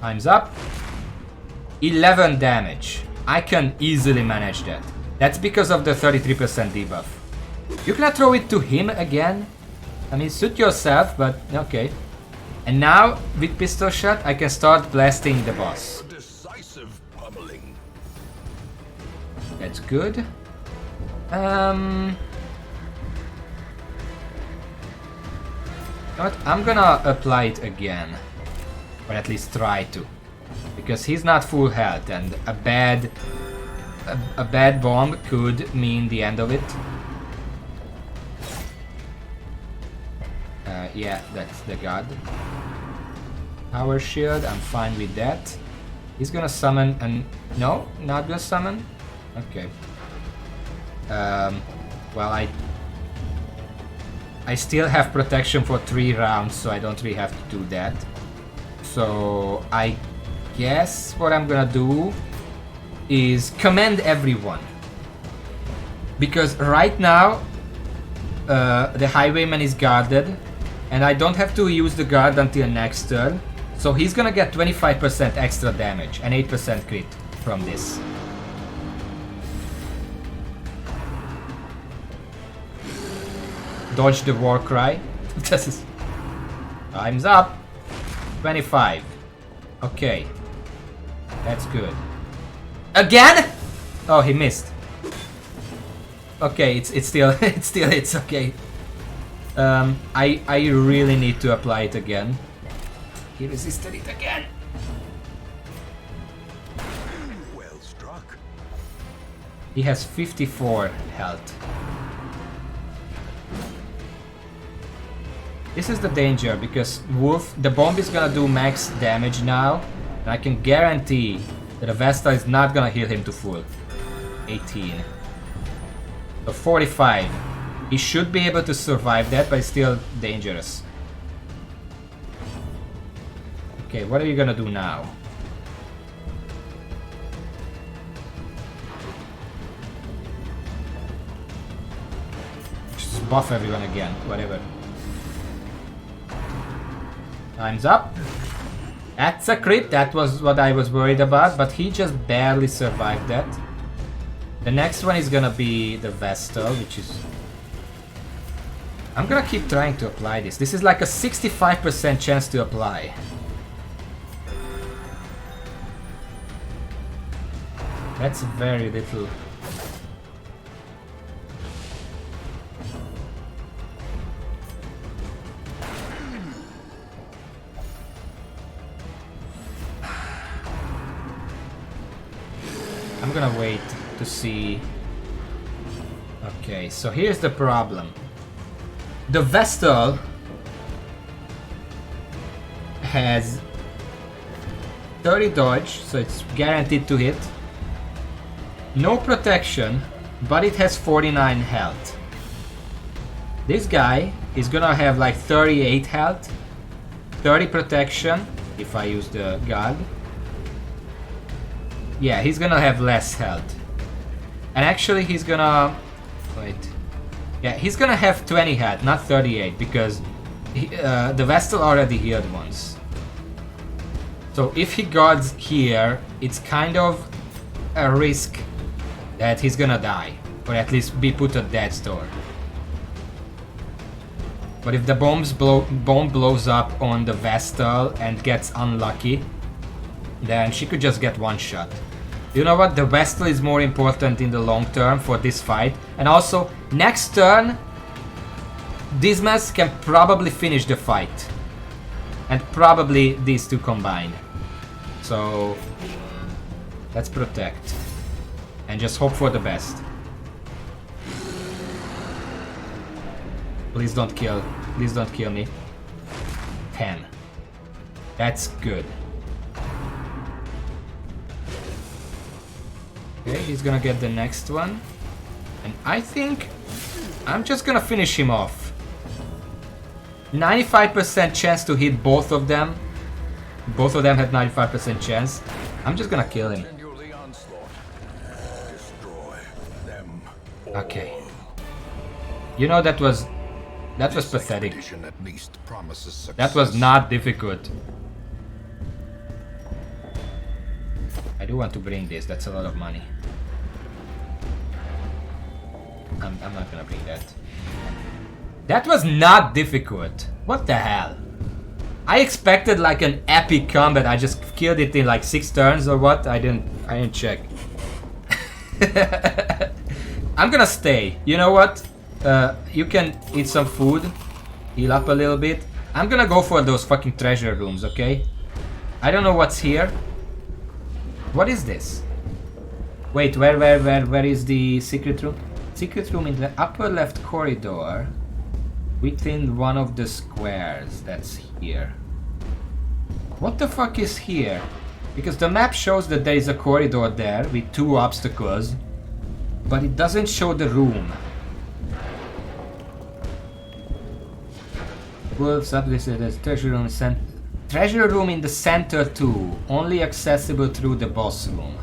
Time's up. 11 damage. I can easily manage that. That's because of the 33% debuff. You're gonna throw it to him again? I mean, suit yourself, but okay. And now, with pistol shot, I can start blasting the boss. Decisive pummeling. That's good. But I'm gonna apply it again. Or at least try to. Because he's not full health and a bad bomb could mean the end of it. Yeah, that's the god. Power shield, I'm fine with that. He's gonna summon and no, not gonna summon. Okay. Well, I still have protection for 3 rounds, so I don't really have to do that. So I guess what I'm gonna do is command everyone. Because right now the highwayman is guarded and I don't have to use the guard until next turn. So he's gonna get 25% extra damage and 8% crit from this. Dodge the war cry. This is... Time's up. 25. Okay. That's good. Again? Oh, he missed. Okay, it's still it's okay. I really need to apply it again. He resisted it again. Well struck. He has 54 health. This is the danger because Wolf, the bomb is gonna do max damage now, and I can guarantee that a Vesta is not gonna heal him to full. 18. So 45. He should be able to survive that, but it's still dangerous. Okay, what are you gonna do now? Just buff everyone again, whatever. Time's up. That's a crit, that was what I was worried about, but he just barely survived that. The next one is gonna be the Vestal, which is... I'm gonna keep trying to apply this. This is like a 65% chance to apply. That's very little. I'm gonna wait to see. Okay, so here's the problem. The Vestal has 30 dodge, so it's guaranteed to hit. No protection, but it has 49 health. This guy is gonna have like 38 health, 30 protection if I use the guard. Yeah, he's gonna have less health. And actually he's gonna... Wait. Yeah, he's gonna have 20 health, not 38, because the Vestal already healed once. So if he guards here, it's kind of a risk that he's gonna die. Or at least be put at death's door. But if the bomb blows up on the Vestal and gets unlucky, then she could just get one shot. You know what? The Vestal is more important in the long term for this fight. And also, next turn, Dismas can probably finish the fight. And probably these two combined. So, let's protect. And just hope for the best. Please don't kill. Please don't kill me. 10. That's good. he's gonna get the next one. And I think I'm just gonna finish him off. 95% chance to hit both of them. Both of them had 95% chance. I'm just gonna kill him. Continue the onslaught. Destroy them all. Okay. You know, that was pathetic. Expedition at least promises success. That was not difficult. I do want to bring this, that's a lot of money. I'm not gonna bring that. That was not difficult. What the hell? I expected like an epic combat. I just killed it in like 6 turns or what? I didn't check. I'm gonna stay. You know what? You can eat some food, heal up a little bit. I'm gonna go for those fucking treasure rooms, okay? I don't know what's here. What is this? Wait, where is the secret room? Secret room in the upper left corridor, within one of the squares. That's here. What the fuck is here? Because the map shows that there is a corridor there with 2 obstacles, but it doesn't show the room. Wolves uplisted as treasure room in the center too, only accessible through the boss room.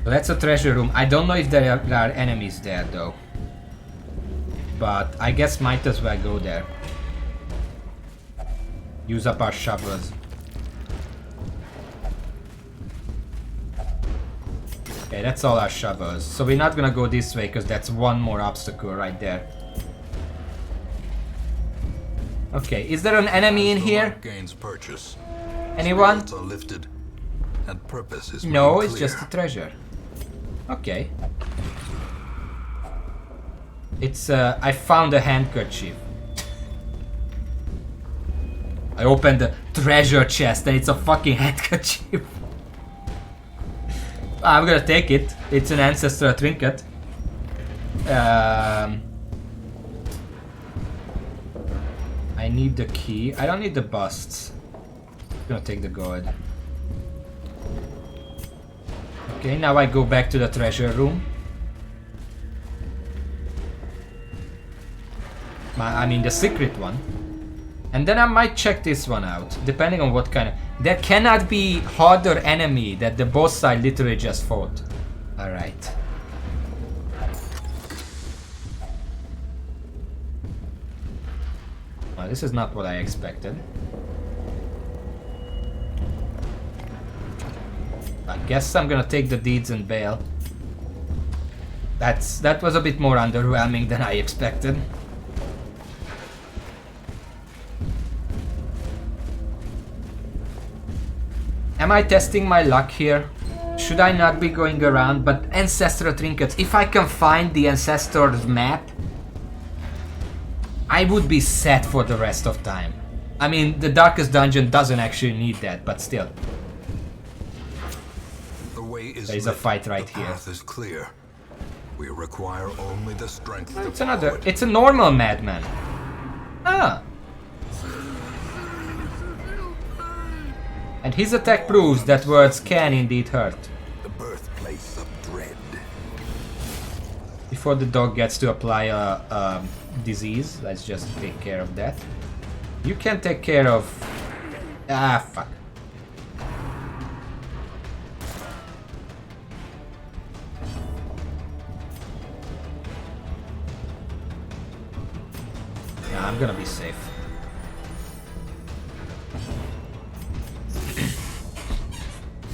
So that's a treasure room. I don't know if there are enemies there though, but I guess might as well go there. Use up our shovels. Okay, that's all our shovels. So we're not gonna go this way because that's one more obstacle right there. Okay, is there an enemy in here? Gains purchase. Anyone? Spirits are lifted, and purpose is No, made it's clear. just a treasure. Okay. It's I found a handkerchief. I opened the treasure chest and it's a fucking handkerchief. I'm gonna take it. It's an ancestral trinket. I need the key. I don't need the busts. I'm gonna take the gold. Okay, now I go back to the treasure room. I mean the secret one. And then I might check this one out, depending on what kind of... There cannot be harder enemy that the boss side literally just fought. Alright. Well, this is not what I expected. I guess I'm gonna take the deeds and bail. That was a bit more underwhelming than I expected. Am I testing my luck here? Should I not be going around? But ancestral trinkets, if I can find the ancestor's map, I would be set for the rest of time. I mean, the darkest dungeon doesn't actually need that, but still. The way is There is a lit. fight right the here. path is clear. We require only the strength to It's follow another. it. It's a normal madman. Ah. And his attack proves that words can indeed hurt. The birthplace of dread. Before the dog gets to apply a disease, let's just take care of that. You can take care of... Ah, fuck. Yeah, I'm gonna be safe.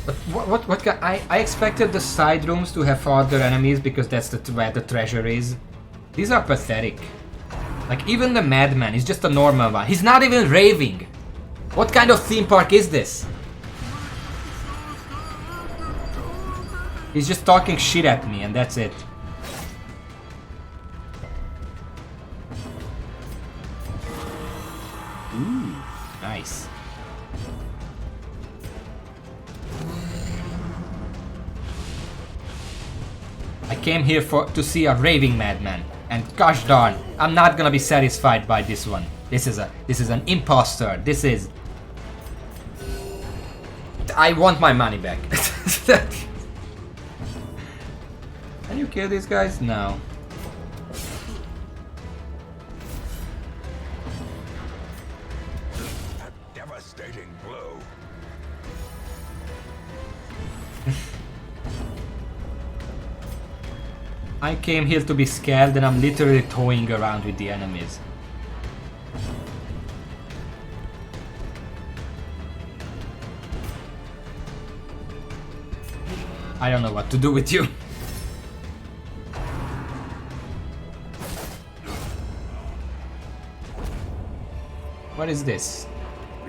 But what I expected the side rooms to have other enemies because that's where the treasure is. These are pathetic. Like even the madman is just a normal one. He's not even raving. What kind of theme park is this? He's just talking shit at me and that's it. Ooh, nice. I came here to see a raving madman, and gosh darn, I'm not gonna be satisfied by this one. This is an imposter. This is... I want my money back. Can you kill these guys? No. A devastating blow. I came here to be scared and I'm literally toying around with the enemies. I don't know what to do with you. What is this?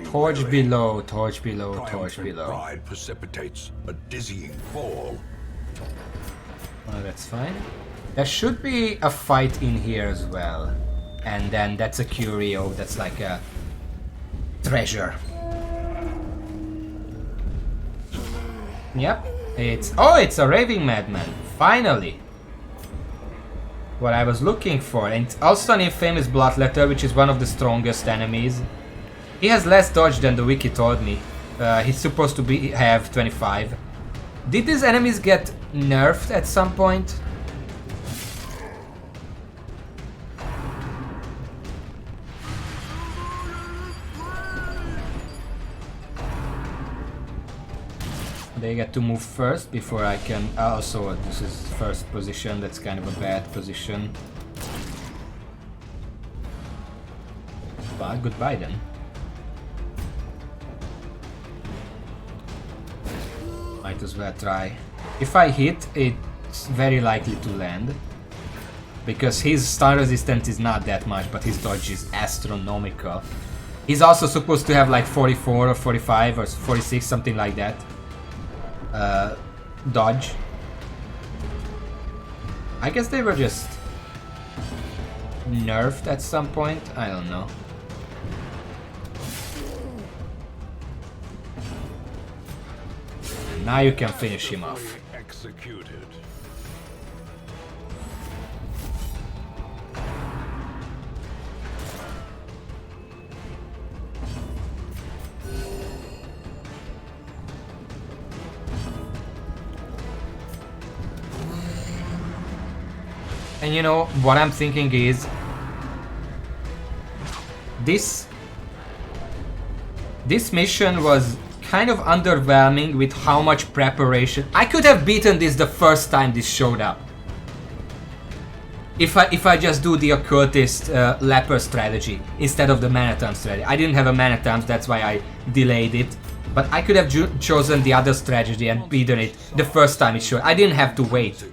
Torch below, torch below, torch Triumphant below. pride precipitates a dizzying fall. Oh, that's fine. There should be a fight in here as well. And then that's a curio, that's like a treasure. Yep, it's... Oh, it's a raving madman! Finally! What I was looking for. And it's also an infamous bloodletter, which is one of the strongest enemies. He has less dodge than the wiki told me. He's supposed to have 25. Did these enemies get nerfed at some point? They get to move first before I can... Also, this is first position, that's kind of a bad position. But goodbye then. Might as well try. If I hit, it's very likely to land. Because his stun resistance is not that much, but his dodge is astronomical. He's also supposed to have like 44 or 45 or 46, something like that. Dodge. I guess they were just nerfed at some point. I don't know. Now you can finish him off. Executed. And you know, what I'm thinking is... This mission was kind of underwhelming with how much preparation. I could have beaten this the first time this showed up. If I just do the occultist leper strategy instead of the Manatom strategy. I didn't have a Manatom, that's why I delayed it. But I could have chosen the other strategy and beaten it the first time it showed. I didn't have to wait.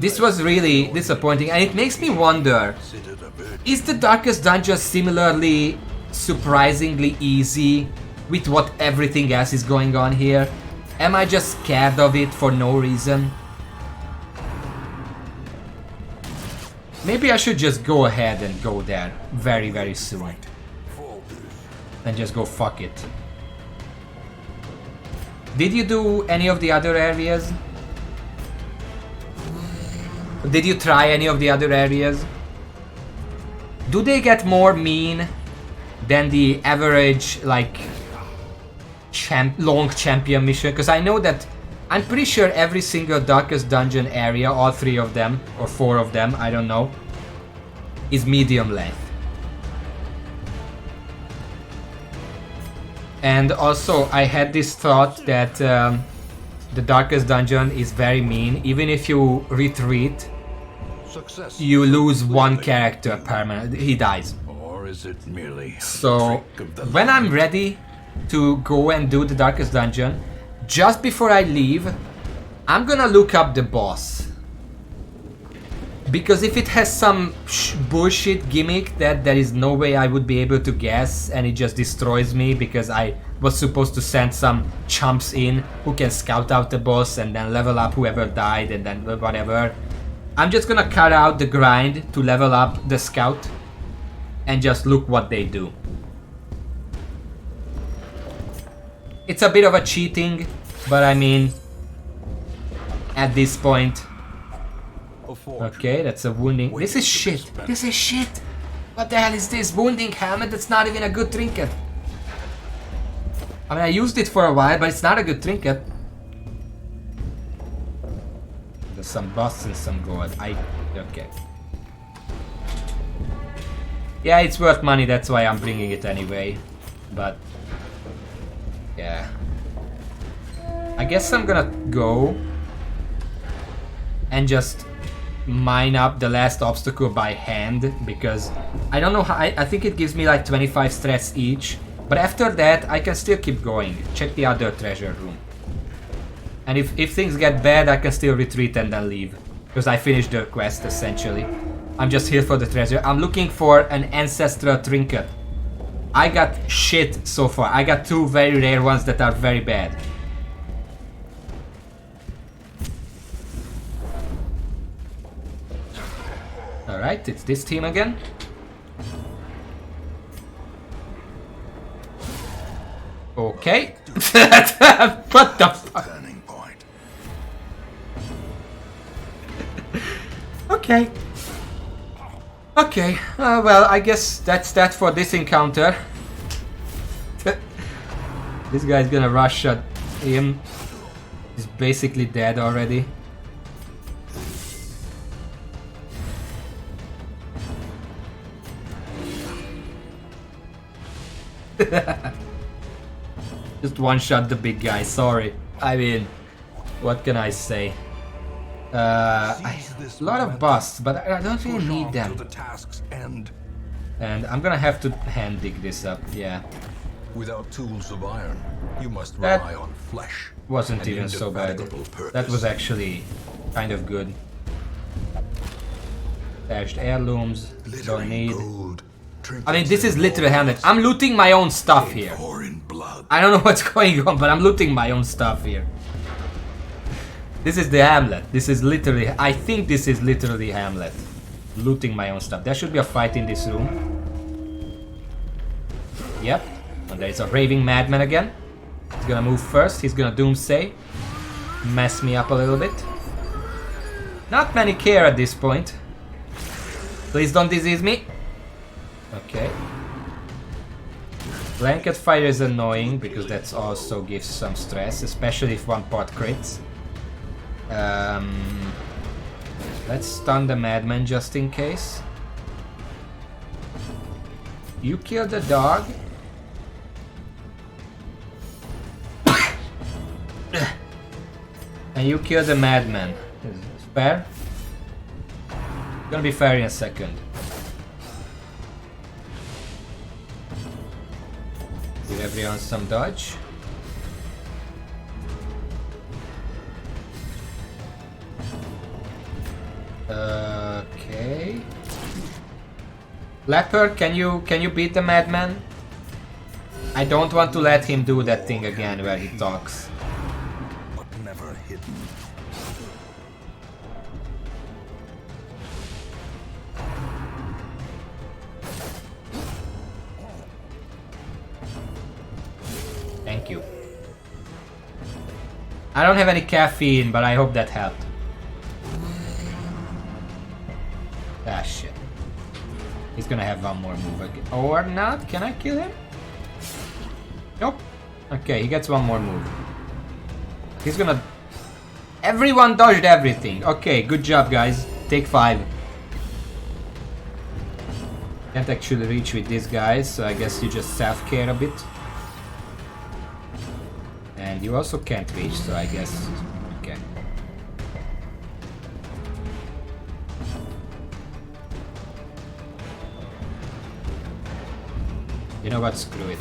This was really disappointing, and it makes me wonder, is the Darkest Dungeon similarly surprisingly easy with what everything else is going on here? Am I just scared of it for no reason? Maybe I should just go ahead and go there very, very soon. And just go fuck it. Did you do any of the other areas? Did you try any of the other areas? Do they get more mean than the average, like, long champion mission? Because I know that, I'm pretty sure every single Darkest Dungeon area, all 3 of them, or 4 of them, I don't know, is medium length. And also, I had this thought that the Darkest Dungeon is very mean. Even if you retreat, you lose one character permanently. He dies. Or is it merely So, when I'm ready to go and do the Darkest Dungeon, just before I leave, I'm gonna look up the boss. Because if it has some bullshit gimmick that there is no way I would be able to guess and it just destroys me because I was supposed to send some chumps in who can scout out the boss and then level up whoever died and then whatever, I'm just gonna cut out the grind to level up the scout and just look what they do. It's a bit of a cheating, but I mean, at this point... Okay, that's a wounding. This is shit. This is shit. What the hell is this? Wounding helmet? That's not even a good trinket. I mean, I used it for a while, but it's not a good trinket. some busts and some gold. Okay. Yeah, it's worth money, that's why I'm bringing it anyway. But yeah. I guess I'm gonna go and just mine up the last obstacle by hand, because I don't know how, I think it gives me like 25 stress each, but after that I can still keep going. Check the other treasure room, and if things get bad I can still retreat and then leave, because I finished the quest essentially. I'm just here for the treasure. I'm looking for an ancestral trinket. I got shit so far. I got 2 very rare ones that are very bad. Alright, it's this team again. Okay. What the fuck? Turning point. Okay. Okay, well, I guess that's that for this encounter. This guy's gonna rush at him. He's basically dead already. Just one-shot the big guy, sorry. I mean, what can I say? A lot of busts, but I don't really need them. To the task's end. And I'm gonna have to hand dig this up, yeah. Without tools of iron, you must That rely on flesh. Wasn't and even so bad. indefatigable purpose. That was actually kind of good. Stashed heirlooms, don't Glittering need. gold, I mean, this is literally Hamlet. I'm looting my own stuff here. pouring blood. I don't know what's going on, but I'm looting my own stuff here. This is the Hamlet. This is literally, I think this is literally Hamlet. Looting my own stuff. There should be a fight in this room. Yep. And there's a raving madman again. He's gonna move first. He's gonna doomsay. Mess me up a little bit. Not many care at this point. Please don't disease me. Okay. Blanket fire is annoying because that also gives some stress, especially if one part crits. Let's stun the madman just in case. You killed the dog. And you killed the madman. Is it fair? Gonna be fair in a second. Give everyone some dodge. Okay. Leopard, can you beat the madman? I don't want to let him do that thing again where he talks. But never hidden. Thank you. I don't have any caffeine, but I hope that helped. Ah, shit. He's gonna have one more move again. Or not? Can I kill him? Nope. Okay, he gets one more move. He's gonna... Everyone dodged everything. Okay, good job, guys. Take 5. Can't actually reach with these guys, so I guess you just self-care a bit. And you also can't reach, so I guess... Okay. You know what? Screw it.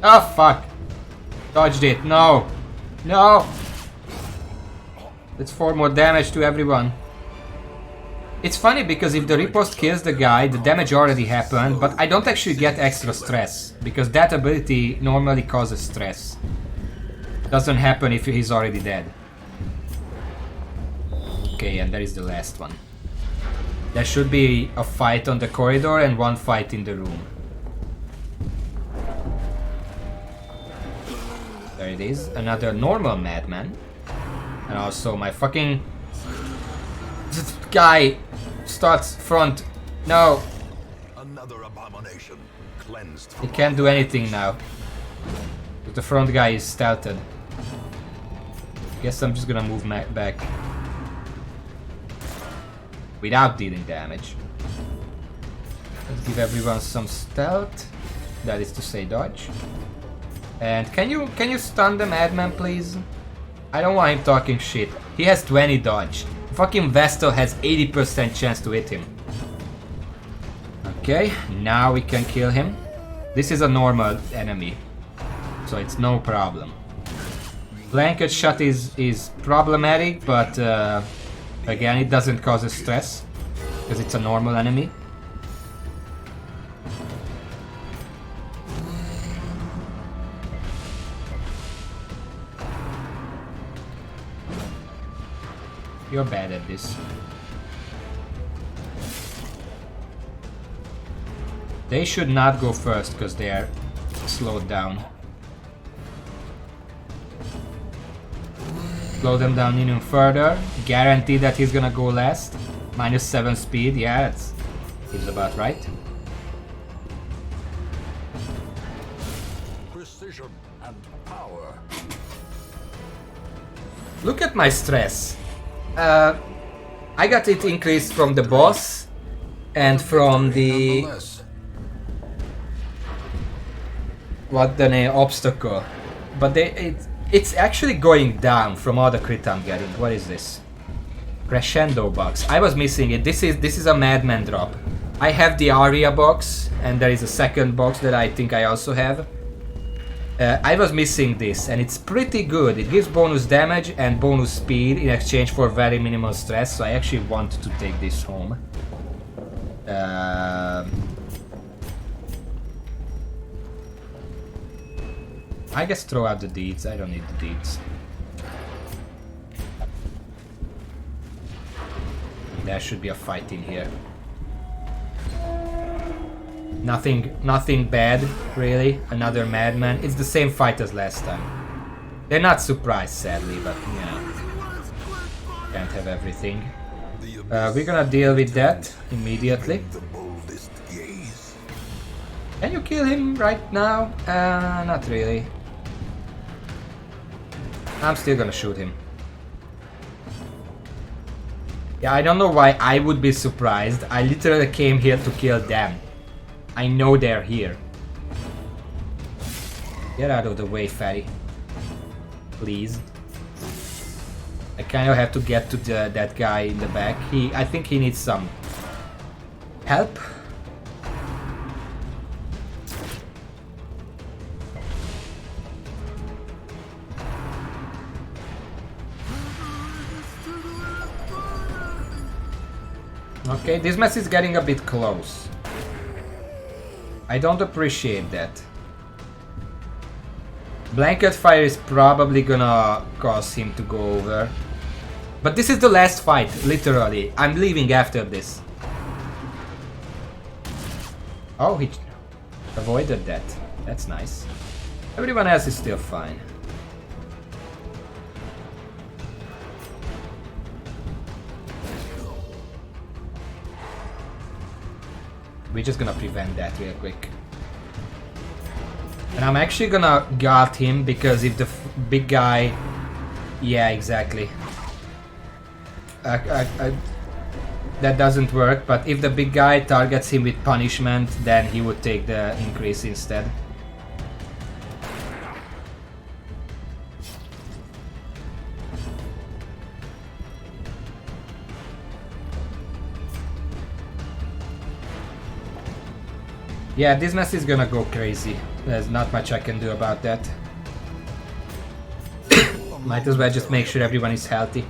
Oh, fuck! Dodged it. No! No! That's 4 more damage to everyone. It's funny because if the riposte kills the guy, the damage already happened, but I don't actually get extra stress, because that ability normally causes stress. Doesn't happen if he's already dead. Okay, and there is the last one. There should be a fight on the corridor and one fight in the room. There it is, another normal madman. And also my fucking... guy starts front. No. Another abomination cleansed. He can't do anything now. But the front guy is stealthed. Guess I'm just gonna move back. without dealing damage. Let's give everyone some stealth. That is to say dodge. And can you stun the madman, please? I don't want him talking shit. He has 20 dodge. Fucking Vestal has 80% chance to hit him. Okay, now we can kill him. This is a normal enemy, so it's no problem. Blanket shot is problematic, but again, it doesn't cause a stress because it's a normal enemy. You're bad at this. They should not go first because they are slowed down. Slow them down even further. Guarantee that he's gonna go last. -7 speed, yeah, that seems about right. Precision and power. Look at my stress. I got it increased from the boss and from the Nonetheless, what the name obstacle, but it's actually going down from all the crit I'm getting. What is this? Crescendo box. I was missing it. This is a madman drop. I have the Aria box, and there is a second box that I think I also have. I was missing this, and it's pretty good. It gives bonus damage and bonus speed in exchange for very minimal stress, so I actually want to take this home. I guess throw out the deeds. I don't need the deeds. There should be a fight in here. Nothing bad, really. Another madman. It's the same fight as last time. They're not surprised, sadly, but you know, can't have everything. We're gonna deal with that immediately. The boldest gaze. Can you kill him right now? Not really. I'm still gonna shoot him. Yeah, I don't know why I would be surprised. I literally came here to kill them. I know they're here. Get out of the way, fatty. Please. I kind of have to get to that guy in the back. I think he needs some help. Okay, this mess is getting a bit close. I don't appreciate that. Blanket fire is probably gonna cause him to go over. But this is the last fight, literally. I'm leaving after this. Oh, he avoided that. That's nice. Everyone else is still fine. We're just gonna prevent that real quick. And I'm actually gonna guard him because if the big guy... Yeah, exactly. That doesn't work, but if the big guy targets him with punishment, then he would take the increase instead. Yeah, this mess is gonna go crazy. There's not much I can do about that. Might as well just make sure everyone is healthy.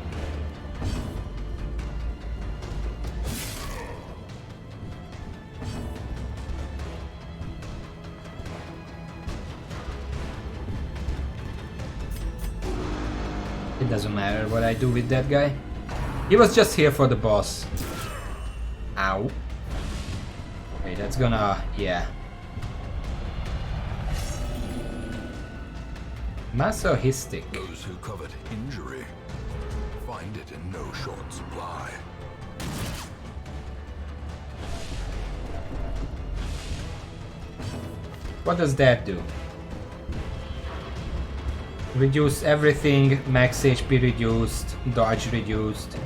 It doesn't matter what I do with that guy. He was just here for the boss. Ow. Okay, that's gonna... yeah. Masochistic. Those who covet injury find it in no short supply. What does that do? Reduce everything, max HP reduced, dodge reduced.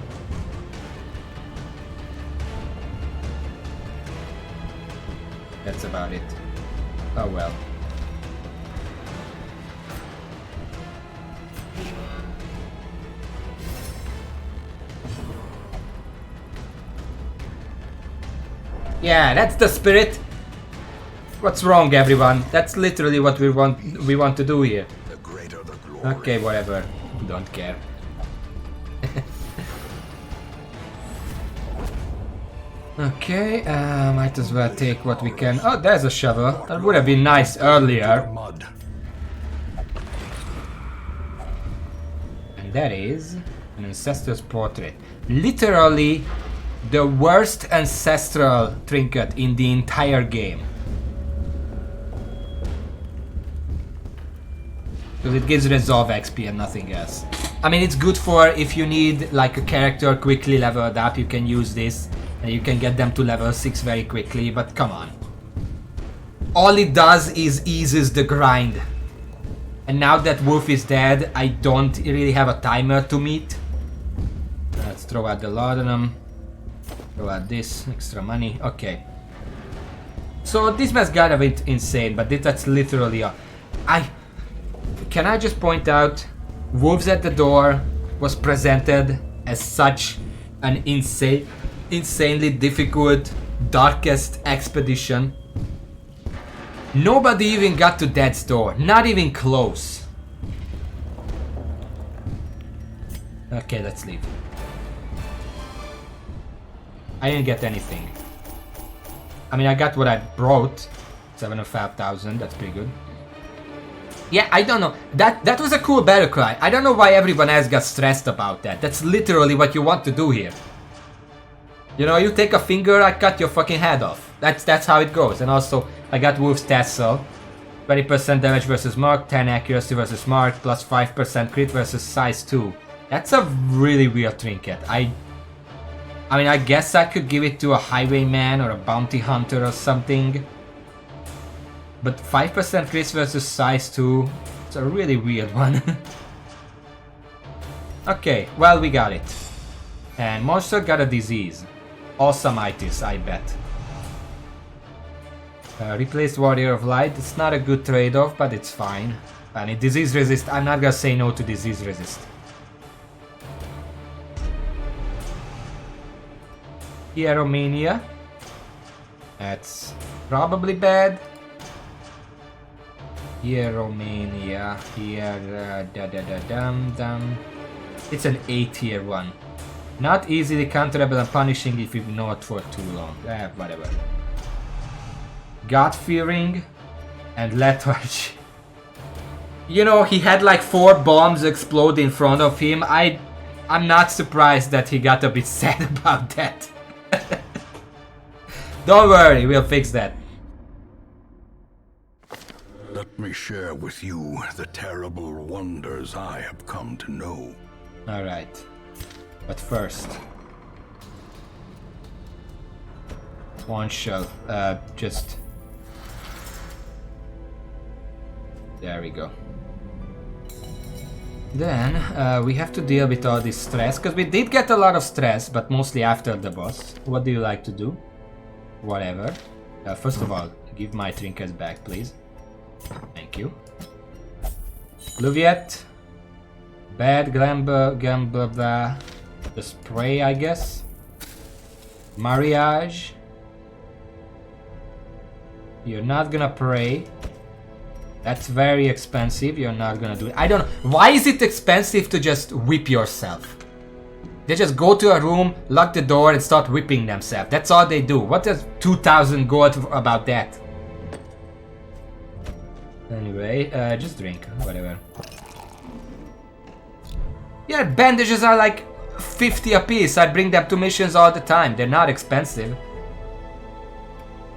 that's about it. Oh well. Yeah, that's the spirit. What's wrong, everyone? That's literally what we want to do here. The greater the glory. Okay, whatever. Don't care. Okay, might as well take what we can. Oh, there's a shovel. That would have been nice earlier. Mud. And that is an ancestor's portrait. Literally the worst ancestral trinket in the entire game. Because it gives resolve XP and nothing else. I mean, it's good for if you need like a character quickly leveled up, you can use this. And you can get them to level 6 very quickly, but come on. All it does is eases the grind. And now that Wolf is dead, I don't really have a timer to meet. Let's throw out the laudanum. Throw out this, extra money, okay. So this was kind of insane, but that's literally Can I just point out, Wolves at the Door was presented as such an insanely difficult, darkest expedition. Nobody even got to Death's Door, not even close. Okay, let's leave. I didn't get anything. I mean, I got what I brought, 7,500. That's pretty good. Yeah, I don't know. That was a cool battle cry. I don't know why everyone else got stressed about that. That's literally what you want to do here. You know, you take a finger, I cut your fucking head off. That's how it goes. And also, I got Wolf's Tassel. 20% damage versus Mark, 10 accuracy versus Mark, plus 5% crit versus size 2. That's a really weird trinket. I mean, I guess I could give it to a highwayman or a bounty hunter or something. But 5% crit versus size 2, it's a really weird one. Okay, well, we got it. And monster got a disease. Awesomeitis, I bet. Replaced Warrior of Light. It's not a good trade-off, but it's fine. And it disease resist. I'm not gonna say no to disease resist. Hieromania. That's probably bad. Hieromania. Here, It's an A tier one. Not easily counterable and punishing if you ignore it for too long. Whatever. God-fearing and lethargy. You know, he had like 4 bombs explode in front of him. I'm not surprised that he got a bit sad about that. Don't worry, we'll fix that. Let me share with you the terrible wonders I have come to know. Alright. But first... one shell. Just... there we go. Then, we have to deal with all this stress, because we did get a lot of stress, but mostly after the boss. What do you like to do? Whatever. First of all, give my trinkets back, please. Thank you. Gluviette. Bad Gamba, the spray, I guess. Mariage. You're not gonna pray. That's very expensive. You're not gonna do it. I don't know. Why is it expensive to just whip yourself? They just go to a room, lock the door, and start whipping themselves. That's all they do. What does 2,000 gold about that? Anyway, just drink. Whatever. Yeah, bandages are like 50 a piece. I bring them to missions all the time. They're not expensive.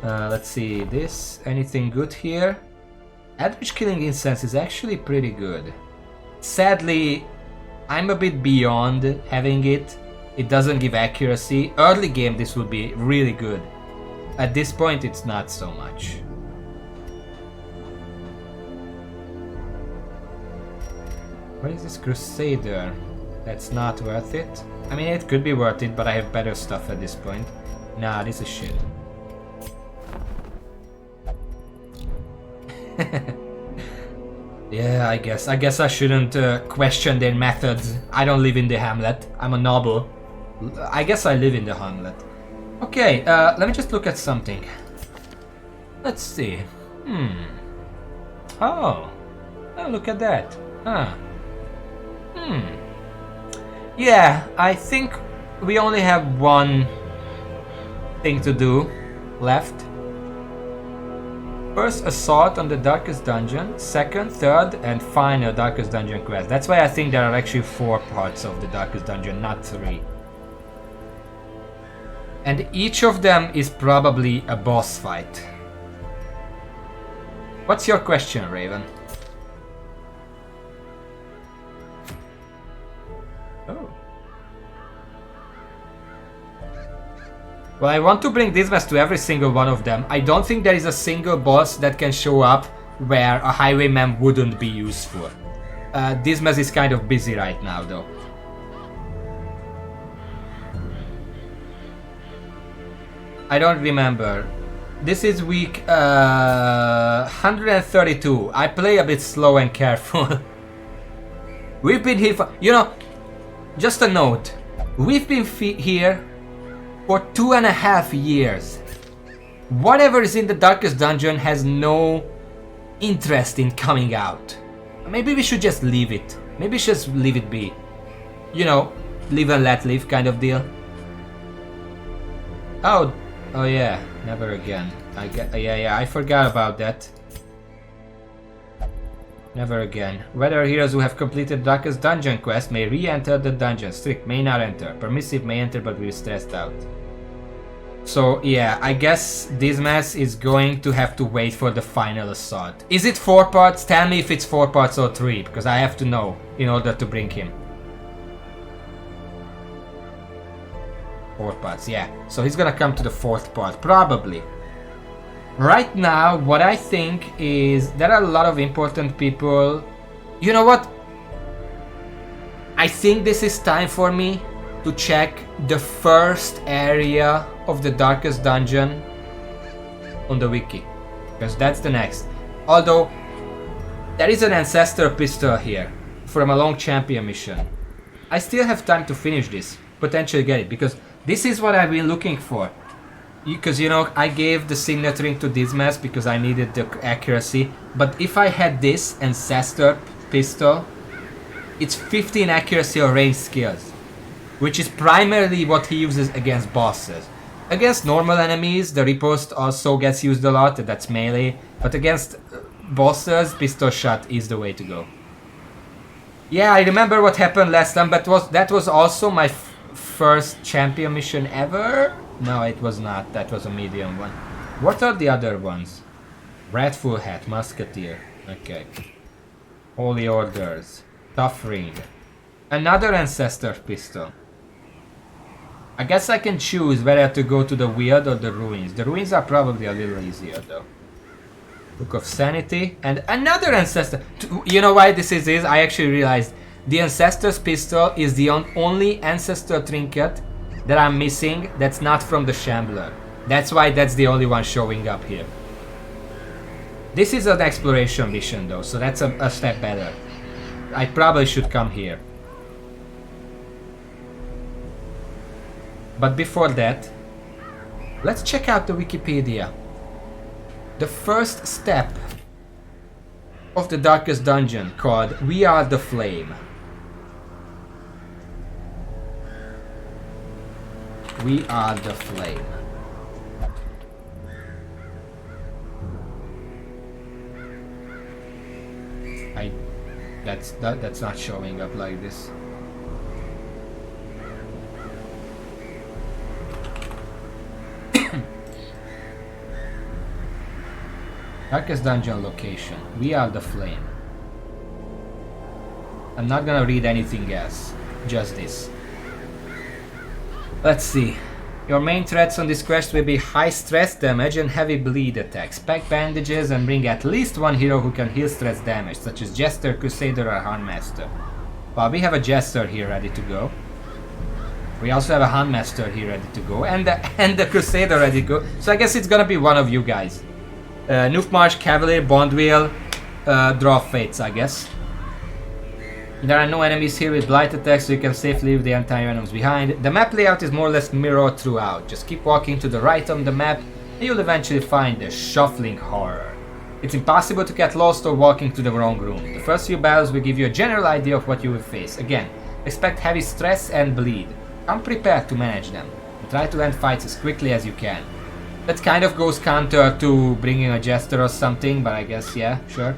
Let's see. This. Anything good here? Average killing incense is actually pretty good. Sadly, I'm a bit beyond having it. It doesn't give accuracy. Early game this would be really good. At this point it's not so much. What is this Crusader? That's not worth it. I mean, it could be worth it, but I have better stuff at this point. Nah, this is shit. Yeah, I guess I shouldn't question their methods. I don't live in the hamlet. I'm a noble. I guess I live in the hamlet. Okay, let me just look at something. Let's see. Oh, look at that. Huh. Yeah, I think we only have one thing to do left. First, assault on the darkest dungeon. Second, third, and final darkest dungeon quest. That's why I think there are actually 4 parts of the darkest dungeon, not 3. And each of them is probably a boss fight. What's your question, Raven? Oh. Well, I want to bring Dismas to every single one of them. I don't think there is a single boss that can show up where a highwayman wouldn't be useful. Dismas is kind of busy right now, though. I don't remember. This is week 132. I play a bit slow and careful. We've been here for... You know, just a note. We've been here for 2.5 years. Whatever is in the darkest dungeon has no interest in coming out. Maybe we should just leave it. Maybe we should just leave it be. You know, live and let live kind of deal. Oh yeah, never again. Yeah, I forgot about that. Never again. Whether heroes who have completed Darkest Dungeon quest may re-enter the dungeon. Strict may not enter. Permissive may enter but will be stressed out. So yeah, I guess Dismas is going to have to wait for the final assault. Is it 4 parts? Tell me if it's 4 parts or 3, because I have to know in order to bring him. 4 parts, yeah. So he's gonna come to the 4th part, probably. Right now, what I think is there are a lot of important people. You know what? I think this is time for me to check the first area of the Darkest Dungeon on the wiki, because that's the next. Although, there is an Ancestor Pistol here from a Long Champion mission. I still have time to finish this, potentially get it, because this is what I've been looking for. Because, you know, I gave the Signet Ring to Dismas because I needed the accuracy. But if I had this Ancestor Pistol, it's 15 accuracy or range skills. Which is primarily what he uses against bosses. Against normal enemies, the riposte also gets used a lot, that's melee. But against bosses, pistol shot is the way to go. Yeah, I remember what happened last time, but that was also my first champion mission ever? No, it was not. That was a medium one. What are the other ones? Wrathful Hat, Musketeer. Okay. Holy Orders. Tough Ring. Another Ancestor Pistol. I guess I can choose whether to go to the Weird or the Ruins. The Ruins are probably a little easier though. Book of Sanity. And another Ancestor. You know why this is? I actually realized the Ancestor's Pistol is the only Ancestor Trinket that I'm missing that's not from the Shambler. That's why that's the only one showing up here. This is an exploration mission though, so that's a step better. I probably should come here. But before that, let's check out the Wikipedia. The first step of the Darkest Dungeon, called We Are the Flame. We Are the Flame. That's not showing up like this. Darkest Dungeon location. We Are the Flame. I'm not gonna read anything else. Just this. Let's see. Your main threats on this quest will be high stress damage and heavy bleed attacks. Pack bandages and bring at least one hero who can heal stress damage, such as Jester, Crusader or Handmaster. Well, we have a Jester here ready to go. We also have a Handmaster here ready to go, and the Crusader ready to go. So I guess it's gonna be one of you guys. Noofmarch, Cavalier, Bondwheel, draw fates, I guess. There are no enemies here with blight attacks, so you can safely leave the entire enemies behind. The map layout is more or less mirrored throughout. Just keep walking to the right on the map, and you'll eventually find the Shuffling Horror. It's impossible to get lost or walking to the wrong room. The first few battles will give you a general idea of what you will face. Again, expect heavy stress and bleed. Come prepared to manage them, and try to end fights as quickly as you can. That kind of goes counter to bringing a Jester or something, but I guess, yeah, sure.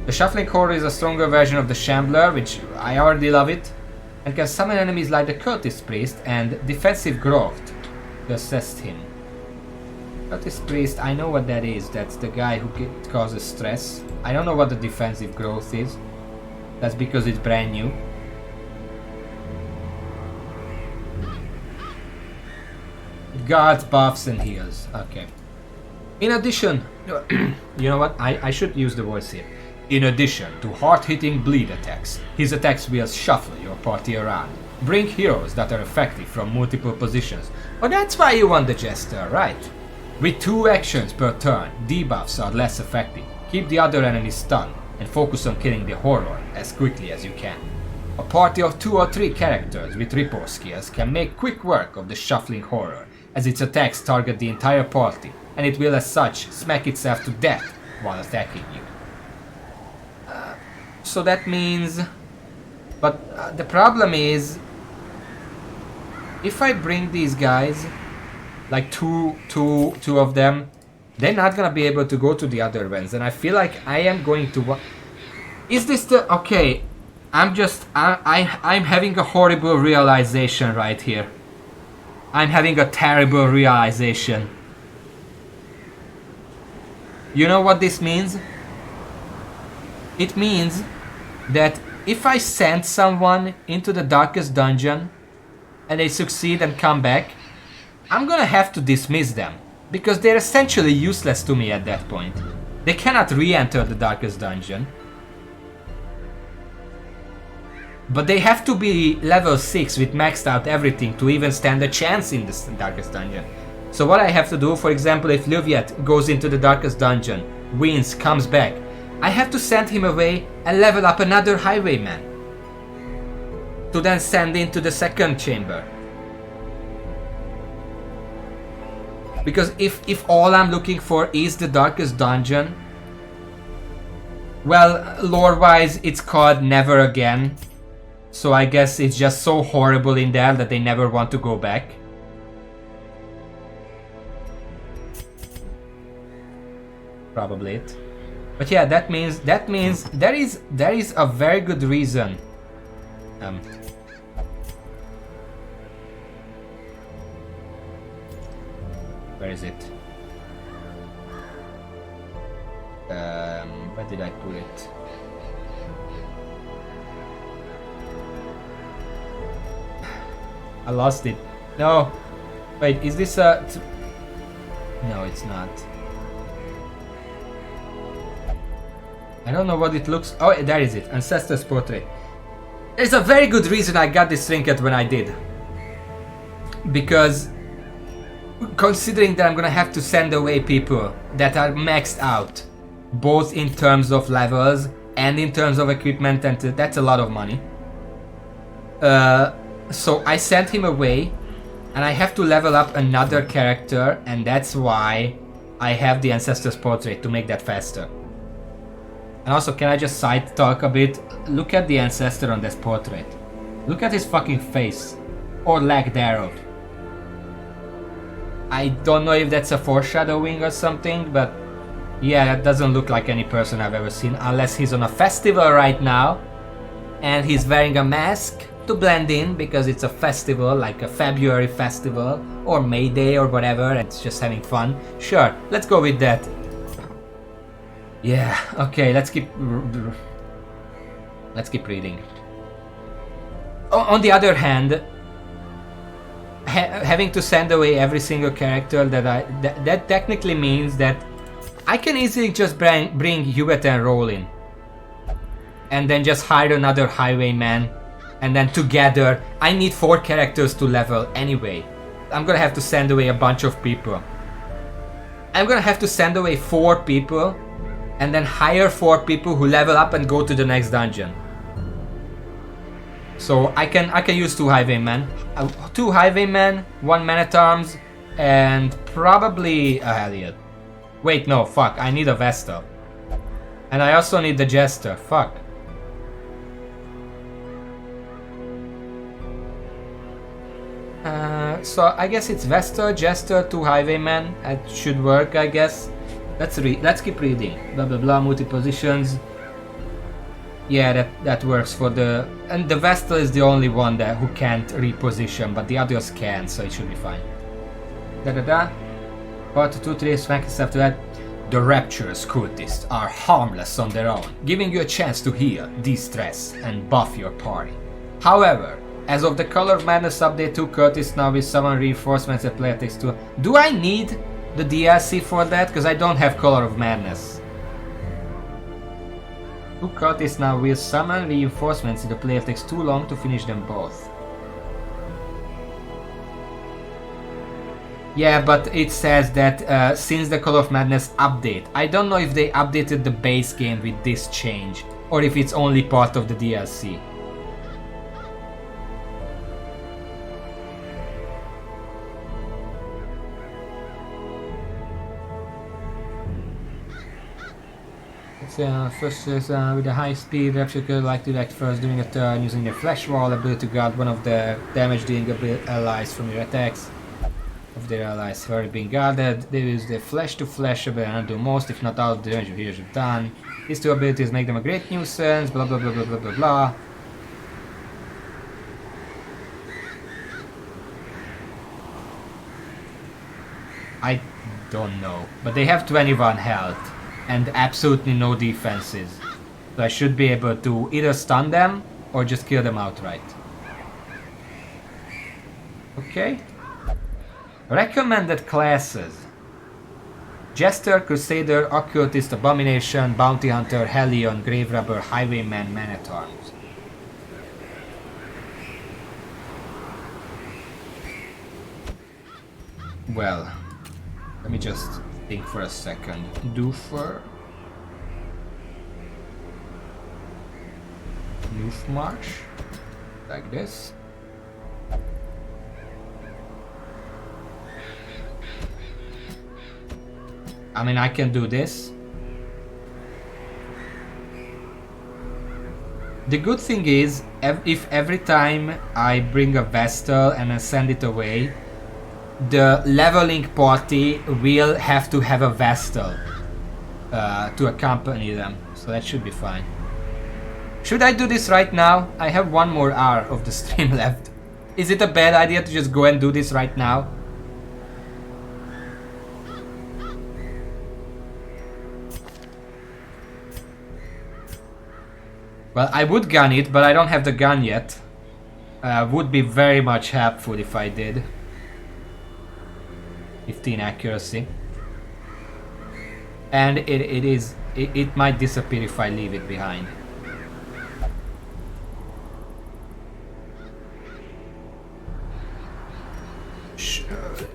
The Shuffling Horror is a stronger version of the Shambler, which I already love it, and can summon enemies like the Cultist Priest and Defensive Growth to assist him. Cultist Priest, I know what that is. That's the guy who causes stress. I don't know what the Defensive Growth is. That's because it's brand new. It guards, buffs, and heals. Okay. In addition, you know what? I should use the voice here. In addition to hard-hitting bleed attacks, his attacks will shuffle your party around. Bring heroes that are effective from multiple positions. Oh, that's why you want the Jester, right? With 2 actions per turn, debuffs are less effective. Keep the other enemies stunned and focus on killing the horror as quickly as you can. A party of 2 or 3 characters with riposte skills can make quick work of the Shuffling Horror, as its attacks target the entire party, and it will as such smack itself to death while attacking you. So that means... But the problem is... If I bring these guys, like two of them, they're not gonna be able to go to the other ones, and I feel like I am going to... Is this the... Okay, I'm having a horrible realization right here. I'm having a terrible realization. You know what this means? It means that if I send someone into the darkest dungeon and they succeed and come back, I'm gonna have to dismiss them, because they're essentially useless to me at that point. They cannot re-enter the darkest dungeon. But they have to be level 6 with maxed out everything to even stand a chance in this darkest dungeon. So what I have to do, for example, if Luviat goes into the darkest dungeon, wins, comes back, I have to send him away and level up another highwayman to then send into the second chamber. Because if all I'm looking for is the darkest dungeon, well, lore-wise it's called Never Again, so I guess it's just so horrible in there that they never want to go back. Probably it. But yeah, that means there is a very good reason. Where is it? Where did I put it? I lost it. No. Wait, is this a... No, it's not. I don't know what it looks... Oh, there is it. Ancestor's Portrait. There's a very good reason I got this trinket when I did. Because... considering that I'm gonna have to send away people that are maxed out, both in terms of levels and in terms of equipment, and that's a lot of money. So I sent him away, and I have to level up another character, and that's why I have the Ancestor's Portrait, to make that faster. And also, can I just side talk a bit? Look at the Ancestor on this portrait. Look at his fucking face, or lack thereof. I don't know if that's a foreshadowing or something, but yeah, that doesn't look like any person I've ever seen, unless he's on a festival right now and he's wearing a mask to blend in because it's a festival, like a February festival or May Day or whatever, and it's just having fun. Sure, let's go with that. Yeah, okay, let's keep reading. On the other hand, having to send away every single character that technically means that I can easily just bring Hewitt and Roll in, and then just hire another highwayman, and then together I need 4 characters to level anyway. I'm gonna have to send away a bunch of people. I'm gonna have to send away 4 people and then hire 4 people who level up and go to the next dungeon. So I can use 2 highwaymen, 2 highwaymen, 1 man-at-arms, and probably a Hellion. Wait, no, fuck, I need a Vestal. And I also need the Jester, fuck. So I guess it's Vestal, Jester, 2 highwaymen. It should work, I guess. Let's keep reading. Blah blah blah. Multi-positions. Yeah, that works for the... And the Vestal is the only one who can't reposition, but the others can, so it should be fine. Da da da. Part 2, 3 seconds after that. The rapturous cultists are harmless on their own, giving you a chance to heal, de-stress, and buff your party. However, as of the Color of Madness update 2, cultists now will summon reinforcements that player takes 2. Do I need the DLC for that? Because I don't have Color of Madness. 2 cultists now will summon reinforcements if the player takes too long to finish them both. Yeah, but it says that since the Color of Madness update, I don't know if they updated the base game with this change, or if it's only part of the DLC. First is with a high speed, Rapture could like to act first during a turn using their Flash Wall ability to guard one of the damage dealing allies from your attacks. Of their allies who are being guarded, they use their Flash to Flash ability and do most, if not all, of the damage your heroes have done. These 2 abilities make them a great nuisance, blah blah blah blah blah blah blah. I don't know, but they have 21 health and absolutely no defenses. So I should be able to either stun them or just kill them outright. Okay. Recommended classes. Jester, Crusader, Occultist, Abomination, Bounty Hunter, Hellion, Grave Robber, Highwayman, Man-at-Arms. Well, let me just think for a second. Doofer. Noof March. Like this. I mean, I can do this. The good thing is, if every time I bring a Vestal and I send it away, the leveling party will have to have a Vestal to accompany them. So that should be fine. Should I do this right now? I have 1 more hour of the stream left. Is it a bad idea to just go and do this right now? Well, I would gun it, but I don't have the gun yet. Would be very much helpful if I did. 15 accuracy. And it might disappear if I leave it behind.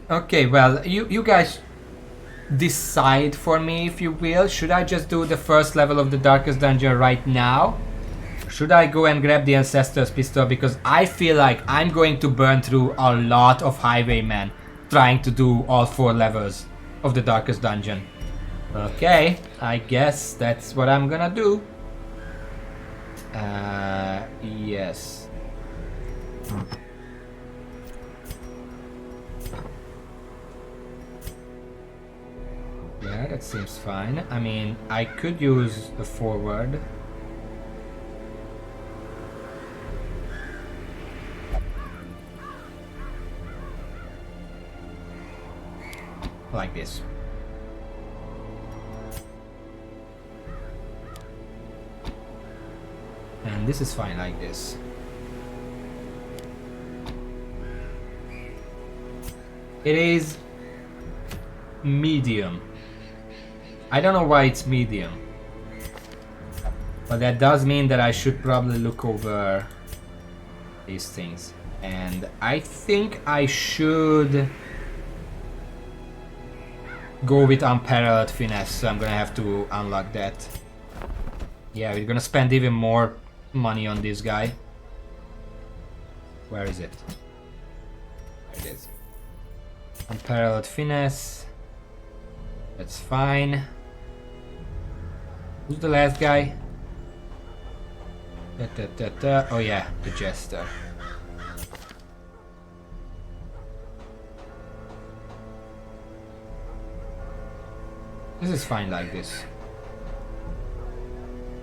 Okay, well, you guys decide for me, if you will. Should I just do the first level of the Darkest Dungeon right now? Should I go and grab the Ancestor's Pistol? Because I feel like I'm going to burn through a lot of Highwaymen trying to do all 4 levels of the Darkest Dungeon. Okay, I guess that's what I'm gonna do. Yes. Yeah, that seems fine. I mean, I could use the forward. Like this. And this is fine like this. It is medium. I don't know why it's medium, but that does mean that I should probably look over these things. And I think I should go with unparalleled finesse, so I'm gonna have to unlock that. Yeah, we're gonna spend even more money on this guy. Where is it? There it is. Unparalleled finesse. That's fine. Who's the last guy? Oh yeah, the Jester. This is fine like this.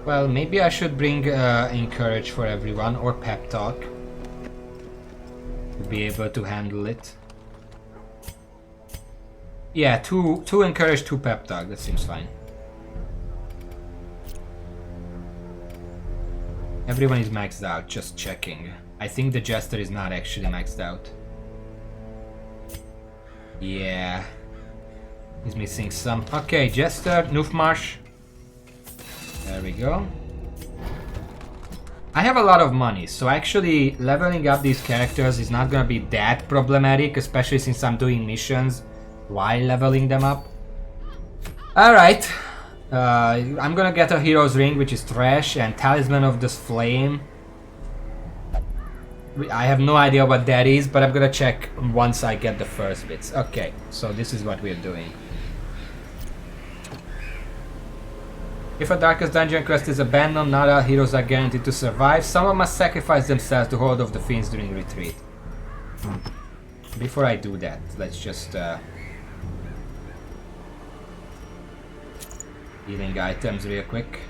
Well, maybe I should bring Encourage for everyone or Pep Talk to be able to handle it. Yeah, two Encourage, 2 Pep Talk, that seems fine. Everyone is maxed out, just checking. I think the Jester is not actually maxed out. Yeah. He's missing some. Okay, Jester, Nufmarsh. There we go. I have a lot of money, so actually leveling up these characters is not gonna be that problematic, especially since I'm doing missions while leveling them up. Alright. I'm gonna get a Hero's Ring, which is trash, and Talisman of the Flame. I have no idea what that is, but I'm gonna check once I get the first bits. Okay, so this is what we're doing. If a Darkest Dungeon quest is abandoned, not all heroes are guaranteed to survive. Someone must sacrifice themselves to hold off the fiends during retreat. Before I do that, let's just... healing items real quick.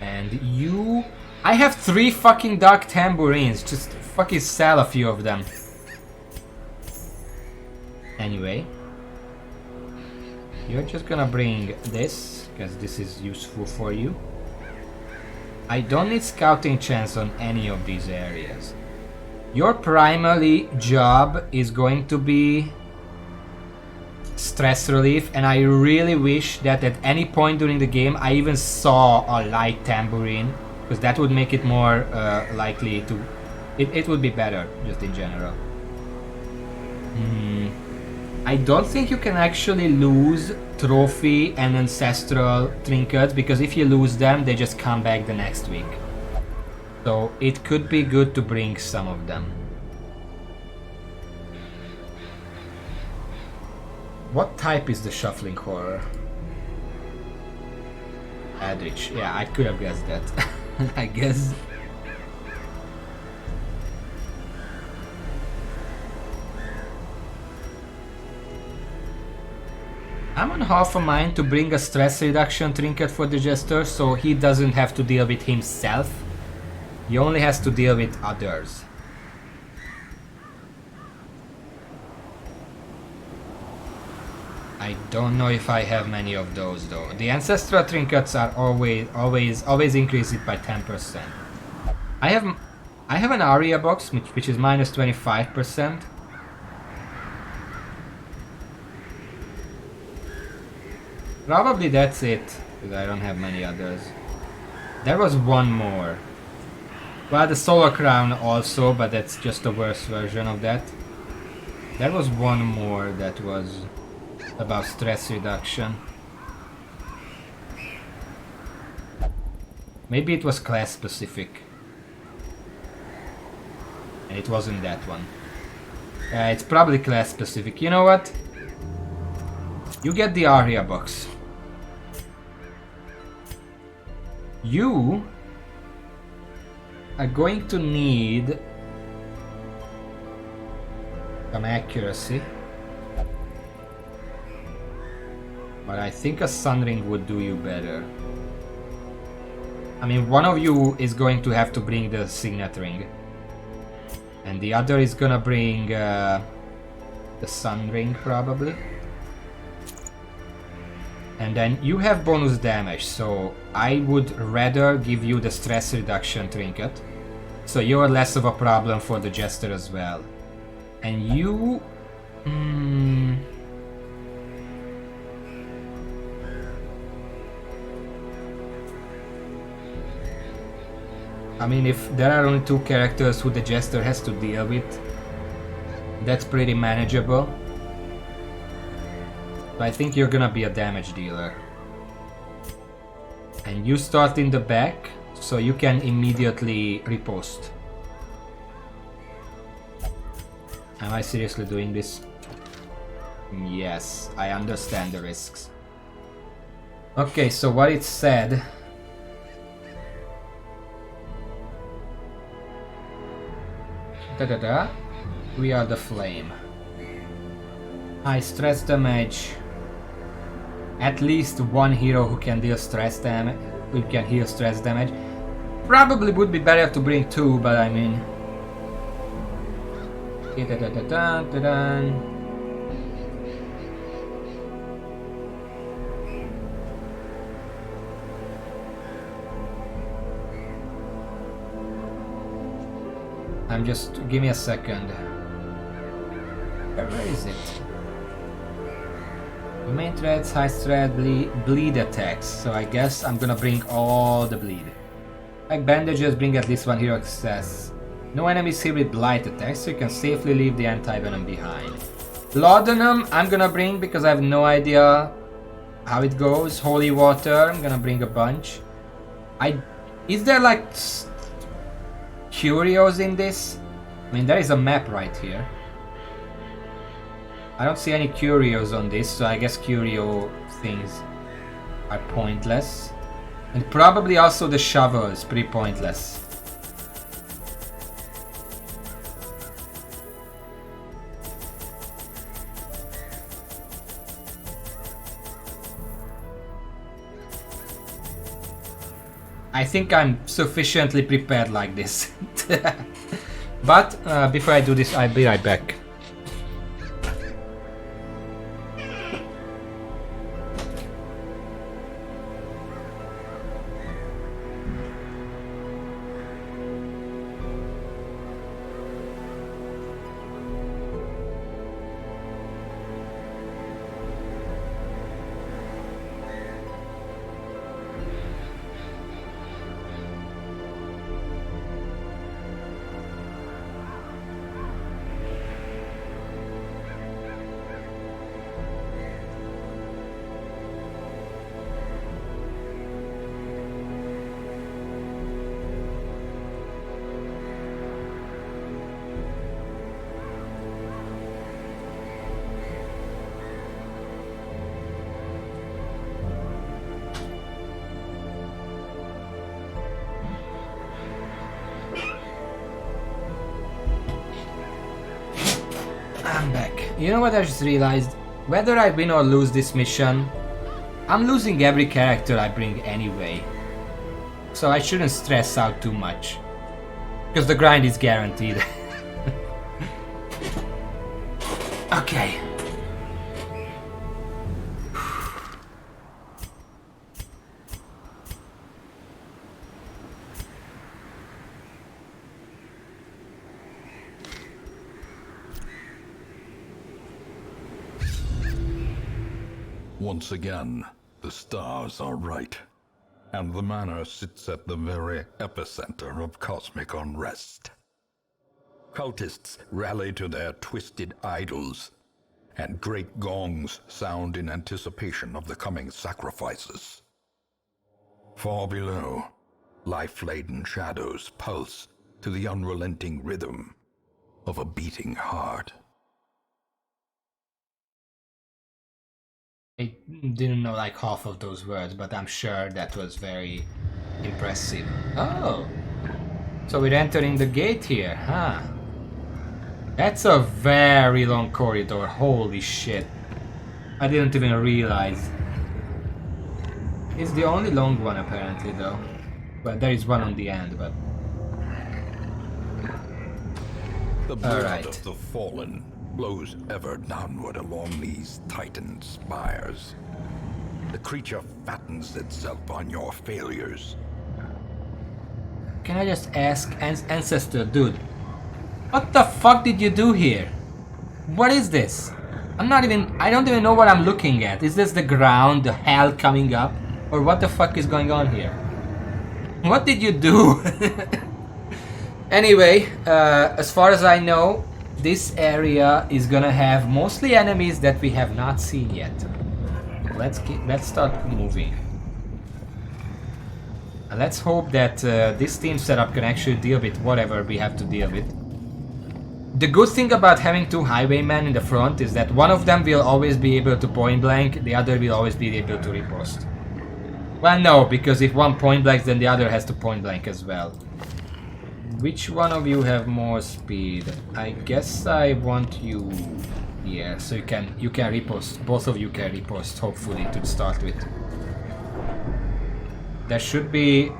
And you... I have 3 fucking Dark Tambourines. Just fucking sell a few of them. Anyway. You're just gonna bring this, because this is useful for you. I don't need scouting chance on any of these areas. Your primary job is going to be stress relief, and I really wish that at any point during the game I even saw a light tambourine, because that would make it more likely to... It would be better, just in general. I don't think you can actually lose trophy and ancestral trinkets, because if you lose them, they just come back the next week. So it could be good to bring some of them. What type is the Shuffling Horror? Adrich. Yeah, I could have guessed that. I guess. I'm on half a mind to bring a stress reduction trinket for the Jester, so he doesn't have to deal with himself. He only has to deal with others. I don't know if I have many of those though. The ancestral trinkets are always increase it by 10%. I have an Aria box which is minus 25%. Probably that's it, because I don't have many others. There was one more. Well, the Solar Crown also, but that's just a worse version of that. There was one more that was about stress reduction. Maybe it was class specific. And it wasn't that one. It's probably class specific. You know what? You get the Aria box. You are going to need some accuracy. But I think a Sun Ring would do you better. I mean, one of you is going to have to bring the Signet Ring. And the other is gonna bring the Sun Ring, probably. And then you have bonus damage, so I would rather give you the stress reduction trinket. So you're less of a problem for the Jester as well. And you... I mean, if there are only 2 characters who the Jester has to deal with, that's pretty manageable. I think you're gonna be a damage dealer. And you start in the back, so you can immediately riposte. Am I seriously doing this? Yes, I understand the risks. Okay, so what it said... Da-da-da. We are the flame. High stress damage. At least one hero who can deal stress damage. Who can heal stress damage. Probably would be better to bring two, but I mean... Da-da-da-da-da-da-da. I'm just... give me a second. Where is it? Main threats, high threat, bleed attacks. So I guess I'm gonna bring all the bleed. Like bandages, bring at least one hero access. No enemies here with blight attacks, so you can safely leave the anti-venom behind. Laudanum I'm gonna bring because I have no idea how it goes. Holy water, I'm gonna bring a bunch. Is there like curios in this? I mean, there is a map right here. I don't see any curios on this, so I guess curio things are pointless. And probably also the shovel is pretty pointless. I think I'm sufficiently prepared like this. But before I do this, I'll be right back. I'm back. You know what I just realized? Whether I win or lose this mission, I'm losing every character I bring anyway. So I shouldn't stress out too much. Because the grind is guaranteed. Okay. Once again, the stars are right, and the manor sits at the very epicenter of cosmic unrest. Cultists rally to their twisted idols, and great gongs sound in anticipation of the coming sacrifices. Far below, life-laden shadows pulse to the unrelenting rhythm of a beating heart. I didn't know like half of those words, but I'm sure that was very impressive. Oh! So we're entering the gate here, huh? That's a very long corridor, holy shit. I didn't even realize. It's the only long one apparently though. Well, there is one on the end, but... The blood Alright. of the fallen blows ever downward along these titan spires. The creature fattens itself on your failures. Can I just ask, Ancestor, dude, what the fuck did you do here? What is this? I don't even know what I'm looking at. Is this the ground, the hell coming up? Or what the fuck is going on here? What did you do? Anyway, as far as I know, this area is gonna have mostly enemies that we have not seen yet. let's start moving. And let's hope that this team setup can actually deal with whatever we have to deal with. The good thing about having two highwaymen in the front is that one of them will always be able to point blank, the other will always be able to riposte. Well, no, because if one point blanks, then the other has to point blank as well. Which one of you have more speed? I guess I want you. Yeah, so you can riposte. Both of you can riposte, hopefully, to start with. There should be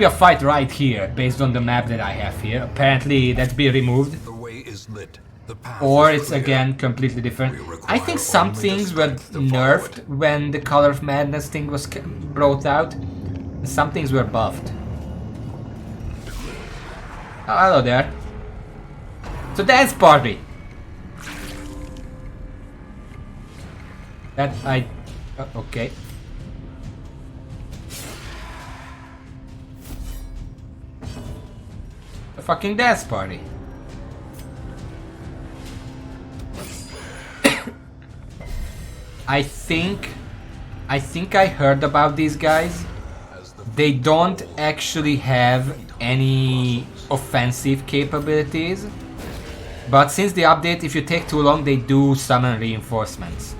a fight right here, based on the map that I have here. Apparently, that's been removed. The way is lit. The path Or is it's clear. again completely different. I think require some only the things were strength to nerfed when the Color of Madness thing was brought out. Some things were buffed. Oh, hello there. So dance party. That I... okay. A fucking dance party. I think I heard about these guys. They don't actually have any offensive capabilities. But since the update, if you take too long, they do summon reinforcements.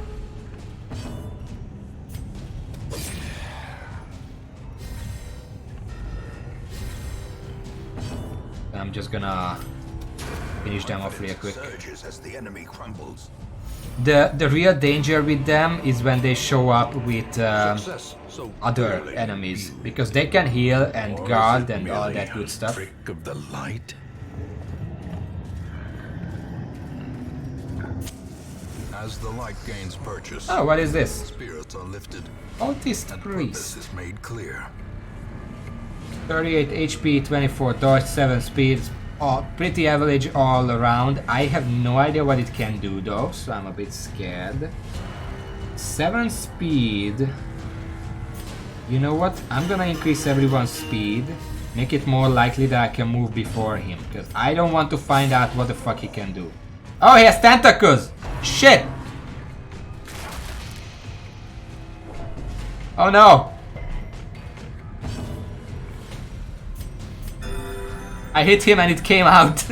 I'm just gonna finish them off real quick. Surges as the enemy crumbles. The real danger with them is when they show up with Success so other clearly enemies, revealed. because they can heal and Or is guard it and all merely that good a stuff. Trick of the light. As the light gains purchase, Oh, what is this? spirits are lifted Autist and Priest. purpose is made clear. 38 HP, 24 dodge, 7 speed. Oh, pretty average all around. I have no idea what it can do though, so I'm a bit scared. 7 speed. You know what? I'm gonna increase everyone's speed. Make it more likely that I can move before him. Because I don't want to find out what the fuck he can do. Oh, he has tentacles! Shit! Oh no! I hit him and it came out.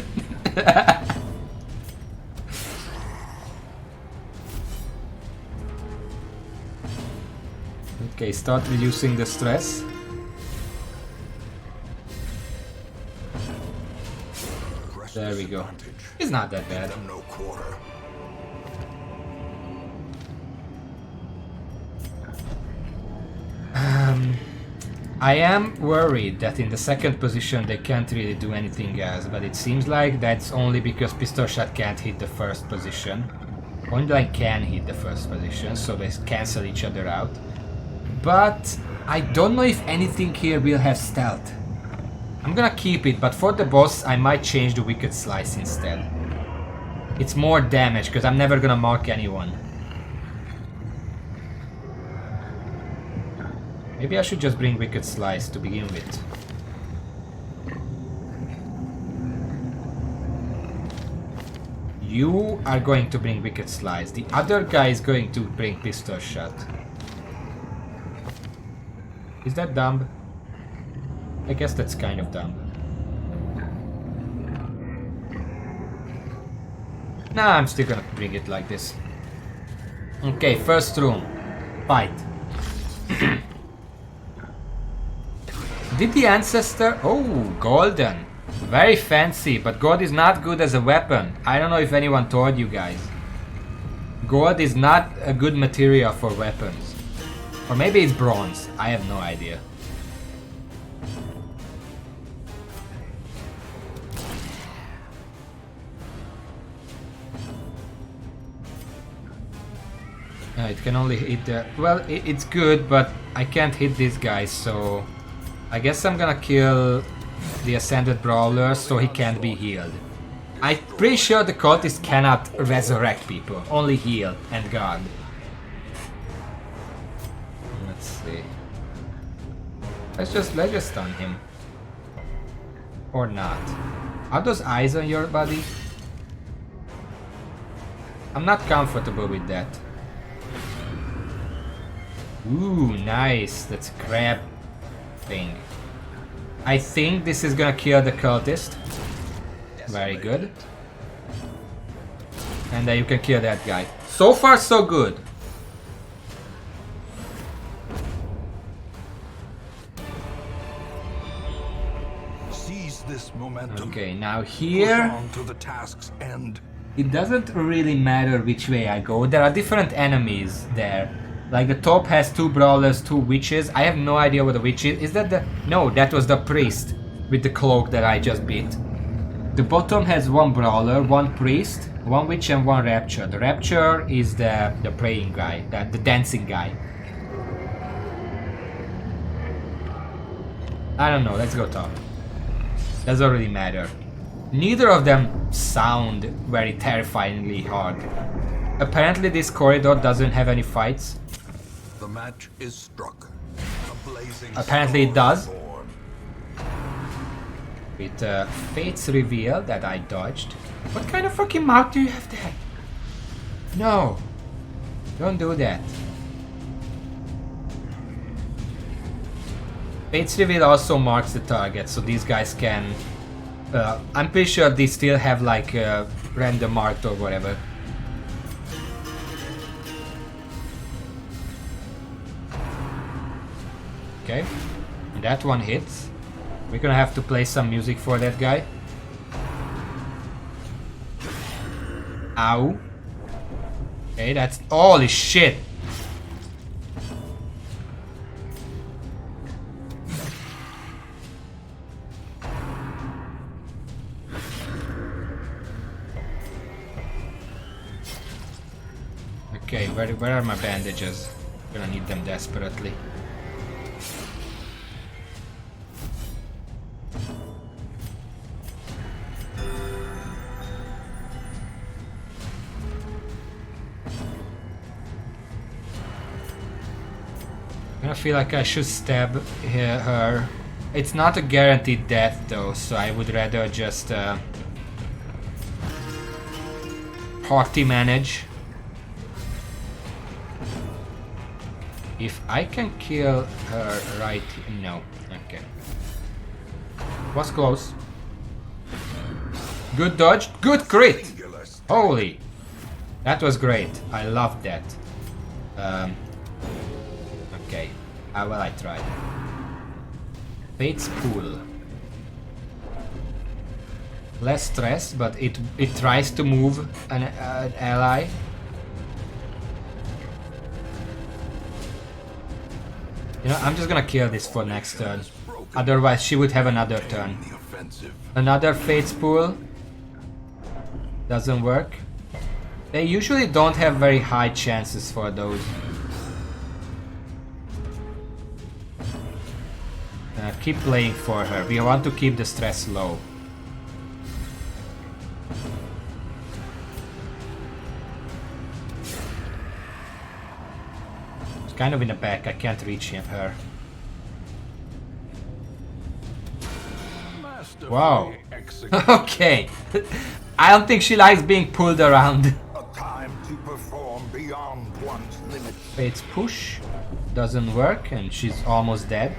Okay, start reducing the stress. There we go. Advantage. It's not that bad. Them no quarter. I am worried that in the second position they can't really do anything else, but it seems like that's only because pistol shot can't hit the first position. Point blank can hit the first position, so they cancel each other out. But I don't know if anything here will have stealth. I'm gonna keep it, but for the boss I might change the Wicked Slice instead. It's more damage, because I'm never gonna mark anyone. Maybe I should just bring Wicked Slice to begin with. You are going to bring Wicked Slice. The other guy is going to bring Pistol Shot. Is that dumb? I guess that's kind of dumb. Nah, I'm still gonna bring it like this. Okay, first room. Fight. Did the ancestor... Oh, golden. Very fancy, but gold is not good as a weapon. I don't know if anyone told you guys. Gold is not a good material for weapons. Or maybe it's bronze. I have no idea. It can only hit the... Well, it's good, but I can't hit these guys, so... I guess I'm gonna kill the Ascended Brawler so he can't be healed. I'm pretty sure the cultist cannot resurrect people, only heal and guard. Let's see. Let's just stun him. Or not. Are those eyes on your body? I'm not comfortable with that. Ooh, nice. That's a crab thing. I think this is gonna kill the cultist. Very good. And then you can kill that guy. So far, so good. Seize this momentum. Okay, now Push here... on to the task's end. It doesn't really matter which way I go. There are different enemies there. Like the top has 2 brawlers, 2 witches. I have no idea what the witch is. Is that the... No, that was the priest with the cloak that I just beat. The bottom has 1 brawler, 1 priest, 1 witch and 1 rapture. The rapture is the praying guy, the dancing guy. I don't know, let's go top. Doesn't really matter. Neither of them sound very terrifyingly hard. Apparently this corridor doesn't have any fights. The match is struck. A blazing Apparently it star does. is born. With Fate's reveal that I dodged. What kind of fucking mouth do you have there? No. Don't do that. Fate's reveal also marks the target, so these guys can... I'm pretty sure they still have like random marked or whatever. Okay, and that one hits. We're gonna have to play some music for that guy. Ow. Okay, that's... Holy shit! Okay, where are my bandages? Gonna need them desperately. I feel like I should stab her. It's not a guaranteed death though, so I would rather just party manage. If I can kill her right here. No, okay. Was close. Good dodge, good crit! Singular st- Holy! That was great. I loved that. Okay. Well, I tried. Fate's Pool. Less stress, but it tries to move an ally. You know, I'm just gonna kill this for next turn. Otherwise, she would have another turn. The offensive. Another Fate's Pool. Doesn't work. They usually don't have very high chances for those. Keep playing for her. We want to keep the stress low. It's kind of in the back. I can't reach her. Masterfully Wow. executed. Okay. I don't think she likes being pulled around. A time to perform beyond one's limits. Fate's push doesn't work, and she's almost dead.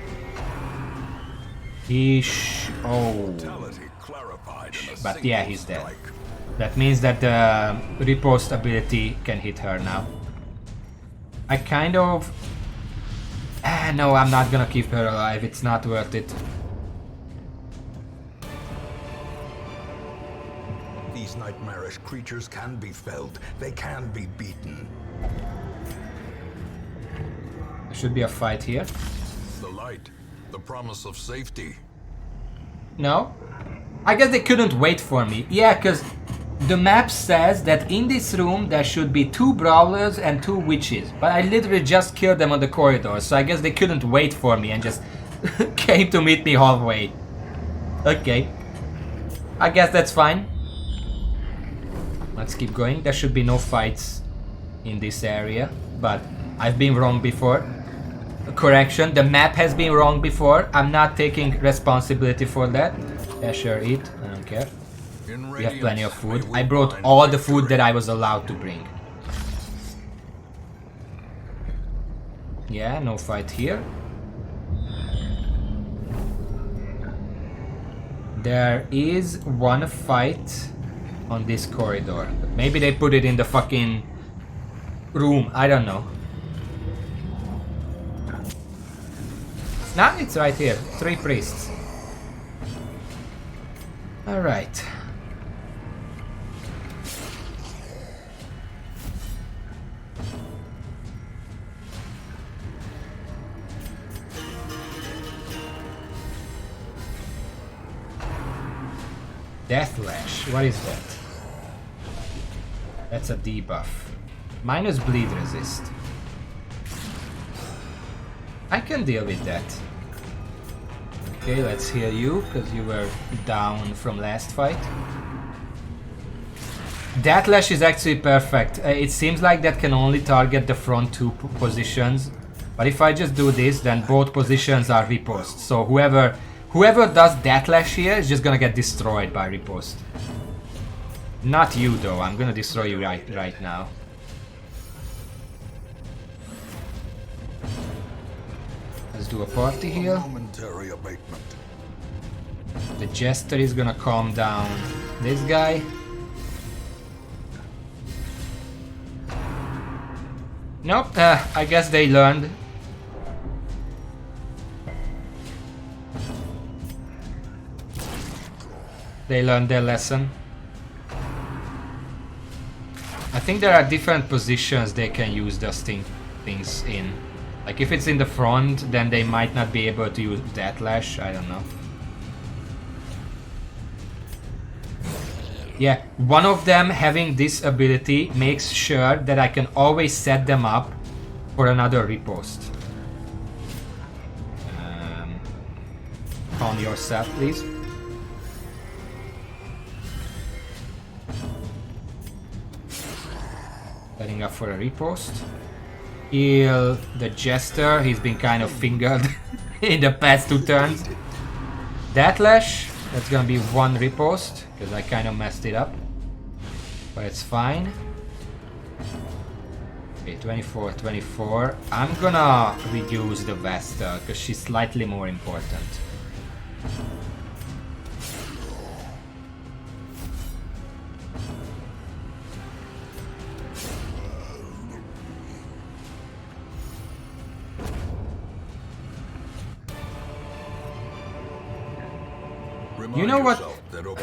Oh. Fatality clarified in a But yeah, single he's dead. strike. That means that the riposte ability can hit her now. I kind of... no, I'm not gonna keep her alive. It's not worth it. These nightmarish creatures can be felled. They can be beaten. There should be a fight here. The light, the promise of safety. No? I guess they couldn't wait for me. Yeah, because the map says that in this room there should be 2 brawlers and 2 witches. But I literally just killed them on the corridor, so I guess they couldn't wait for me and just came to meet me halfway. Okay. I guess that's fine. Let's keep going. There should be no fights in this area, but I've been wrong before. Correction, the map has been wrong before. I'm not taking responsibility for that. Yeah, sure, eat. I don't care. We have plenty of food. I brought all the food that I was allowed to bring. Yeah, no fight here. There is one fight on this corridor. But maybe they put it in the fucking room. I don't know. Nah, it's right here. 3 priests. Alright. Deathlash, what is that? That's a debuff. Minus bleed resist. I can deal with that. Okay, let's heal you, because you were down from last fight. Deathlash is actually perfect. It seems like that can only target the front 2 positions. But if I just do this, then both positions are riposte. So whoever does Deathlash here is just gonna get destroyed by riposte. Not you though, I'm gonna destroy you right now. Let's do a party heal. Momentary abatement. The Jester is gonna calm down this guy. Nope, I guess they learned. They learned their lesson. I think there are different positions they can use those things in. Like if it's in the front, then they might not be able to use Deathlash, I don't know. Yeah, one of them having this ability makes sure that I can always set them up for another riposte. Calm yourself, please. Setting up for a riposte. Heal the Jester, he's been kind of fingered in the past 2 turns. Deathlash, that's gonna be 1 riposte, because I kind of messed it up. But it's fine. Okay, 24, 24. I'm gonna reduce the Vestal, because she's slightly more important. You know what?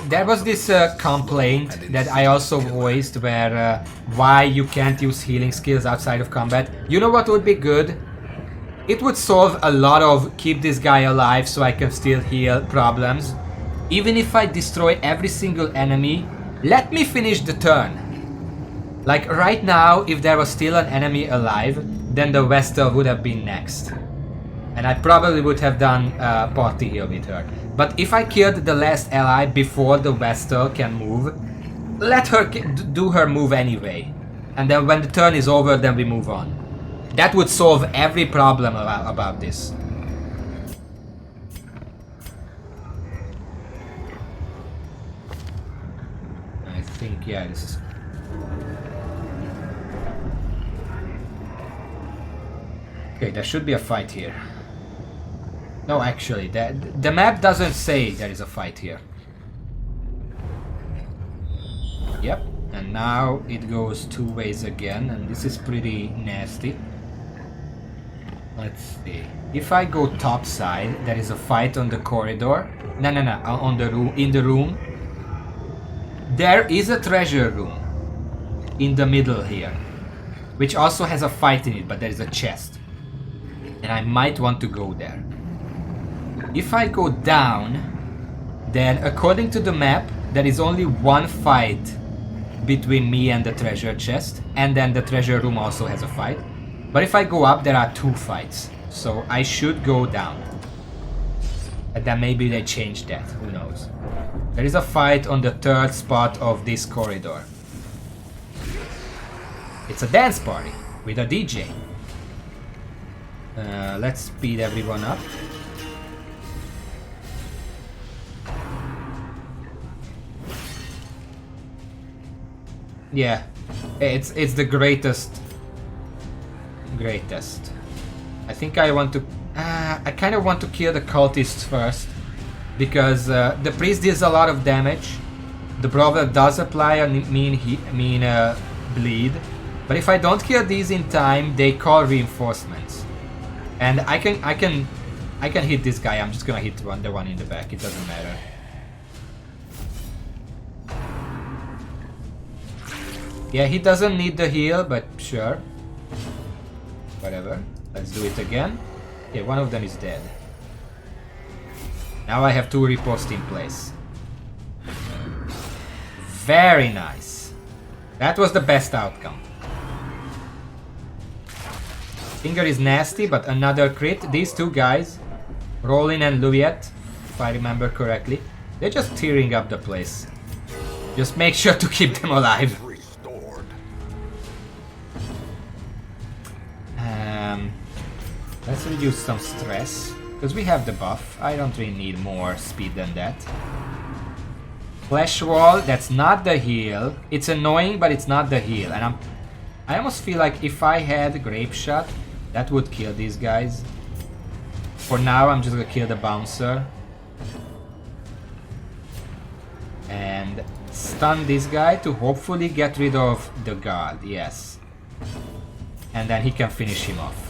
There was this complaint that I also voiced where why you can't use healing skills outside of combat. You know what would be good? It would solve a lot of keep this guy alive so I can still heal problems. Even if I destroy every single enemy, let me finish the turn. Like right now, if there was still an enemy alive, then the Vestal would have been next. And I probably would have done party heal with her. But if I killed the last ally before the Vestal can move, let her do her move anyway. And then when the turn is over, then we move on. That would solve every problem about this. I think, yeah, this is... Okay, there should be a fight here. No, actually, the map doesn't say there is a fight here. Yep, and now it goes 2 ways again, and this is pretty nasty. Let's see. If I go top side, there is a fight on the corridor. No, on the room. In the room, there is a treasure room in the middle here, which also has a fight in it, but there is a chest, and I might want to go there. If I go down, then according to the map, there is only 1 fight between me and the treasure chest, and then the treasure room also has a fight. But if I go up, there are 2 fights, so I should go down. And then maybe they changed that, who knows. There is a fight on the 3rd spot of this corridor. It's a dance party with a DJ. Let's speed everyone up. Yeah, it's the greatest. I think I want to... I kind of want to kill the cultists first. Because the priest deals a lot of damage. The brawler does apply a mean bleed. But if I don't kill these in time, they call reinforcements. And I can hit this guy. I'm just gonna hit the one in the back. It doesn't matter. Yeah, he doesn't need the heal, but sure. Whatever. Let's do it again. Yeah, one of them is dead. Now I have 2 riposts in place. Very nice. That was the best outcome. Finger is nasty, but another crit. These 2 guys, Rollin and Louviette, if I remember correctly, they're just tearing up the place. Just make sure to keep them alive. Let's reduce some stress, because we have the buff. I don't really need more speed than that. Flesh wall, that's not the heal. It's annoying, but it's not the heal. And I almost feel like if I had Grape Shot, that would kill these guys. For now, I'm just gonna kill the bouncer. And stun this guy to hopefully get rid of the guard, yes. And then he can finish him off.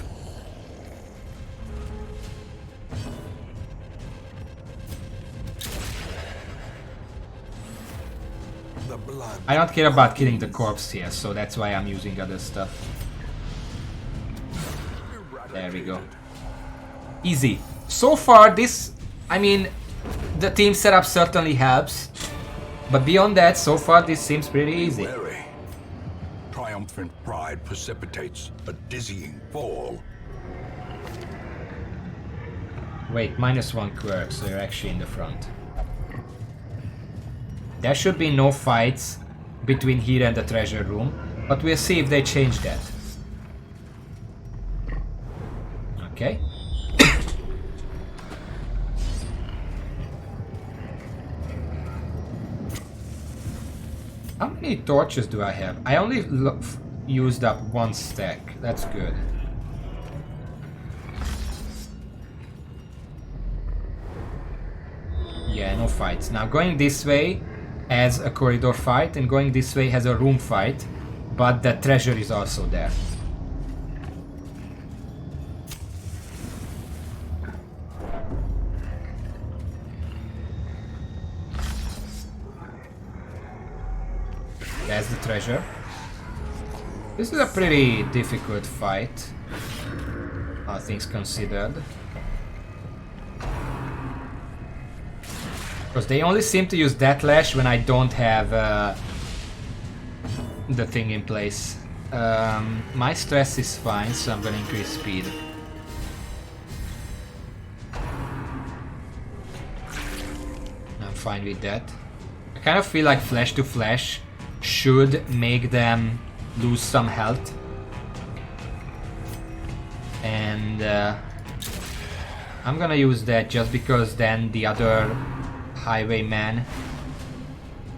I don't care about killing the corpse here, so that's why I'm using other stuff. There we go. Easy. So far, this... I mean, the team setup certainly helps. But beyond that, so far, this seems pretty easy. Wary. Triumphant pride precipitates a dizzying fall. Wait, -1 quirk, so you're actually in the front. There should be no fights between here and the treasure room, but we'll see if they change that. Okay. How many torches do I have? I only used up 1 stack. That's good. Yeah, no fights. Now going this way as a corridor fight, and going this way has a room fight, but the treasure is also there. There's the treasure. This is a pretty difficult fight, all things considered. Because they only seem to use Death Lash when I don't have the thing in place. My stress is fine, so I'm gonna increase speed. I'm fine with that. I kind of feel like Flash to Flash should make them lose some health. And I'm gonna use that just because then the other Highwayman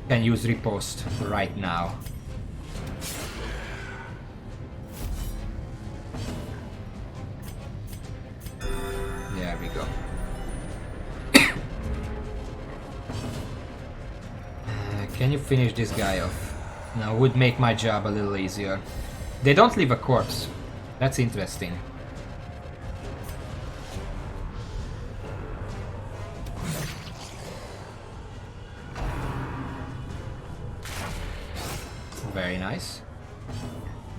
can use riposte right now. There we go. Can you finish this guy off? Now would make my job a little easier. They don't leave a corpse. That's interesting. Very nice.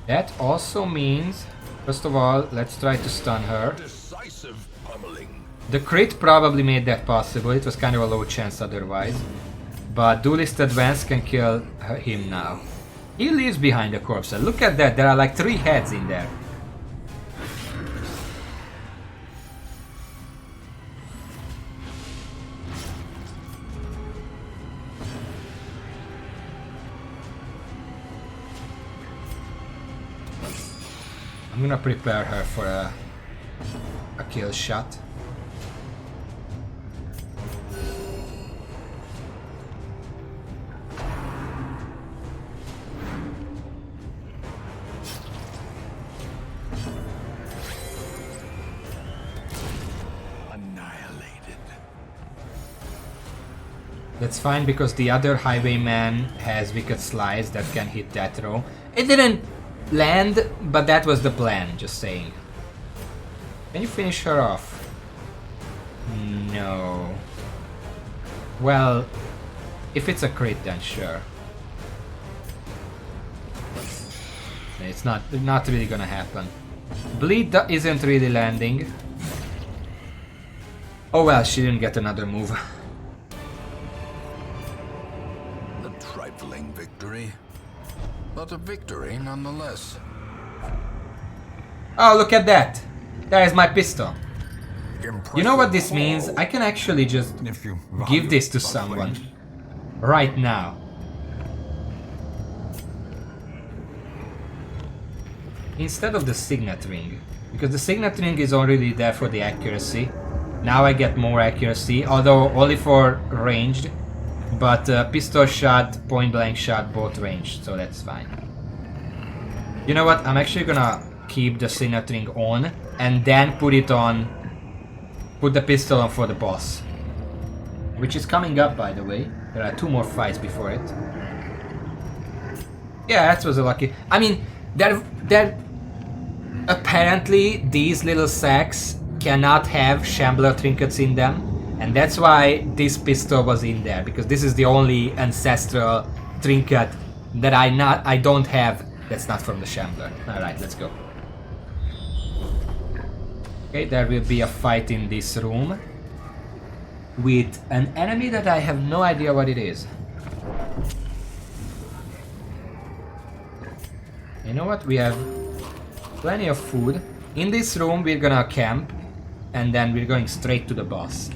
That also means, first of all, let's try to stun her. Decisive pummeling. The crit probably made that possible. It was kind of a low chance otherwise. But Duelist Advance can kill him now. He leaves behind the corpse. Look at that, there are like 3 heads in there. I'm gonna prepare her for a kill shot. That's fine because the other highwayman has Wicked Slice that can hit that row. It didn't land, but that was the plan, just saying. Can you finish her off? No. Well, if it's a crit then sure. It's not really gonna happen. Bleed isn't really landing. Oh well, she didn't get another move. A trifling victory, but a victory nonetheless. Oh, look at that! There is my pistol. Impressive. You know what this means? I can actually just If you give this to value someone. buffing. Right now. Instead of the signet ring. Because the signet ring is already there for the accuracy. Now I get more accuracy, although only for ranged. But pistol shot, point blank shot, both ranged, so that's fine. You know what? I'm actually gonna keep the signet ring on and then put it on. Put the pistol on for the boss. Which is coming up, by the way. There are 2 more fights before it. Yeah, that was a lucky. I mean, they're apparently these little sacks cannot have Shambler trinkets in them, and that's why this pistol was in there, because this is the only ancestral trinket that I don't have that's not from the Shambler. Alright, let's go. Okay, there will be a fight in this room with an enemy that I have no idea what it is. You know what? We have plenty of food. In this room we're gonna camp and then we're going straight to the boss.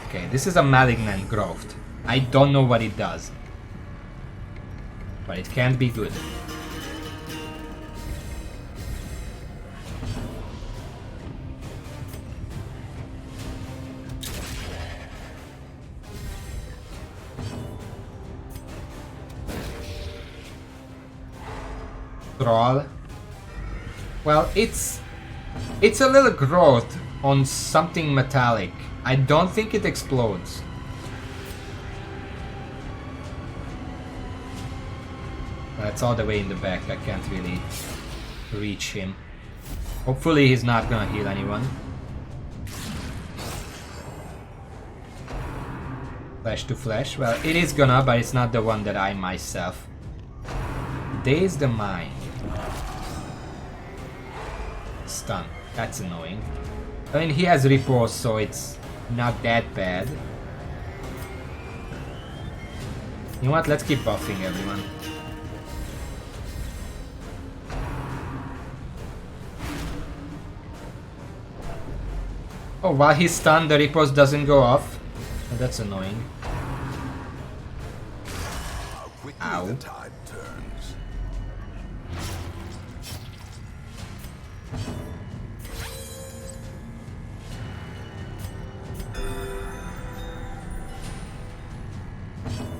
Okay, this is a malignant growth. I don't know what it does, but it can be good. Troll. Well, it's a little growth on something metallic. I don't think it explodes. That's all the way in the back. I can't really reach him. Hopefully he's not gonna heal anyone. Flash to flash. Well, it is gonna, but it's not the one that I myself. Daze the mind. Stun. That's annoying. I mean, he has repose, so it's not that bad. You know what? Let's keep buffing everyone. Oh, while he's stunned, the repose doesn't go off. Oh, that's annoying. How quickly Ow. the tide turns.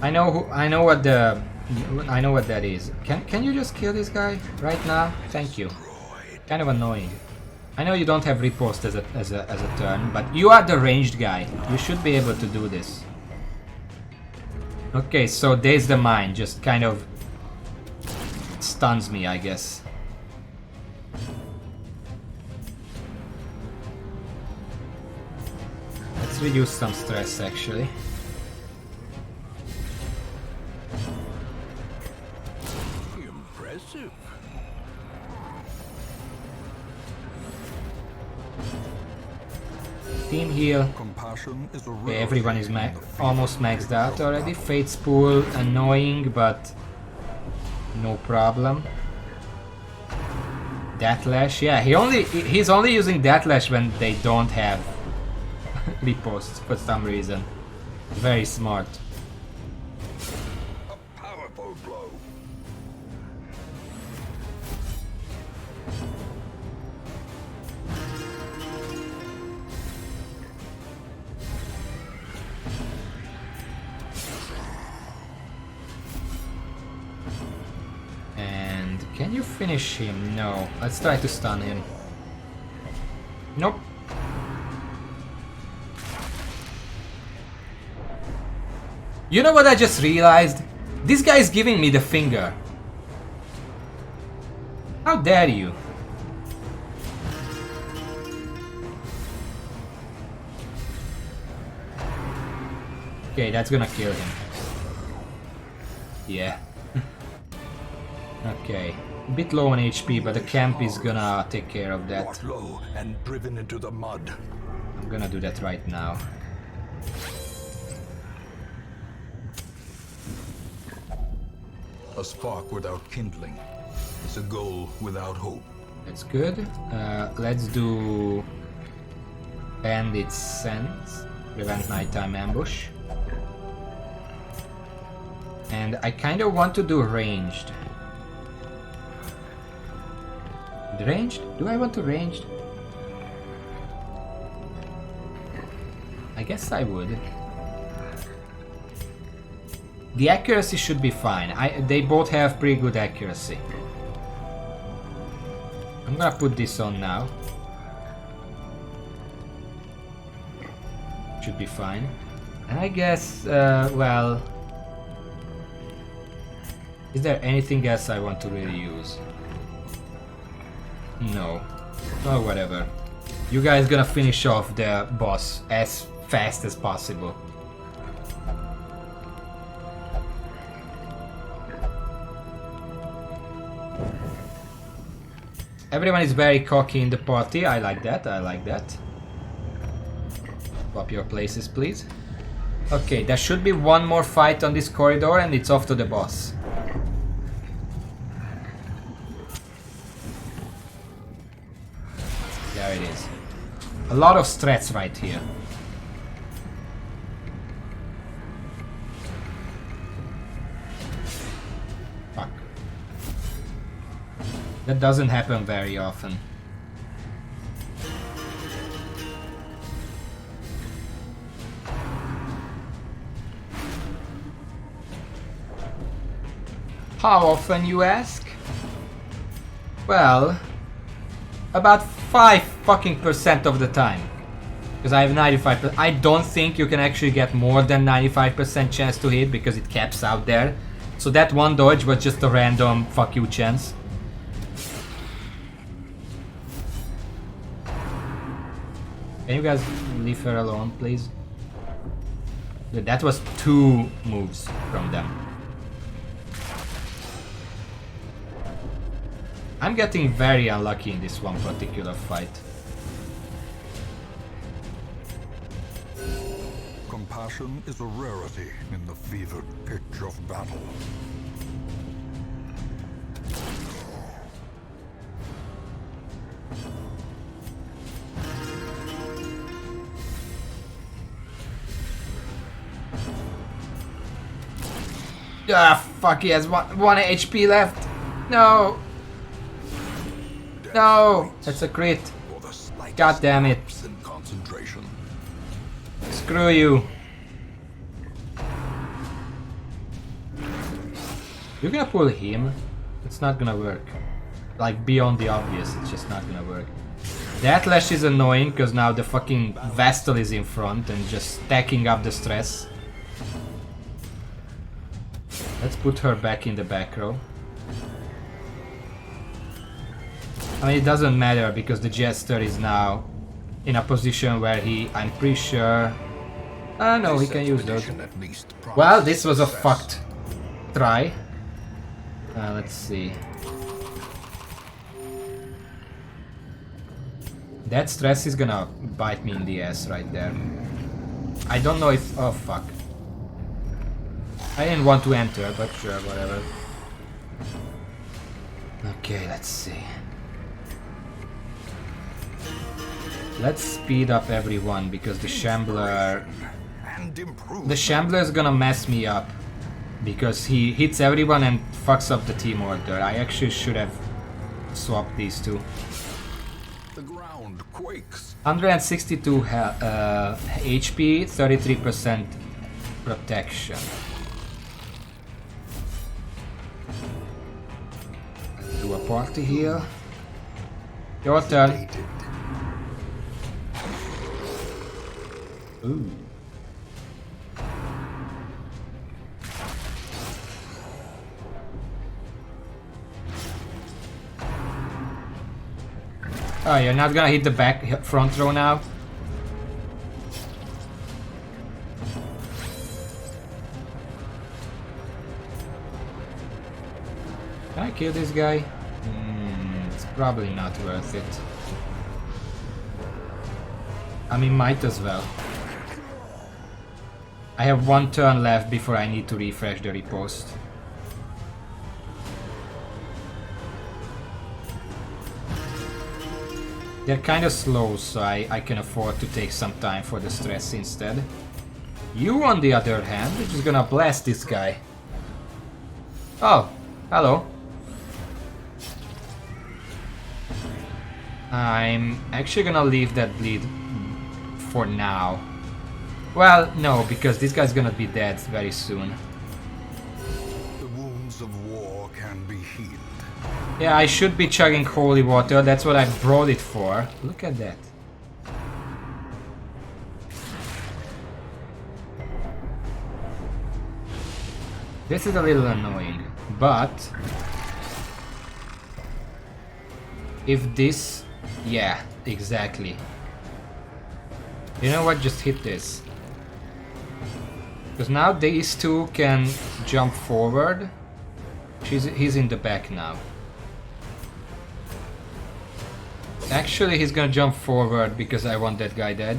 I know what that is. Can you just kill this guy right now? Thank you. Kind of annoying. I know you don't have riposte as a turn, but you are the ranged guy. You should be able to do this. Okay, so Daze the Mind just kind of stuns me, I guess. Let's reduce some stress actually. Impressive. Team heal. Compassion is a Okay, everyone is almost maxed out already. Fate Spool, annoying, but no problem. Deathlash, yeah, he's only using Deathlash when they don't have riposte for some reason. Very smart. a powerful blow. And can you finish him? No. Let's try to stun him. Nope. You know what I just realized? This guy is giving me the finger. How dare you? Okay, that's gonna kill him. Yeah. Okay. A bit low on HP, but the camp is gonna take care of that. Brought low and driven into the mud. I'm gonna do that right now. A spark without kindling is a goal without hope. That's good. Let's do Bandit's Sense. Prevent nighttime ambush. And I kind of want to do ranged. Ranged? Do I want to ranged? I guess I would. The accuracy should be fine. They both have pretty good accuracy. I'm gonna put this on now. Should be fine. And I guess, well... Is there anything else I want to really use? No. Oh, whatever. You guys gonna finish off the boss as fast as possible. Everyone is very cocky in the party. I like that. I like that. Swap your places, please. Okay, there should be one more fight on this corridor and it's off to the boss. There it is. A lot of strats right here. Fuck. That doesn't happen very often. How often, you ask? Well, about 5% of the time. Because I have 95%. I don't think you can actually get more than 95% chance to hit because it caps out there. So that one dodge was just a random fuck you chance. Can you guys leave her alone, please? That was 2 moves from them. I'm getting very unlucky in this one particular fight. Compassion is a rarity in the fevered pitch of battle. Ah, fuck, he has one HP left. No. No, that's a crit. God damn it. Concentration. Screw you. You're gonna pull him? It's not gonna work. Like, beyond the obvious, it's just not gonna work. The Atlash is annoying because now the fucking Vestal is in front and just stacking up the stress. Let's put her back in the back row. I mean, it doesn't matter because the Jester is now in a position where I'm pretty sure... no, he can use those. Well, this was a fucked try. Let's see. That stress is gonna bite me in the ass right there. I don't know if... Oh, fuck. I didn't want to enter, but sure, whatever. Okay, let's see. Let's speed up everyone because the Shambler... The Shambler is gonna mess me up. Because he hits everyone and fucks up the team order. I actually should have swapped these two. The ground quakes. 162 HP, 33% protection. Let's do a party heal. Your turn. Ooh. Oh, you're not gonna hit the front row now? Can I kill this guy? It's probably not worth it. I mean, might as well. I have one turn left before I need to refresh the riposte. They're kind of slow, so I can afford to take some time for the stress instead. You, on the other hand, are just gonna blast this guy. Oh, hello. I'm actually gonna leave that bleed for now. Well, no, because this guy's gonna be dead very soon. The wounds of war can be healed. Yeah, I should be chugging holy water, that's what I brought it for. Look at that. This is a little annoying, but if this... yeah, exactly. You know what, just hit this. Because now these two can jump forward. He's in the back now. Actually, he's gonna jump forward because I want that guy dead.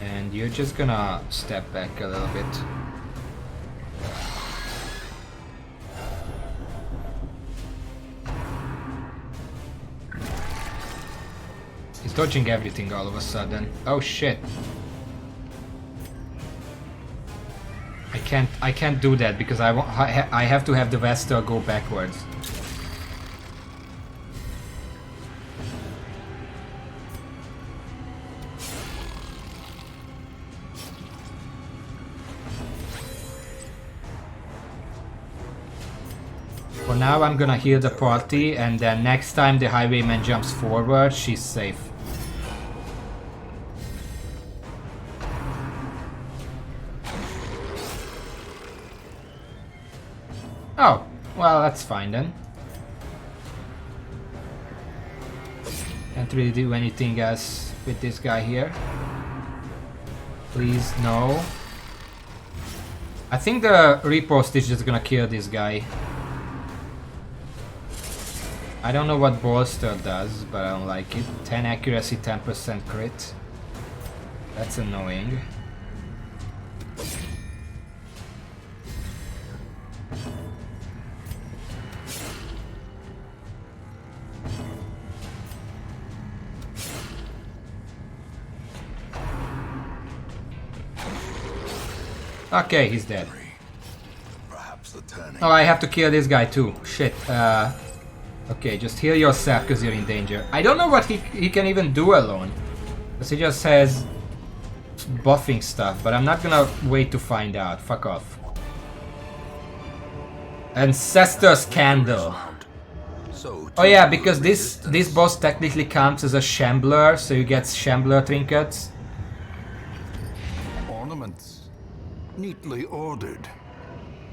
And you're just gonna step back a little bit. He's dodging everything all of a sudden. Oh shit. I can't do that because I have to have the Vestal go backwards. For now I'm gonna heal the party, and then next time the highwayman jumps forward, she's safe. Oh, well, that's fine then. Can't really do anything else with this guy here. Please, no. I think the riposte is just gonna kill this guy. I don't know what bolster does, but I don't like it. 10 accuracy, 10% crit. That's annoying. Okay, he's dead. Perhaps the turning. Oh, I have to kill this guy too. Shit. Okay, just heal yourself because you're in danger. I don't know what he can even do alone. Because he just has buffing stuff, but I'm not gonna wait to find out. Fuck off. Ancestor's Candle. So Oh yeah, because this boss technically counts as a Shambler, so you get Shambler trinkets. ornaments, neatly ordered,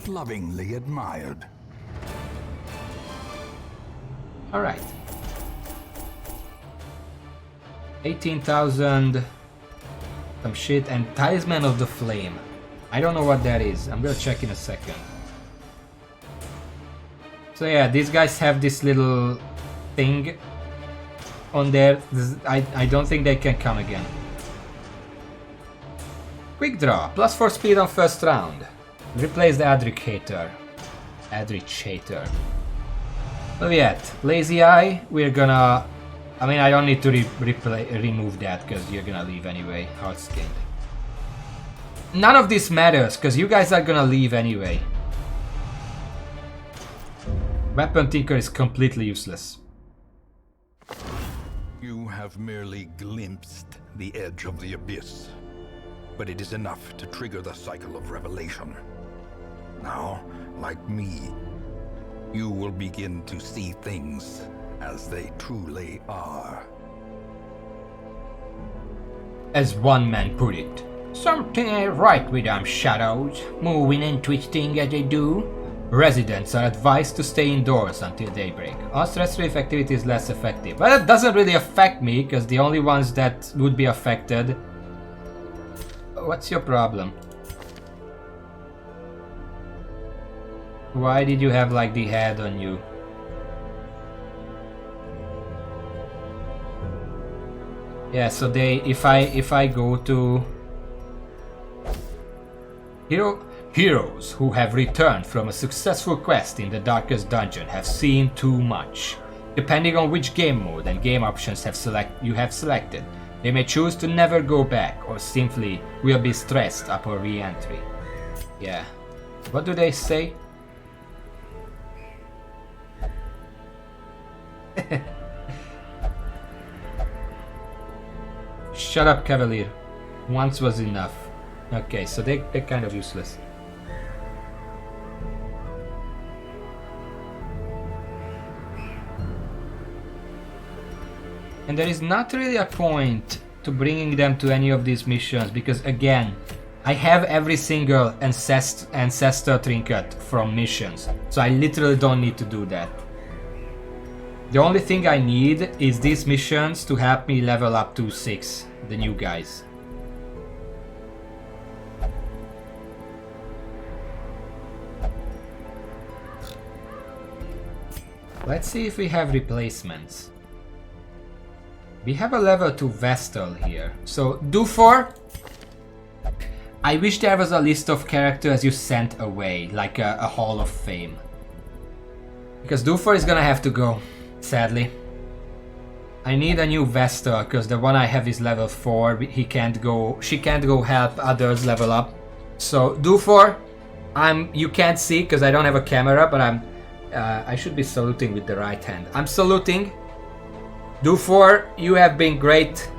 lovingly admired. Alright. 18,000 some shit, and Talisman of the Flame. I don't know what that is. I'm gonna check in a second. So yeah, these guys have this little thing on there. I don't think they can come again. Quick draw. +4 speed on first round. Replace the Adricator. Not yet. Lazy Eye, we're gonna... I mean, I don't need to remove that because you're gonna leave anyway. Hard skinned. None of this matters because you guys are gonna leave anyway. Weapon Tinker is completely useless. You have merely glimpsed the edge of the abyss, but it is enough to trigger the cycle of revelation. Now, like me, you will begin to see things as they truly are. As one man put it, something ain't right with them shadows, moving and twisting as they do. Residents are advised to stay indoors until daybreak. All stress relief activity is less effective. But it doesn't really affect me, because the only ones that would be affected... What's your problem? Why did you have like the head on you? Yeah, so they... If I go to... Heroes who have returned from a successful quest in the Darkest Dungeon have seen too much. Depending on which game mode and game options you have selected, they may choose to never go back or simply will be stressed upon re-entry. Yeah. What do they say? Shut up, Cavalier. Once was enough. Okay, so they're kind of useless. And there is not really a point to bringing them to any of these missions because, again, I have every single ancestor trinket from missions, so I literally don't need to do that. The only thing I need is these missions to help me level up to 6, the new guys. Let's see if we have replacements. We have a level 2 Vestal here. So, Dufor, I wish there was a list of characters you sent away, like a Hall of Fame. Because Dufor is gonna have to go, sadly. I need a new Vestal, because the one I have is level 4. She can't go help others level up. So, Dufor, you can't see because I don't have a camera, but I should be saluting with the right hand. I'm saluting. Dufor, you have been great.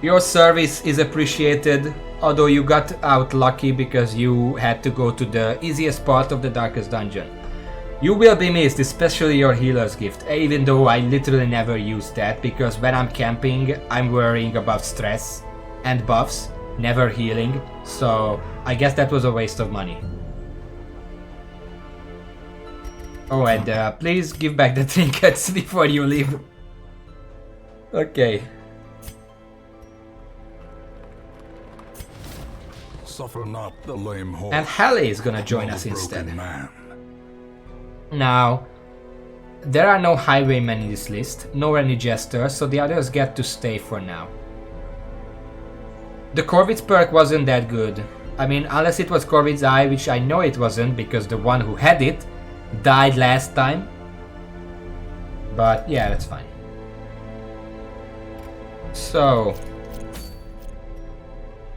Your service is appreciated, although you got out lucky because you had to go to the easiest part of the Darkest Dungeon. You will be missed, especially your healer's gift, even though I literally never use that because when I'm camping, I'm worrying about stress and buffs, never healing, so I guess that was a waste of money. Oh, and please give back the trinkets before you leave. Okay. Suffer not the lame horse. And Halle is gonna join us instead. Now, there are no highwaymen in this list, nor any jesters, so the others get to stay for now. The Corvid's perk wasn't that good. I mean, unless it was Corvid's Eye, which I know it wasn't because the one who had it died last time. But yeah, that's fine. So,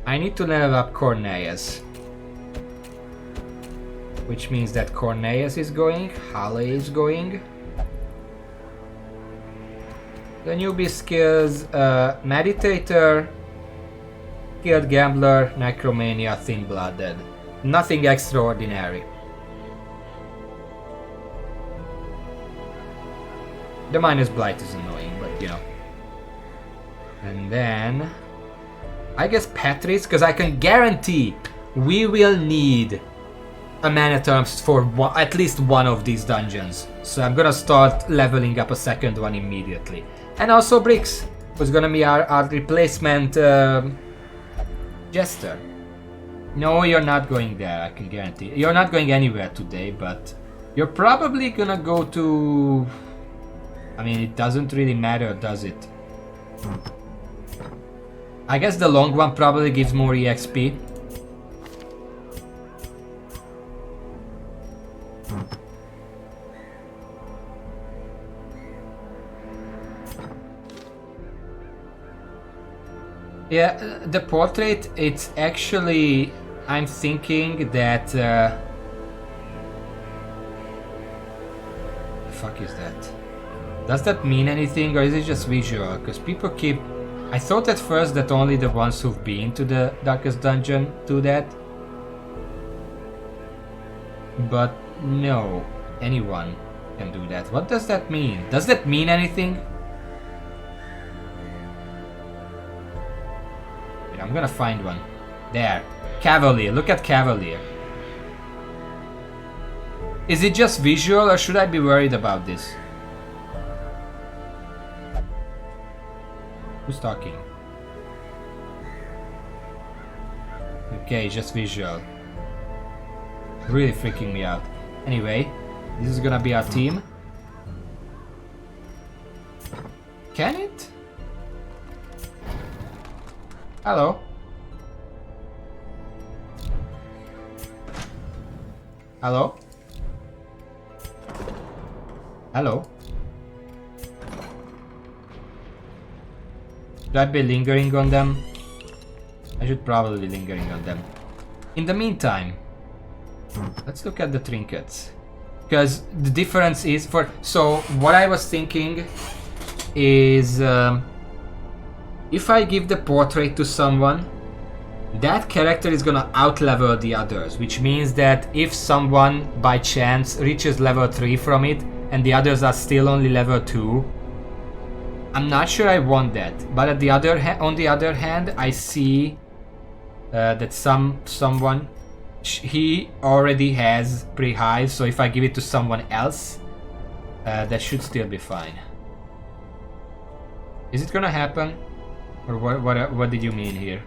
I need to level up Cornelius. Which means that Cornelius is going, Halle is going. The newbie skills, Meditator, Skilled Gambler, Necromania, Thin-Blooded. Nothing extraordinary. The minus blight is annoying, but you know. And then I guess Patrice, because I can guarantee we will need a mana terms for at least one of these dungeons. So I'm gonna start leveling up a second one immediately. And also Brix, who's gonna be our replacement Jester. No, you're not going there, I can guarantee. You're not going anywhere today, but you're probably gonna go to... I mean, it doesn't really matter, does it? I guess the long one probably gives more EXP. Yeah, the portrait, it's actually... I'm thinking that... the fuck is that? Does that mean anything or is it just visual? Because people keep... I thought at first that only the ones who've been to the Darkest Dungeon do that. But no, anyone can do that. What does that mean? Does that mean anything? Wait, I'm gonna find one. There. Cavalier. Look at Cavalier. Is it just visual or should I be worried about this? Who's talking? Okay, just visual. Really freaking me out. Anyway, this is gonna be our team. Can it? Hello. Hello? Hello? Should I be lingering on them? I should probably be lingering on them. In the meantime, let's look at the trinkets. Because the difference is for... So, what I was thinking is... if I give the portrait to someone, that character is gonna outlevel the others. Which means that if someone, by chance, reaches level 3 from it, and the others are still only level 2, I'm not sure I want that. But on the other hand, I see that someone he already has pretty high. So if I give it to someone else, that should still be fine. Is it gonna happen, or what did you mean here?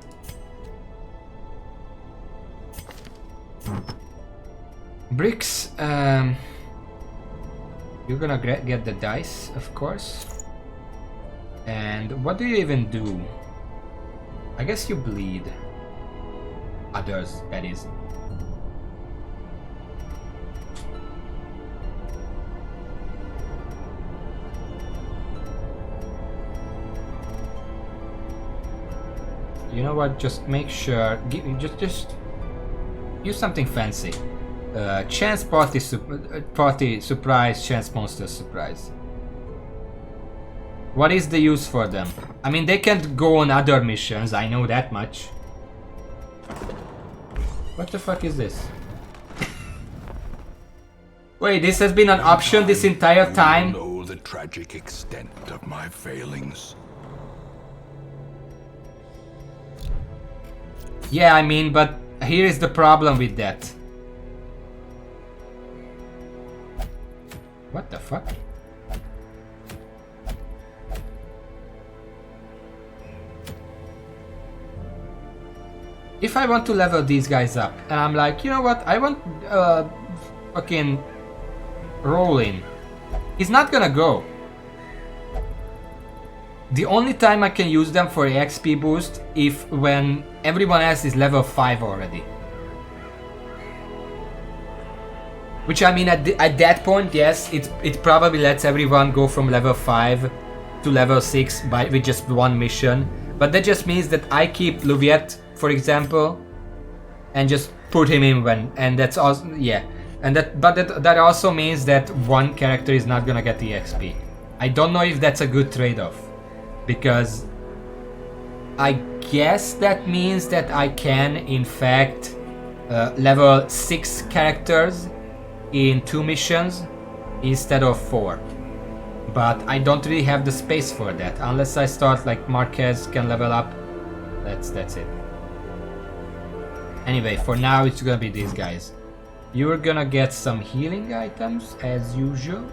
Bricks. You're gonna get the dice, of course. And what do you even do? I guess you bleed. Others, that is. You know what? Just make sure. Just use something fancy. Chance party surprise. Chance monster surprise. What is the use for them? I mean, they can't go on other missions, I know that much. What the fuck is this? Wait, this has been an option this entire time? You know the tragic extent of my failings. Yeah, I mean, but here is the problem with that. What the fuck? If I want to level these guys up, and I'm like, you know what, I want fucking rolling. He's not gonna go. The only time I can use them for XP boost if when everyone else is level 5 already. Which I mean, at that point, yes, it probably lets everyone go from level 5 to level 6 with just one mission. But that just means that I keep Louviette, for example, and just put him in and that's also, yeah. And that also means that one character is not gonna get the XP. I don't know if that's a good trade-off, because I guess that means that I can, in fact, level 6 characters in 2 missions instead of 4. But I don't really have the space for that, unless I start like Marquez can level up. That's it. Anyway, for now it's gonna be these guys. You're gonna get some healing items as usual.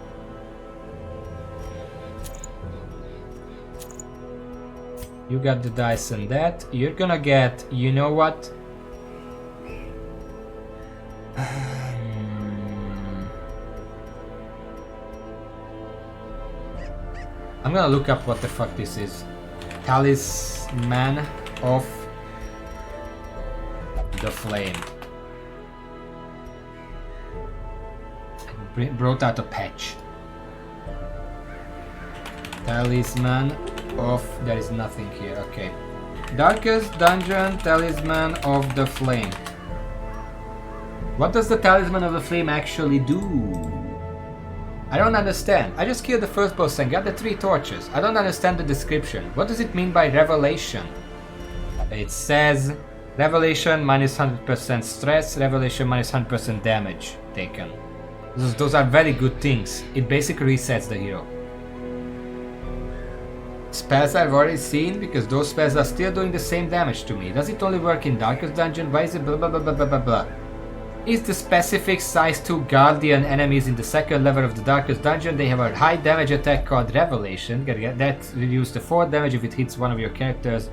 You got the dice and that. You're gonna get, you know what? I'm gonna look up what the fuck this is. Talisman of the Flame. Brought out a patch. Talisman of... There is nothing here, okay. Darkest Dungeon, Talisman of the Flame. What does the Talisman of the Flame actually do? I don't understand. I just killed the first boss and got the 3 torches. I don't understand the description. What does it mean by revelation? It says revelation minus 100% stress, revelation minus 100% damage taken. Those are very good things. It basically resets the hero. Spells I've already seen, because those spells are still doing the same damage to me. Does it only work in Darkest Dungeon? Why is it blah blah blah blah blah blah blah? is the specific size 2 guardian enemies in the second level of the Darkest Dungeon. They have a high damage attack called Revelation. That reduces the 4 damage if it hits one of your characters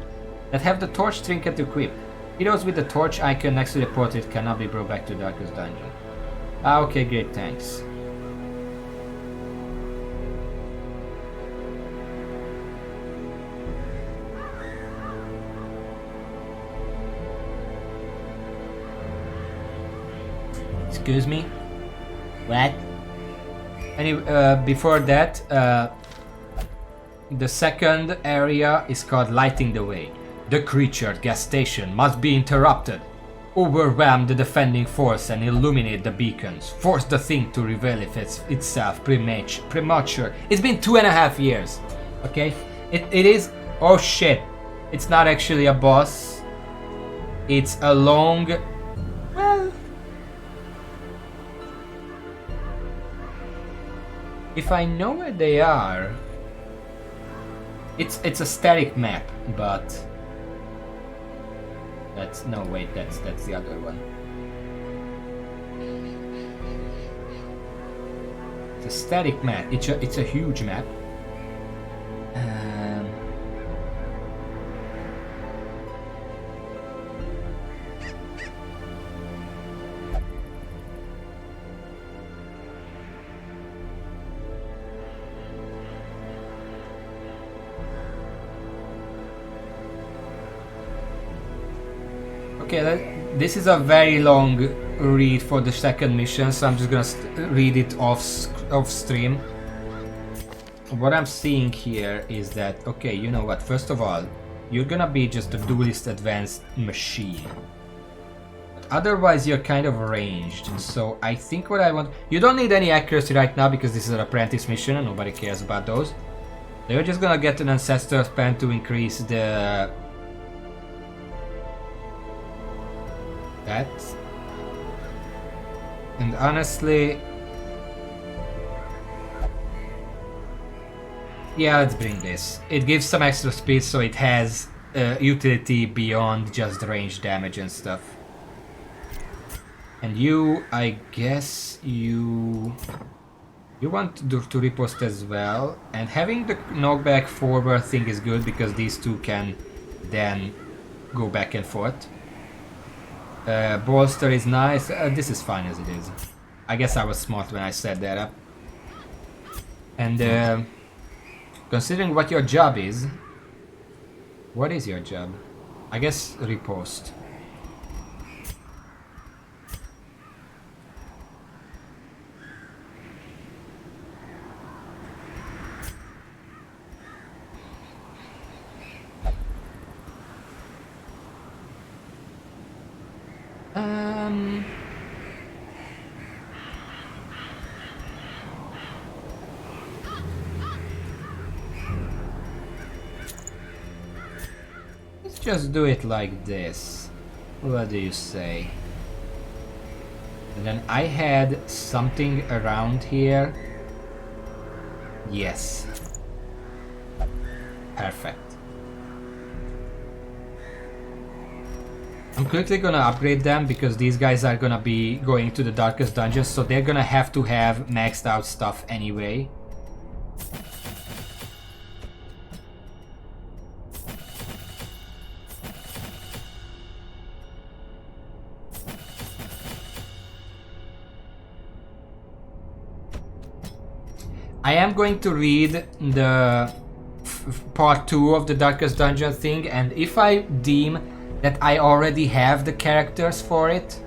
that have the torch trinket equipped. Heroes with the torch icon next to the portrait cannot be brought back to Darkest Dungeon. Ah, okay, great, thanks. Excuse me? What? Anyway, before that, the second area is called Lighting the Way. The creature gas station must be interrupted. Overwhelm the defending force and illuminate the beacons. Force the thing to reveal itself premature. It's been 2.5 years. Okay? It is... Oh shit. It's not actually a boss. It's a long... Well... If I know where they are... It's a static map, but... That's... No, wait, that's the other one. It's a static map. It's a huge map. Okay, this is a very long read for the second mission, so I'm just gonna read it off stream. What I'm seeing here is that, okay, you know what, first of all, you're gonna be just a duelist advanced machine. Otherwise, you're kind of ranged, so I think what I want... You don't need any accuracy right now because this is an apprentice mission and nobody cares about those. So you're just gonna get an Ancestor's Pen to increase the... That. And honestly... Yeah, let's bring this. It gives some extra speed, so it has utility beyond just range damage and stuff. And you, I guess you want to riposte as well. And having the knockback forward thing is good because these two can then go back and forth. Bolster is nice. This is fine as it is. I guess I was smart when I set that up. And considering what your job is... What is your job? I guess riposte. Let's just do it like this. What do you say? And then I had something around here. Yes. Perfect. I'm quickly gonna upgrade them because these guys are gonna be going to the Darkest Dungeon, so they're gonna have to have maxed out stuff anyway. I am going to read the part 2 of the Darkest Dungeon thing, and if I deem that I already have the characters for it,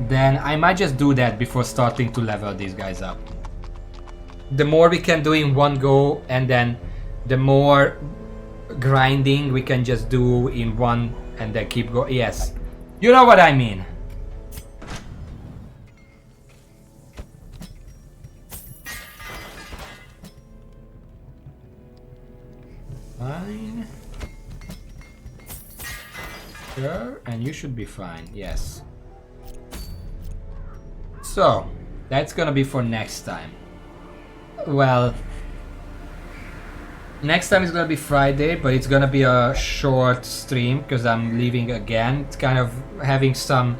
then I might just do that before starting to level these guys up. The more we can do in one go, and then the more grinding we can just do in one and then keep going. Yes, you know what I mean. Fine. Sure, and you should be fine, yes. So, that's gonna be for next time. Well, next time is gonna be Friday, but it's gonna be a short stream because I'm leaving again. It's kind of having some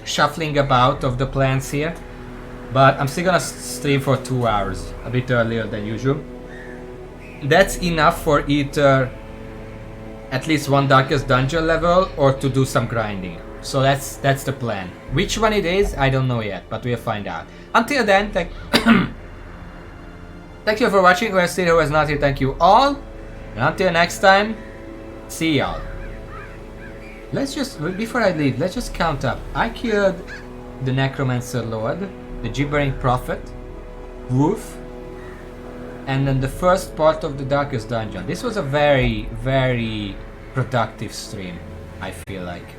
shuffling about of the plans here. But I'm still gonna stream for 2 hours, a bit earlier than usual. That's enough for either at least one Darkest Dungeon level or to do some grinding. So that's the plan. Which one it is, I don't know yet, but we'll find out. Until then, thank you for watching. Who has seen, who has not here, thank you all. And until next time, see y'all. Let's just, before I leave, let's just count up. I killed the Necromancer Lord, the Gibbering Prophet, Wolf, and then the first part of the Darkest Dungeon. This was a very, very productive stream, I feel like.